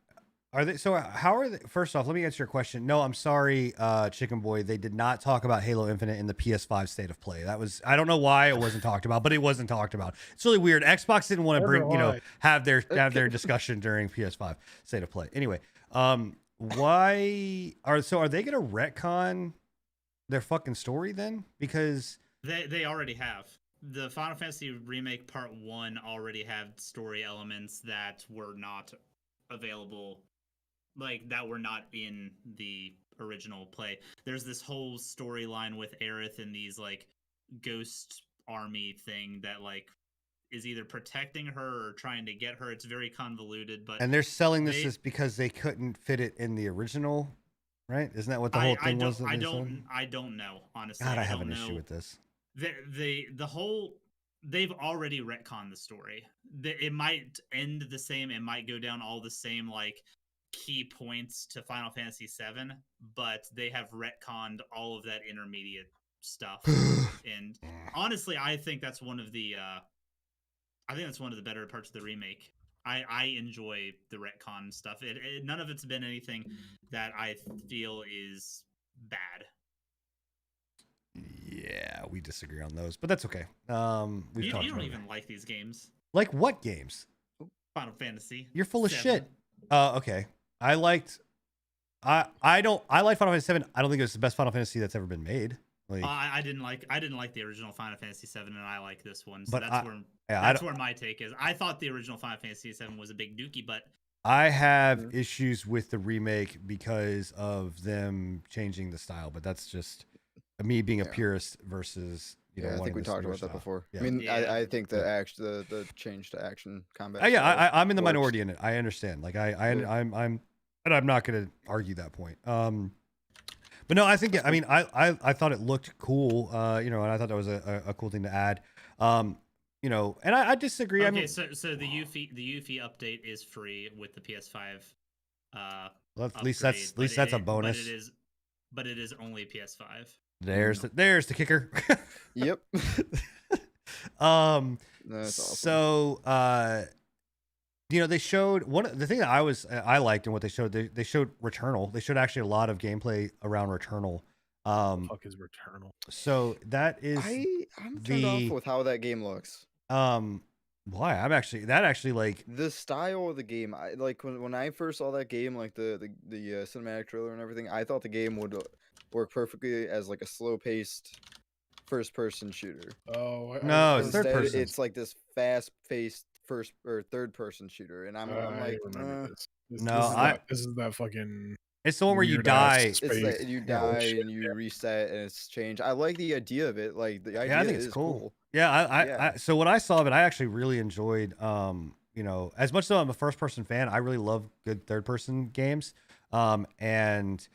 Are they so? How are they? First off, let me answer your question. No, I'm sorry, Chicken Boy. They did not talk about Halo Infinite in the PS5 state of play. That was I don't know why it wasn't talked about, but it wasn't talked about. It's really weird. Xbox didn't want to Never bring mind. have their discussion during PS5 state of play. Anyway, why are they gonna retcon their fucking story then? Because They already have. The Final Fantasy Remake Part 1 already had story elements that were not available, like that were not in the original play. There's this whole storyline with Aerith and these like ghost army thing that like is either protecting her or trying to get her. It's very convoluted, but and they're selling this as because they couldn't fit it in the original, right? Isn't that what the whole thing was? I don't know, honestly. God, I have an issue with this. The whole they've already retconned the story. It might end the same. It might go down all the same like key points to Final Fantasy VII, but they have retconned all of that intermediate stuff. And honestly, I think that's one of the better parts of the remake. I enjoy the retcon stuff. None of it's been anything that I feel is bad. Yeah, we disagree on those, but that's okay. You don't even like these games. Like what games? Final Fantasy. You're full of 7. shit. Okay. I like Final Fantasy 7. I don't think it's the best Final Fantasy that's ever been made. Like I didn't like the original Final Fantasy 7, and I like this one. So but that's where my take is. I thought the original Final Fantasy 7 was a big dookie, but I have issues with the remake because of them changing the style, but that's just me being a purist versus I think we talked about that before. Yeah. I mean, I think the change to action combat. I'm in the minority in it. I understand. Like I'm not going to argue that point. But no, I think I thought it looked cool. And I thought that was a cool thing to add. And I disagree. Okay, so the Yuffie update is free with the PS5. At least that's a bonus. But it is only PS5. There's the kicker. Yep. That's awesome. So they showed the thing that I liked and what they showed. They showed Returnal. They showed actually a lot of gameplay around Returnal. Fuck is Returnal? So that is I'm turned off with how that game looks. Why? That actually like the style of the game. I like when I first saw that game, like the cinematic trailer and everything. I thought the game would work perfectly as like a slow-paced first-person shooter. Oh no, it's third person. It's like this fast-paced first or third-person shooter, and I'm like, this is that fucking. It's the one where you die. It's that you die and you reset and it's changed. I like the idea of it. Like the idea I think it's is cool. Yeah, so when I saw it, I actually really enjoyed. As much as I'm a first-person fan, I really love good third-person games. And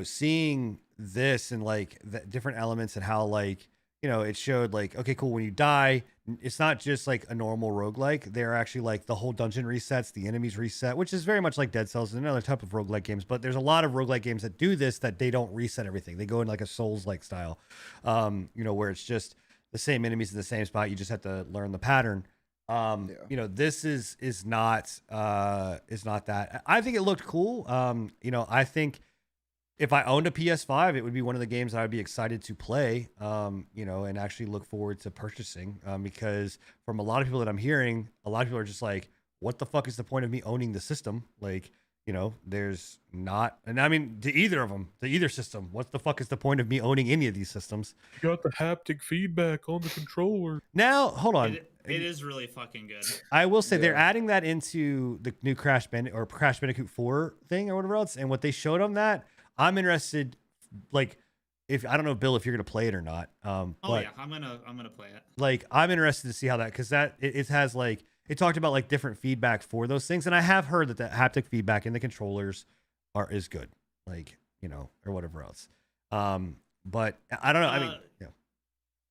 seeing this and like the different elements and how like it showed like, okay, cool, when you die, it's not just like a normal roguelike. They're actually like the whole dungeon resets, the enemies reset, which is very much like Dead Cells and another type of roguelike games. But there's a lot of roguelike games that do this, that they don't reset everything. They go in like a Souls-like style, where it's just the same enemies in the same spot. You just have to learn the pattern. This is not that. I think it looked cool. I think if I owned a PS5, it would be one of the games I would be excited to play, and actually look forward to purchasing. Because from a lot of people that I'm hearing, a lot of people are just like, what the fuck is the point of me owning the system? Like, there's not, and I mean, to either system, what the fuck is the point of me owning any of these systems? You got the haptic feedback on the controller. Now, hold on. It is really fucking good. I will say they're adding that into the new Crash Bandicoot 4 thing or whatever else. And what they showed on that, I'm interested, like, I don't know, Bill, if you're gonna play it or not. I'm gonna play it. Like, I'm interested to see how that, because it has like, it talked about like different feedback for those things, and I have heard that the haptic feedback in the controllers is good, like or whatever else. But I don't know.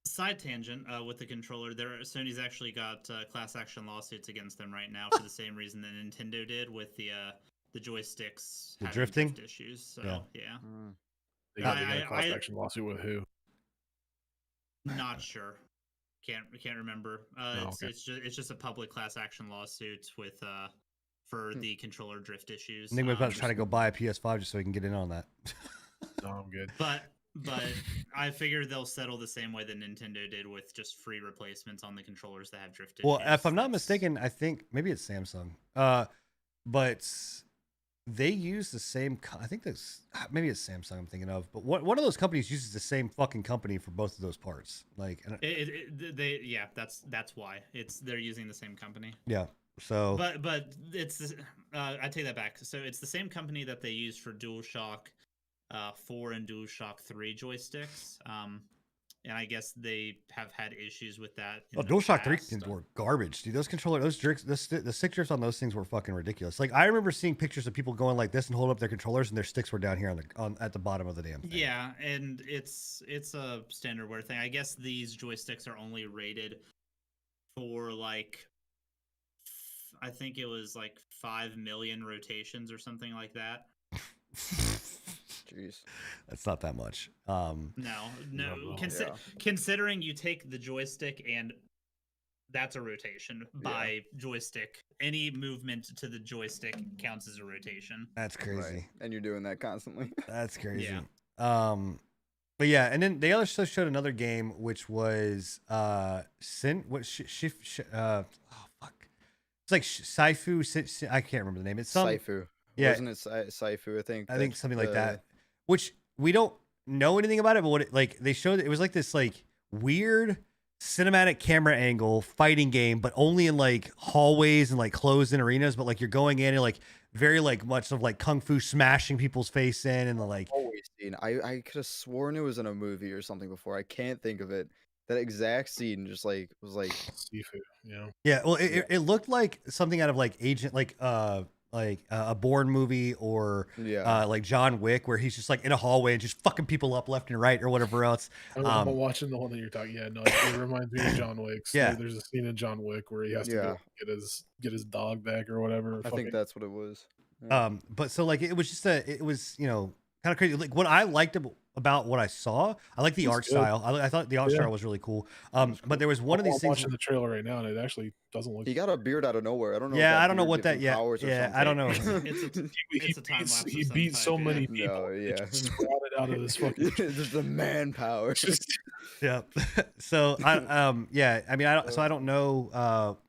Side tangent with the controller, Sony's actually got class action lawsuits against them right now for the same reason that Nintendo did with the joysticks having drifting drift issues. So yeah. They got a class action lawsuit with who? Not sure. Can't remember. It's just a public class action lawsuit with for the controller drift issues. Nick was about to try to go buy a PS5 just so he can get in on that. No, I'm good. But I figure they'll settle the same way that Nintendo did with just free replacements on the controllers that have drift Well, issues. if I'm not mistaken, I think maybe it's Samsung. But they use the same. I think that's maybe it's Samsung I'm thinking of. But one of those companies uses the same fucking company for both of those parts. Like, that's why they're using the same company. Yeah. So, but it's I take that back. So it's the same company that they use for DualShock 4 and DualShock 3 joysticks. And I guess they have had issues with that. DualShock 3 were garbage, dude. Those controllers, the stick drifts on those things were fucking ridiculous. Like, I remember seeing pictures of people going like this and holding up their controllers, and their sticks were down here at the bottom of the damn thing. Yeah, and it's a standard wear thing. I guess these joysticks are only rated for like, I think it was like 5 million rotations or something like that. Jeez, that's not that much. Considering you take the joystick and that's a rotation by joystick. Any movement to the joystick counts as a rotation. That's crazy. Right. And you're doing that constantly. That's crazy. Yeah. But yeah, and then they also showed another game which was oh fuck. It's like Saifu. I can't remember the name. It's some Saifu. Yeah. Wasn't it Saifu? I think something like that. Which we don't know anything about it, but what they showed, it was like this like weird cinematic camera angle fighting game, but only in like hallways and like closed in arenas. But like you're going in and like very like much of like kung fu smashing people's face in and the like. Always seen. I could have sworn it was in a movie or something before. I can't think of it. That exact scene just like was like Seafood. Yeah. Yeah. Well, it looked like something out of like a Bourne movie or like John Wick, where he's just like in a hallway and just fucking people up left and right or whatever else. I'm watching the one that you're talking. Yeah, no, it reminds me of John Wick. Yeah, there's a scene in John Wick where he has to go get his dog back or whatever. I think that's what it was. Yeah. But so like it was just kind of crazy. Like what I liked about what I saw, I like the art style. I thought the art style was really cool. But there was one of these things. I'm watching the trailer right now, and it actually doesn't look. He got a beard out of nowhere. I don't know. Yeah, I don't know what that. Yeah, I don't know. It's a time lapse. He beat so many people. No, yeah, swatted out of this fucking. Just the manpower. Yeah. So I mean I don't know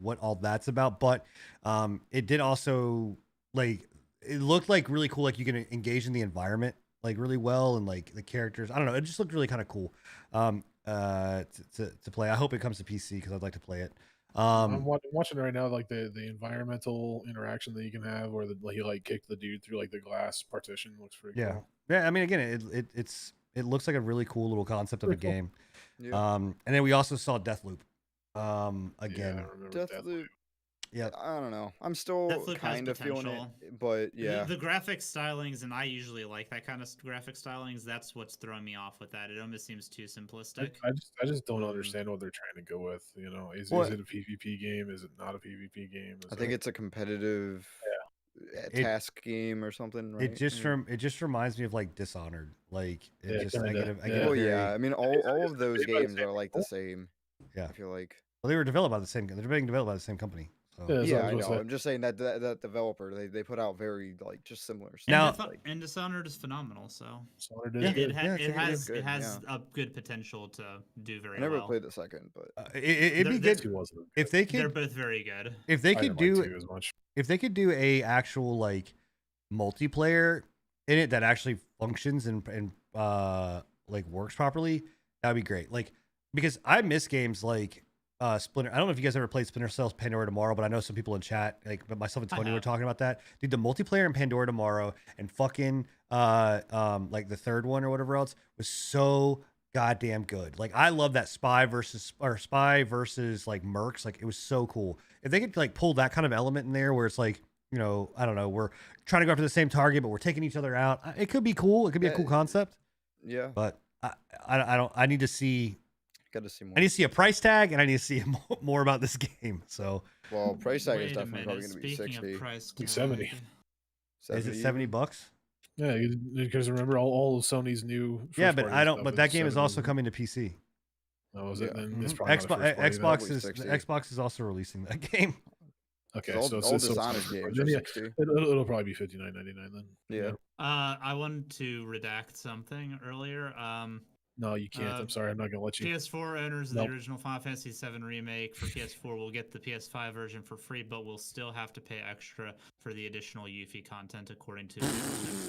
what all that's about, but it did also like it looked like really cool. Like you can engage in the environment like really well, and like the characters. I don't know. It just looked really kind of cool to play. I hope it comes to PC because I'd like to play it. I'm watching right now, like the environmental interaction that you can have, where he like kicked the dude through like the glass partition. Looks pretty cool. Yeah. I mean, again, it looks like a really cool little concept of a game. Yeah. And then we also saw Deathloop. Again, I remember Deathloop. Yeah, I don't know. I'm still kind of feeling it, but yeah, the graphic stylings, and I usually like that kind of graphic stylings. That's what's throwing me off with that. It almost seems too simplistic. I just don't understand what they're trying to go with. You know, is it a PvP game? Is it not a PvP game? I think it's a competitive task game or something. Right? It just reminds me of like Dishonored. Like I mean, all of those games are like the same. Yeah, I feel like. Well, they were developed by the same. They're being developed by the same company. Yeah, I know. I'm just saying that developer they put out very like just similar stuff. Now, and Dishonored is phenomenal. So it has a good potential to do very well. I never played the second, but it'd be good if they could. They're both very good. If they could do a actual like multiplayer in it that actually functions and like works properly, that'd be great. Like because I miss games like. Splinter. I don't know if you guys ever played Splinter Cell's Pandora Tomorrow, but I know some people in chat, like myself and Tony, were talking about that. Dude, the multiplayer in Pandora Tomorrow and fucking like the third one or whatever else was so goddamn good. Like I love that spy versus like mercs. Like it was so cool. If they could like pull that kind of element in there, where it's like I don't know, we're trying to go after the same target, but we're taking each other out. It could be cool. It could be a cool concept. Yeah. But I need to see. Got to see more. I need to see a price tag, and I need to see more about this game. So, well, price tag is definitely probably going to be 60. 70. Is it $70? Yeah, because remember all of Sony's new. Yeah, but I don't. But that game is also coming to PC. Oh, is it? Then it's Xbox is also releasing that game. Okay, all, so it's all it's Dishonored so games then, are yeah, 60. it'll probably be $59.99 then. Yeah. I wanted to redact something earlier. No, you can't. I'm sorry. I'm not gonna let you. PS4 owners of Nope. the original Final Fantasy VII Remake for PS4 will get the PS5 version for free, but will still have to pay extra for the additional Yuffie content, according to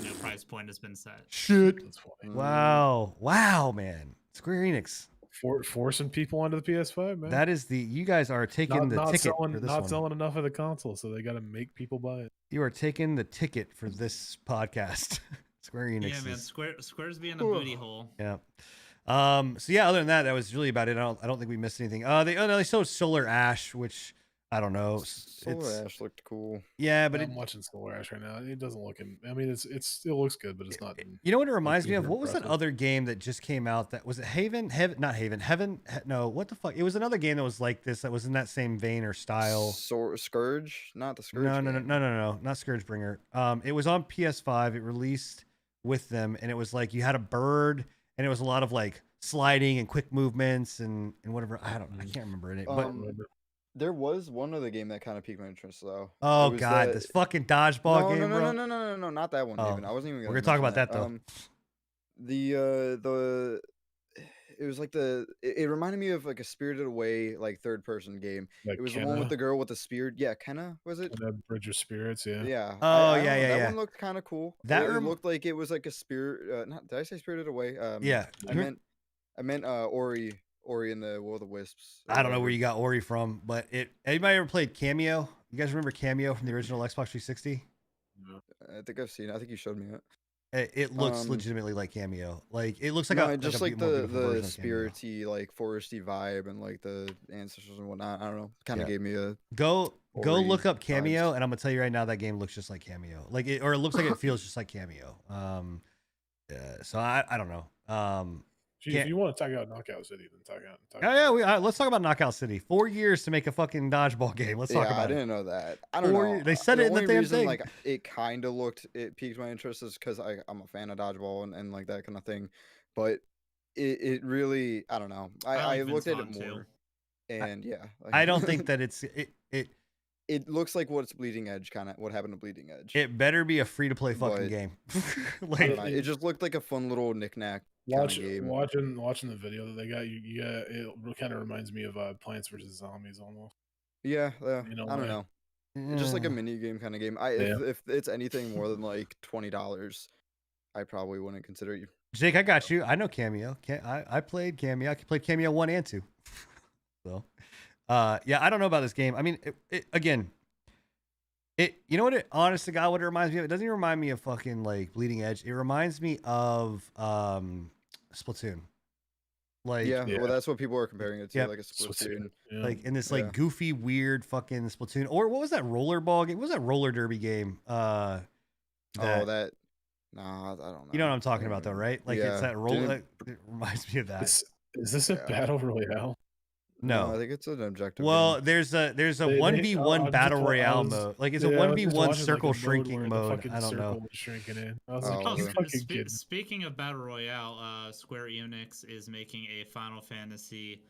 no price point has been set. Shit. That's funny. Wow, man. Square Enix. Forcing people onto the PS5, man. That is you guys are taking the ticket selling, for this not one. selling enough of the console, so they got to make people buy it. You are taking the ticket for this podcast. Square Enix. Yeah, man. Square's being a booty hole. Yeah. So yeah, other than that, that was really about it. I don't think we missed anything. They showed Solar Ash, which I don't know. Solar Ash looked cool. Yeah, but I'm watching Solar Ash right now. It doesn't look. I mean, it still looks good, but it's not. You know what it reminds me of? super What was that impressive. other game that just came out? That was it. Heaven. No, what the fuck? It was another game that was like this. That was in that same vein or style. Scourge, not the Scourge. No, game. not Scourgebringer. It was on PS5. It released with them, and it was like you had a bird, and it was a lot of like sliding and quick movements and whatever. I can't remember it. But There was one other game that kind of piqued my interest though. oh It was god, that- this fucking dodgeball game, bro. No, not that one. Oh, Even I wasn't even. we're gonna talk about that though. It was like it reminded me of like a Spirited Away like third person game. Like It was the one with the girl with the spear. Yeah, Kenna was it? Kenna Bridge of Spirits. Yeah. Yeah. Oh, I don't yeah, know, yeah, That yeah. one looked kind of cool. That It looked like it was like a spirit. Not did I say Spirited Away? Yeah. I meant Ori and the Will of the Wisps. I don't know where you got Ori from, but anybody ever played Cameo? You guys remember Cameo from the original Xbox 360? I think I've seen it. I think you showed me it. It looks legitimately like Cameo. Like it looks like No, a just like like a more the beautiful version of Cameo. spirity, like foresty vibe, and like the ancestors and whatnot. I don't know. Kind of Yeah. gave me a. Go Ori look up vibes. Cameo, and I'm gonna tell you right now that game looks just like Cameo. Like it, or it looks like it feels just like Cameo. So I don't know. Gee, if you want to talk about Knockout City, then talk out. Oh yeah, let's talk about Knockout City. 4 years to make a fucking dodgeball game. Let's talk Yeah, about I it. didn't know that. I don't 4 know. years. They said it in the only damn reason, thing. Like it kind of it piqued my interest is because I'm a fan of dodgeball and like that kind of thing, but it really I don't know. I like looked Vince at it Vaughn, too. more, and yeah, I don't think that it's it. It looks like what's Bleeding Edge kind of what happened to Bleeding Edge. It better be a free to play fucking But- game. I Like don't know, it just looked like a fun little knickknack kind of game. Watching the video that they got, it kind of reminds me of Plants vs Zombies almost. Yeah, You know, I don't like- know. Just like a mini game kind of game. If it's anything more than like $20, I probably wouldn't consider you. Jake, I got you. I know Cameo. I played Cameo. I played Cameo 1 and 2. So, yeah, I don't know about this game. I mean, you know what it, honest to God, what it reminds me of? It doesn't even remind me of fucking like Bleeding Edge. It reminds me of Splatoon. Like, Yeah, well, that's what people are comparing it to, Yep. like a Splatoon. Yeah. like in this like Yeah. goofy, weird fucking Splatoon. Or what was that rollerball game? What was that roller derby game? Nah, I don't know. You know what I'm talking about, though, right? Like it's Yeah. that roller. Didn't- It reminds me of that. Is this a Yeah. battle royale? No. I think it's an objective. Well, game. there's a They- 1v1 I battle just wa- I royale was- mode. Like it's Yeah, a I was just 1v1 watching, circle like, a mode shrinking where the mode. fucking I don't know. circle was shrinking in. I was Oh, like, okay. "You fucking kidding." Speaking of battle royale, Square Enix is making a Final Fantasy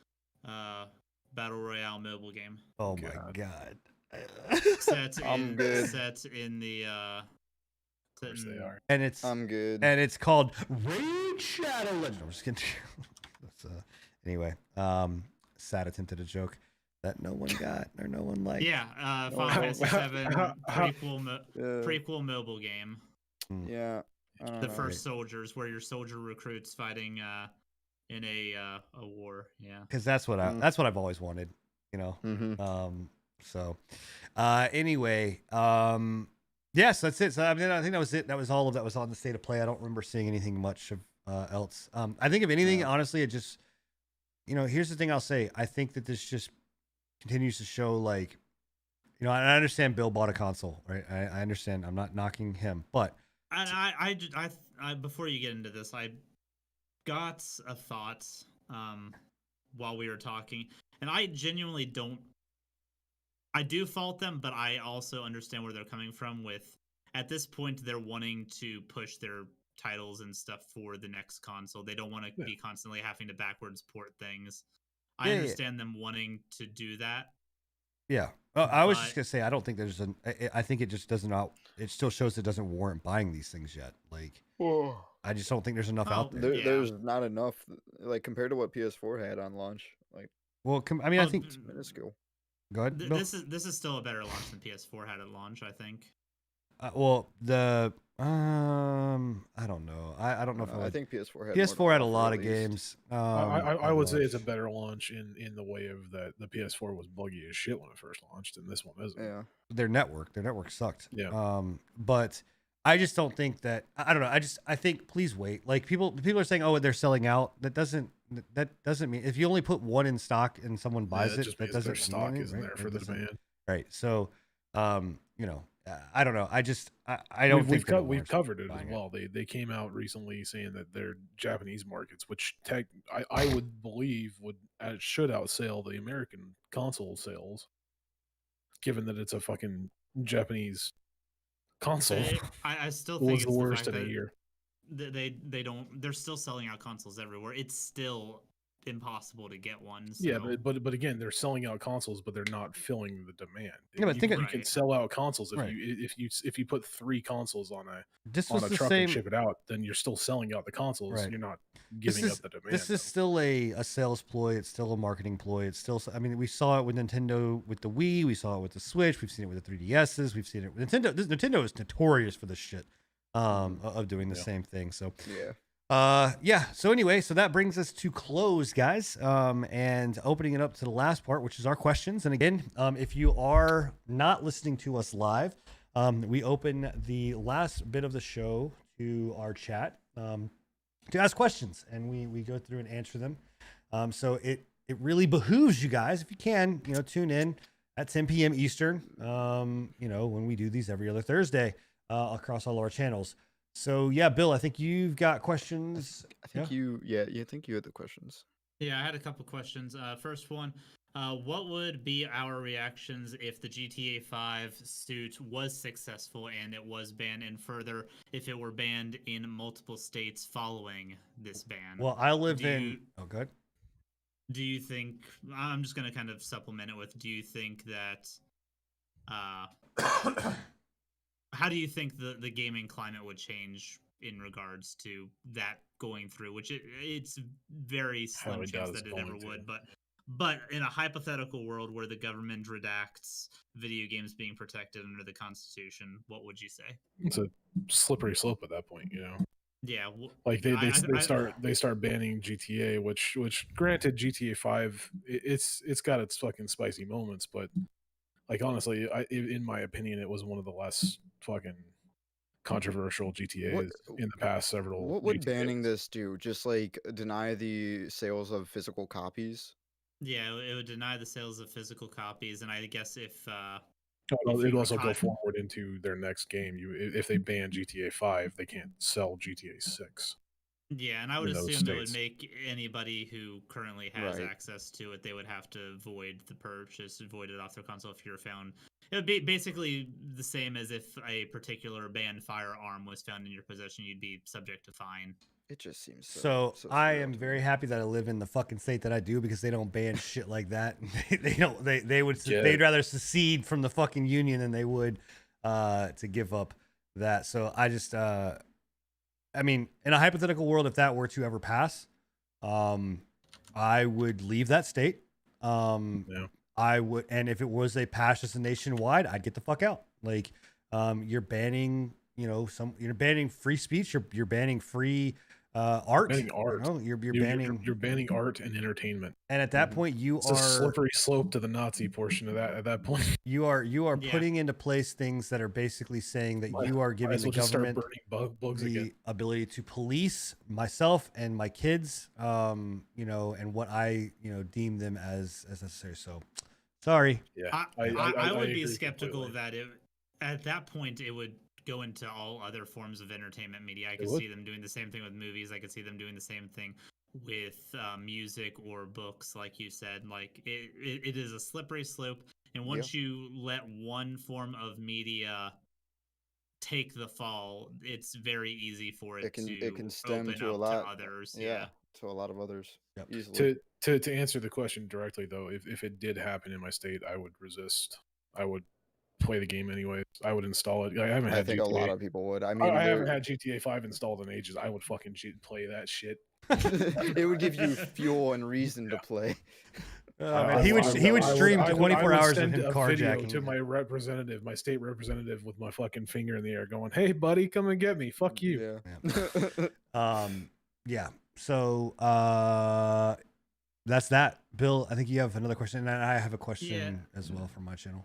battle royale mobile game. Oh my God. god. Set I'm in good. set in the Of course they are. and it's I'm good. called Raid Shadow Legends. I'm just kidding. That's, anyway, sad attempt at a joke that no one got or no one liked. Yeah, Final How- Fantasy how- 7 how- prequel mobile game. Yeah. I don't The know. first soldiers, where your soldier recruits fighting in a war. Yeah. Because that's what I've always wanted. You know. Mhm. So, anyway, yes, that's it. So I mean, I think that was it. That was all of that was on the state of play. I don't remember seeing anything much of else. I think if anything, Yeah. honestly, it just, here's the thing I'll say. I think that this just continues to show, like, I understand Bill bought a console, right? I understand. I'm not knocking him, but And I before you get into this, I got a thought while we were talking, and I genuinely don't. I do fault them, but I also understand where they're coming from. With at this point, they're wanting to push their titles and stuff for the next console. They don't want to be constantly having to backwards port things. I Yeah, yeah. understand them wanting to do that. Yeah. I was just But gonna say I don't think there's an. I think it just doesn't. It still shows it doesn't warrant buying these things yet. Like I just don't think there's enough out there. Yeah. There's not enough, like compared to what PS4 had on launch. Like, Well, I mean, I think. it's minuscule. Go ahead. Bill. This is still a better launch than PS4 had at launch, I think. Well, the I don't know. I don't know if I think PS4 had PS4 had a more lot of at least. games. I would say it's a better launch in the way of that the PS4 was buggy as shit when it first launched, and this one isn't. Yeah. Their network sucked. Yeah. But I just don't think that. I don't know. I think please wait. Like people are saying, oh, they're selling out. That doesn't mean if you only put one in stock and someone buys it, that doesn't their stock mean isn't there for the demand. Right. So, you know, I don't know. I don't think we've covered it as well. They came out recently saying that their Japanese markets, which I would believe should outsell the American console sales, given that it's a fucking Japanese console. I still think was it's the worst in a year. They're still selling out consoles everywhere. It's still impossible to get one. So. Yeah, but again, they're selling out consoles, but they're not filling the demand. Yeah, but you can sell out consoles if you put 3 consoles on a truck and ship it out, then you're still selling out the consoles. Right. You're not giving up the demand. This is still a sales ploy. It's still a marketing ploy. It's still. I mean, we saw it with Nintendo with the Wii. We saw it with the Switch. We've seen it with the 3DSs. We've seen it with Nintendo. Nintendo is notorious for this shit of doing the same thing. So yeah. So anyway, so that brings us to close, guys, and opening it up to the last part, which is our questions. And again, if you are not listening to us live, we open the last bit of the show to our chat to ask questions, and we go through and answer them. So it really behooves you guys, if you can, tune in at 10 p.m. Eastern, when we do these every other Thursday across all our channels. So yeah, Bill, I think you've got questions. I think you had the questions. Yeah, I had a couple questions. First one, what would be our reactions if the GTA 5 suit was successful and it was banned, and further, if it were banned in multiple states following this ban? Well, I live in. Oh, good. Do you think? I'm just going to kind of supplement it with. Do you think that? How do you think the gaming climate would change in regards to that going through? Which it's very slim chance that it ever would, but in a hypothetical world where the government redacts video games being protected under the Constitution, what would you say? It's a slippery slope at that point, Yeah, like they start banning GTA, which granted GTA 5 it's got its fucking spicy moments, but like honestly, in my opinion, it was one of the less fucking controversial GTAs in the past several. What would GTAs. Banning this do? Just like deny the sales of physical copies? Yeah, it would deny the sales of physical copies, and I guess if it'd also go forward into their next game. If they ban GTA 5, they can't sell GTA 6. Yeah, and I would assume it would make anybody who currently has access to it, they would have to void the purchase, void it off their console if you're found. It would be basically the same as if a particular banned firearm was found in your possession, you'd be subject to fine. It just seems so I am very happy that I live in the fucking state that I do, because they don't ban shit like that. They'd rather secede from the fucking union than they would to give up that. So I just I mean, in a hypothetical world, if that were to ever pass, I would leave that state. I would, and if it was a pass just nationwide, I'd get the fuck out. Like, you're banning, you're banning free speech. You're banning free art. Banning art. You're banning. You're banning art and entertainment. And at that point, it's a slippery slope to the Nazi portion of that. At that point, you are putting into place things that are basically saying that you are giving the government the ability to police myself and my kids, and what I deem them as necessary. So, sorry. Yeah, I would be skeptical of that. At that point, it would go into all other forms of entertainment media. I could see them doing the same thing with movies. I could see them doing the same thing with music or books, like you said. Like it is a slippery slope, and once you let one form of media take the fall, it's very easy for it can stem to a lot to others. Yeah. to a lot of others Yep. easily. To answer the question directly though, if it did happen in my state, I would resist. I would play the game anyways. I would install it. I haven't I had think GTA. a lot of people would. I mean, I haven't had GTA 5 installed in ages. I would fucking play that shit. it would give you fuel and reason to play. Man, he would stream 24 hours of him carjacking to my representative, my state representative, with my fucking finger in the air, going, "Hey, buddy, come and get me. Fuck you." Yeah. Yeah. So that's that. Bill, I think you have another question, and I have a question as well from my channel.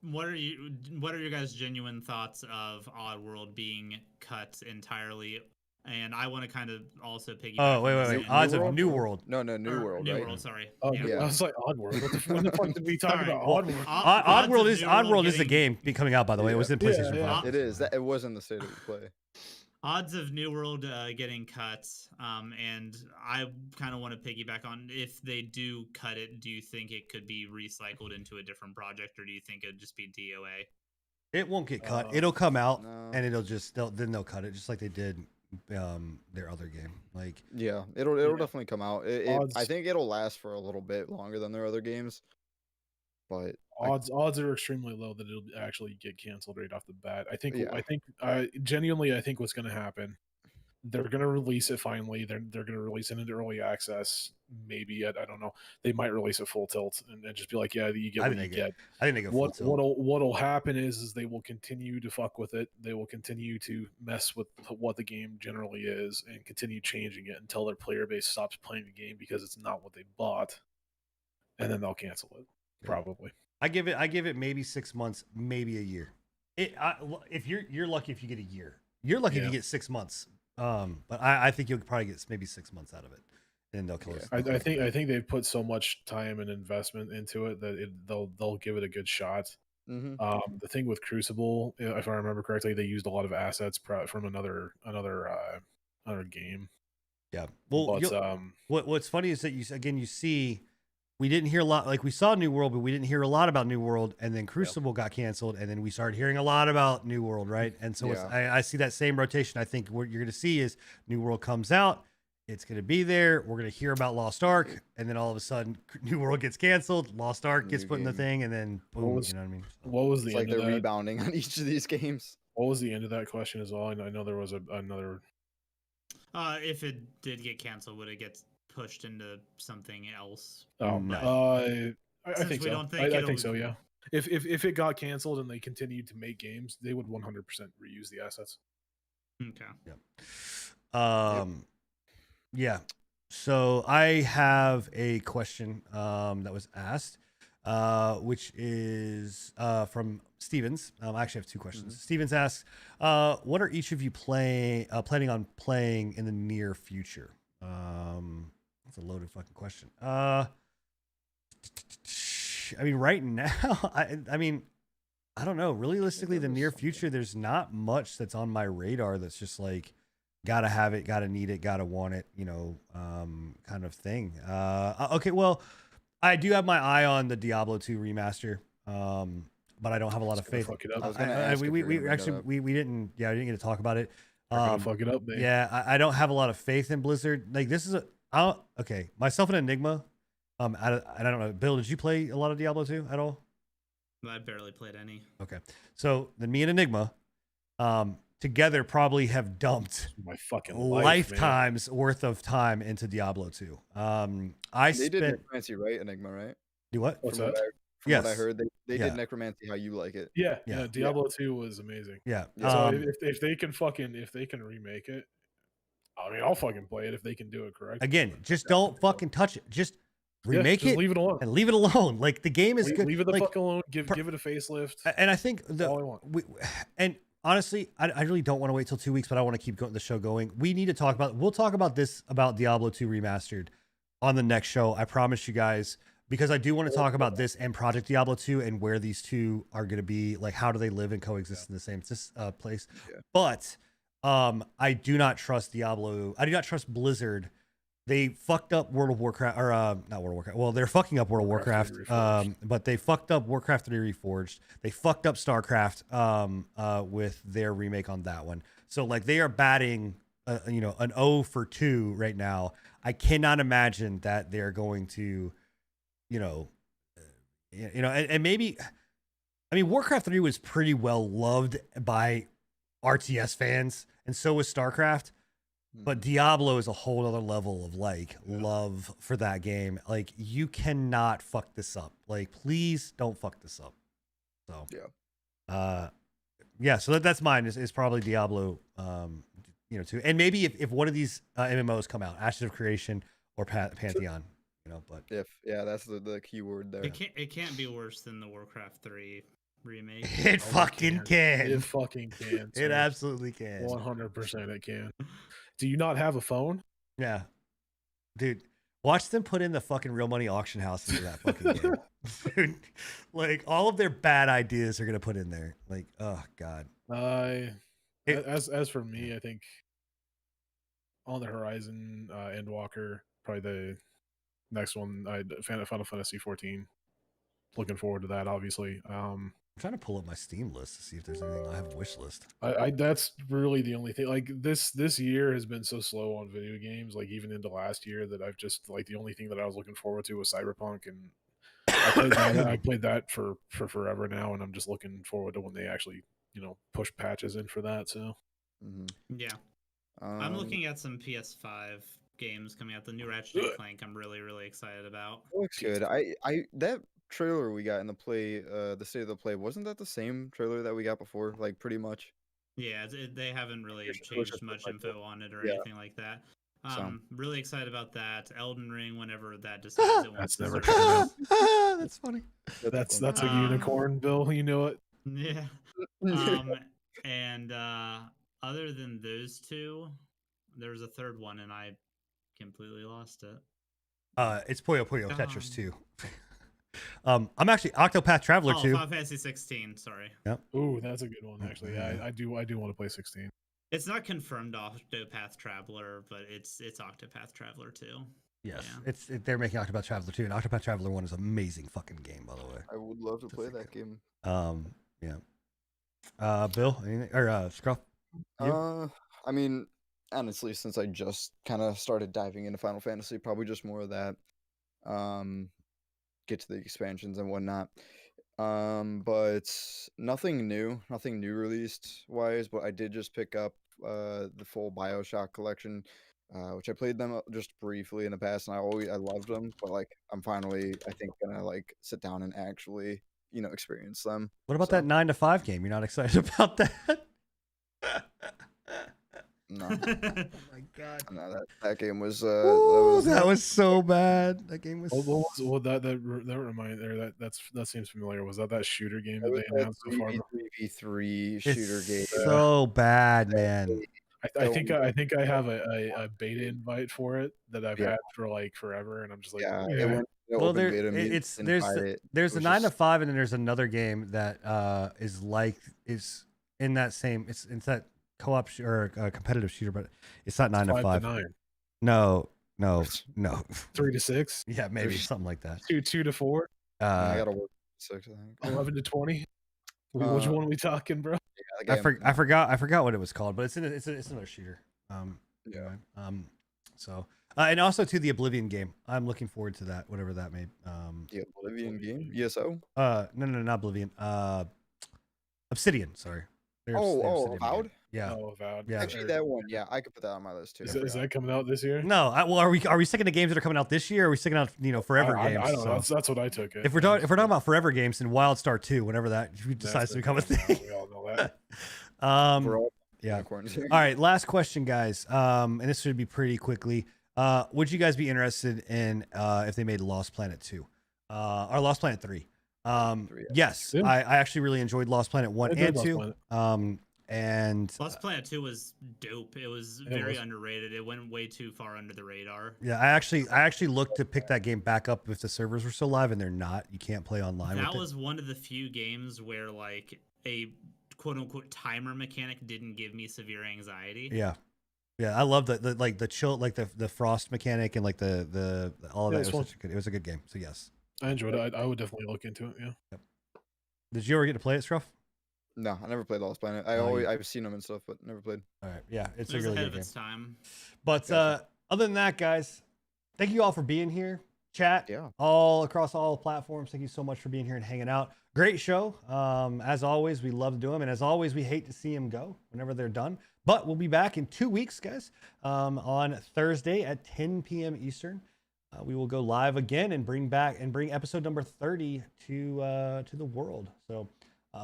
What are your guys' genuine thoughts of Oddworld being cut entirely? And I want to kind of also piggyback. Oh, wait. Odds of New World. No, New World. New right? World, sorry. Oh, yeah. I was like, Oddworld. When the fuck did we talk about Oddworld? Oddworld is a game coming out, by the way. It was in PlayStation 5. It is. It was in the state of play. Odds of New World getting cut, and I kind of want to piggyback on, if they do cut it, do you think it could be recycled into a different project, or do you think it'd just be DOA? It won't get cut. It'll come out, and then they'll cut it, just like they did their other game. Like, yeah, it'll definitely come out. I think it'll last for a little bit longer than their other games, but odds are extremely low that it'll actually get canceled right off the bat. I think genuinely, I think what's going to happen, they're going to release it finally. They're going to release it into early access. Maybe I don't know. They might release it full tilt and just be like, yeah, you get what you get. I think they go full tilt. What'll happen is they will continue to fuck with it. They will continue to mess with what the game generally is and continue changing it until their player base stops playing the game because it's not what they bought, and then they'll cancel it probably. I give it maybe 6 months, maybe a year. If you're lucky if you get a year. You're lucky if you get 6 months. But I think you'll probably get maybe 6 months out of it, and they'll kill us. I think they've put so much time and investment into it that they'll give it a good shot. Mm-hmm. The thing with Crucible, if I remember correctly, they used a lot of assets from another game. Yeah. Well, what's funny is that you see. We didn't hear a lot, like we saw New World, but we didn't hear a lot about New World, and then Crucible got canceled, and then we started hearing a lot about New World, right? And so I see that same rotation. I think what you're going to see is New World comes out, it's going to be there, we're going to hear about Lost Ark, and then all of a sudden New World gets canceled, Lost Ark gets put in the thing, and then boom, you know what I mean? What was the end of that? They're rebounding on each of these games. What was the end of that question as well? I know there was another. If it did get canceled, would it get pushed into something else? I think so. I think so. Yeah. If it got canceled and they continued to make games, they would 100% reuse the assets. Okay. Yeah. Yeah. So I have a question that was asked, which is from Stevens. I actually have two questions. Stevens asks, what are each of you planning on playing in the near future? That's a loaded fucking question. I mean, right now, I mean, I don't know. Realistically, the near future, there's not much that's on my radar that's just like, gotta have it, gotta need it, gotta want it, kind of thing. Okay, well, I do have my eye on the Diablo 2 remaster, but I don't have a lot of faith. Fuck it up. We didn't get to talk about it. Fuck it up, man. Yeah, I don't have a lot of faith in Blizzard. Like, this is okay. Myself and Enigma. I don't know. Bill, did you play a lot of Diablo 2 at all? I barely played any. Okay, so then me and Enigma, together probably have dumped my fucking lifetimes worth of time into Diablo 2. They did necromancy, right? Enigma, right? Do what? What's that? From what I heard, they did necromancy how you like it. Yeah. Diablo 2 was amazing. Yeah. So if they can remake it, I mean, I'll fucking play it if they can do it correctly. Again, just don't fucking touch it. Just remake it. Leave it alone. And leave it alone. Like, the game is good. Leave it the fuck alone. Give it a facelift. And I think all I want. And honestly, I really don't want to wait till 2 weeks, but I want to keep the show going. We need to talk about. We'll talk about this about Diablo 2 remastered on the next show. I promise you guys, because I do want to talk about this and Project Diablo 2 and where these two are going to be. Like, how do they live and coexist in the same place? Yeah. But I do not trust Diablo. I do not trust Blizzard. They fucked up World of Warcraft, or not World of Warcraft. Well, they're fucking up World of Warcraft, but they fucked up Warcraft 3 Reforged. They fucked up StarCraft with their remake on that one. So, like, they are batting, an 0 for 2 right now. I cannot imagine that they're going to, and maybe, I mean, Warcraft 3 was pretty well loved by RTS fans, and so was StarCraft. But Diablo is a whole other level of love for that game. Like, you cannot fuck this up. Like, please don't fuck this up. So so that's mine is probably Diablo 2. And maybe if one of these MMOs come out, Ashes of Creation or Pantheon, but that's the key word there. It can't be worse than the Warcraft 3 remake. It fucking can. It fucking can. It absolutely can. 100% it can. Do you not have a phone? Yeah. Dude, watch them put in the fucking real money auction house into that fucking game. Dude, like, all of their bad ideas are going to put in there. Like, oh, God. As for me, I think on the horizon, Endwalker, probably the next one, Final Fantasy 14. Looking forward to that, obviously. I'm trying to pull up my Steam list to see if there's anything I have a wish list. That's really the only thing. Like, this year has been so slow on video games, like even into last year, that I've just, like, the only thing that I was looking forward to was Cyberpunk, and I played that for forever now, and I'm just looking forward to when they actually, push patches in for that. So yeah, I'm looking at some PS5 games coming out. The new Ratchet and Clank, I'm really, really excited about. Looks good. That trailer we got in the State of the Play, wasn't that the same trailer that we got before? Like, pretty much. Yeah, they haven't really changed much info on it or anything like that. Really excited about that. Elden Ring, whenever that decides it wants to never start. That's funny. That's a unicorn, Bill. You know it. Yeah. And other than those two, there was a third one, and I completely lost it. It's Puyo Puyo Tetris 2. I'm actually Octopath Traveler 2. Final Fantasy 16. Sorry. Yep. Ooh, that's a good one, actually. Yeah, I do want to play 16. It's not confirmed Octopath Traveler, but it's Octopath Traveler 2. Yes, yeah. They're making Octopath Traveler 2, and Octopath Traveler 1 is an amazing fucking game, by the way. I would love to play that game. Yeah. Bill, anything or Scruff? I mean, honestly, since I just kind of started diving into Final Fantasy, probably just more of that. Get to the expansions and whatnot. But nothing new released wise. But I did just pick up the full BioShock collection, which I played them just briefly in the past, and I loved them. But like, I'm finally, I think, gonna like sit down and actually, experience them. What about that 9 to 5 game? You're not excited about that? No. Oh my God. No, that game was. That was so bad. That game was. That reminds there that seems familiar. Was that shooter game that they announced so far? 3v3 shooter game. So bad, man. I think I have a beta invite for it that I've had for like forever, and I'm just like, well, there's a 9 to 5, and then there's another game that is in that same. It's that co-op or competitive shooter, but it's not 9 to 5. 9. No. 3 to 6. Yeah, maybe something like that. 2 to 4. I gotta work 6. I think 11 to 20. Which one are we talking, bro? Yeah, I forgot what it was called, but it's another shooter. So and also to the Oblivion game. I'm looking forward to that, whatever that may. The Oblivion game, ESO. No, not Oblivion. Obsidian. Sorry. Avowed. Yeah. Oh, Avowed. Yeah. Actually, that one. Yeah, I could put that on my list too. Is that coming out this year? No. Well, are we sticking to games that are coming out this year? Or are we sticking out, forever games? I don't know. That's what I took it. If we're talking about forever games, then WildStar 2, whenever that decides to become a thing. We all know that. Yeah. All right. Last question, guys. And this should be pretty quickly. Would you guys be interested in if they made Lost Planet 2 or Lost Planet 3? Yes, Yeah. I actually really enjoyed Lost Planet 1 and 2. And Lost Planet 2 was dope. It was very underrated. It went way too far under the radar. Yeah, I actually looked to pick that game back up if the servers were still live, and they're not. You can't play online. That was one of the few games where like a quote unquote timer mechanic didn't give me severe anxiety. Yeah, I love the chill, like the frost mechanic, and like the all of that. It was a good game. So yes, I enjoyed it. I would definitely look into it. Yeah. Yep. Did you ever get to play it, Scruff? No, I never played Lost Planet. I've seen them and stuff, but never played. All right, yeah, it's It was a really ahead good of game. its time. But other than that, guys, thank you all for being here. Chat, all across all platforms. Thank you so much for being here and hanging out. Great show. As always, we love to do them. And as always, we hate to see them go whenever they're done. But we'll be back in 2 weeks, guys, on Thursday at 10 p.m. Eastern. We will go live again and bring episode number 30 to the world. So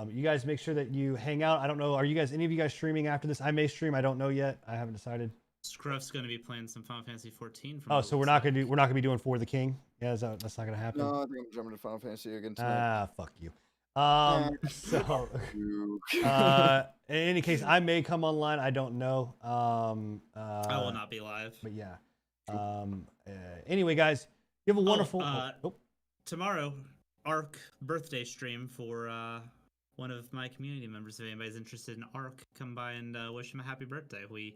you guys make sure that you hang out. I don't know. Are you guys, any of you guys streaming after this? I may stream. I don't know yet. I haven't decided. Scruff's going to be playing some Final Fantasy 14. So we're not gonna be doing For the King. Yeah, that's not gonna happen. No, I think I'm jumping to Final Fantasy again tonight. Fuck you. So in any case, I may come online. I don't know. I will not be live. But yeah. Anyway, guys, you have a wonderful. Tomorrow, Ark birthday stream for one of my community members. If anybody's interested in Ark, come by and wish him a happy birthday. We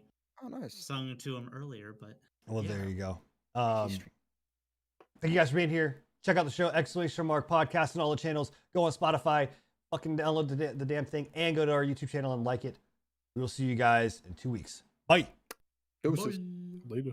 sung to him earlier, but there you go. Thank you guys for being here. Check out the show, Exclamation Mark Podcast, and all the channels. Go on Spotify, fucking download the damn thing, and go to our YouTube channel and like it. We will see you guys in 2 weeks. Bye. Deuces. Later.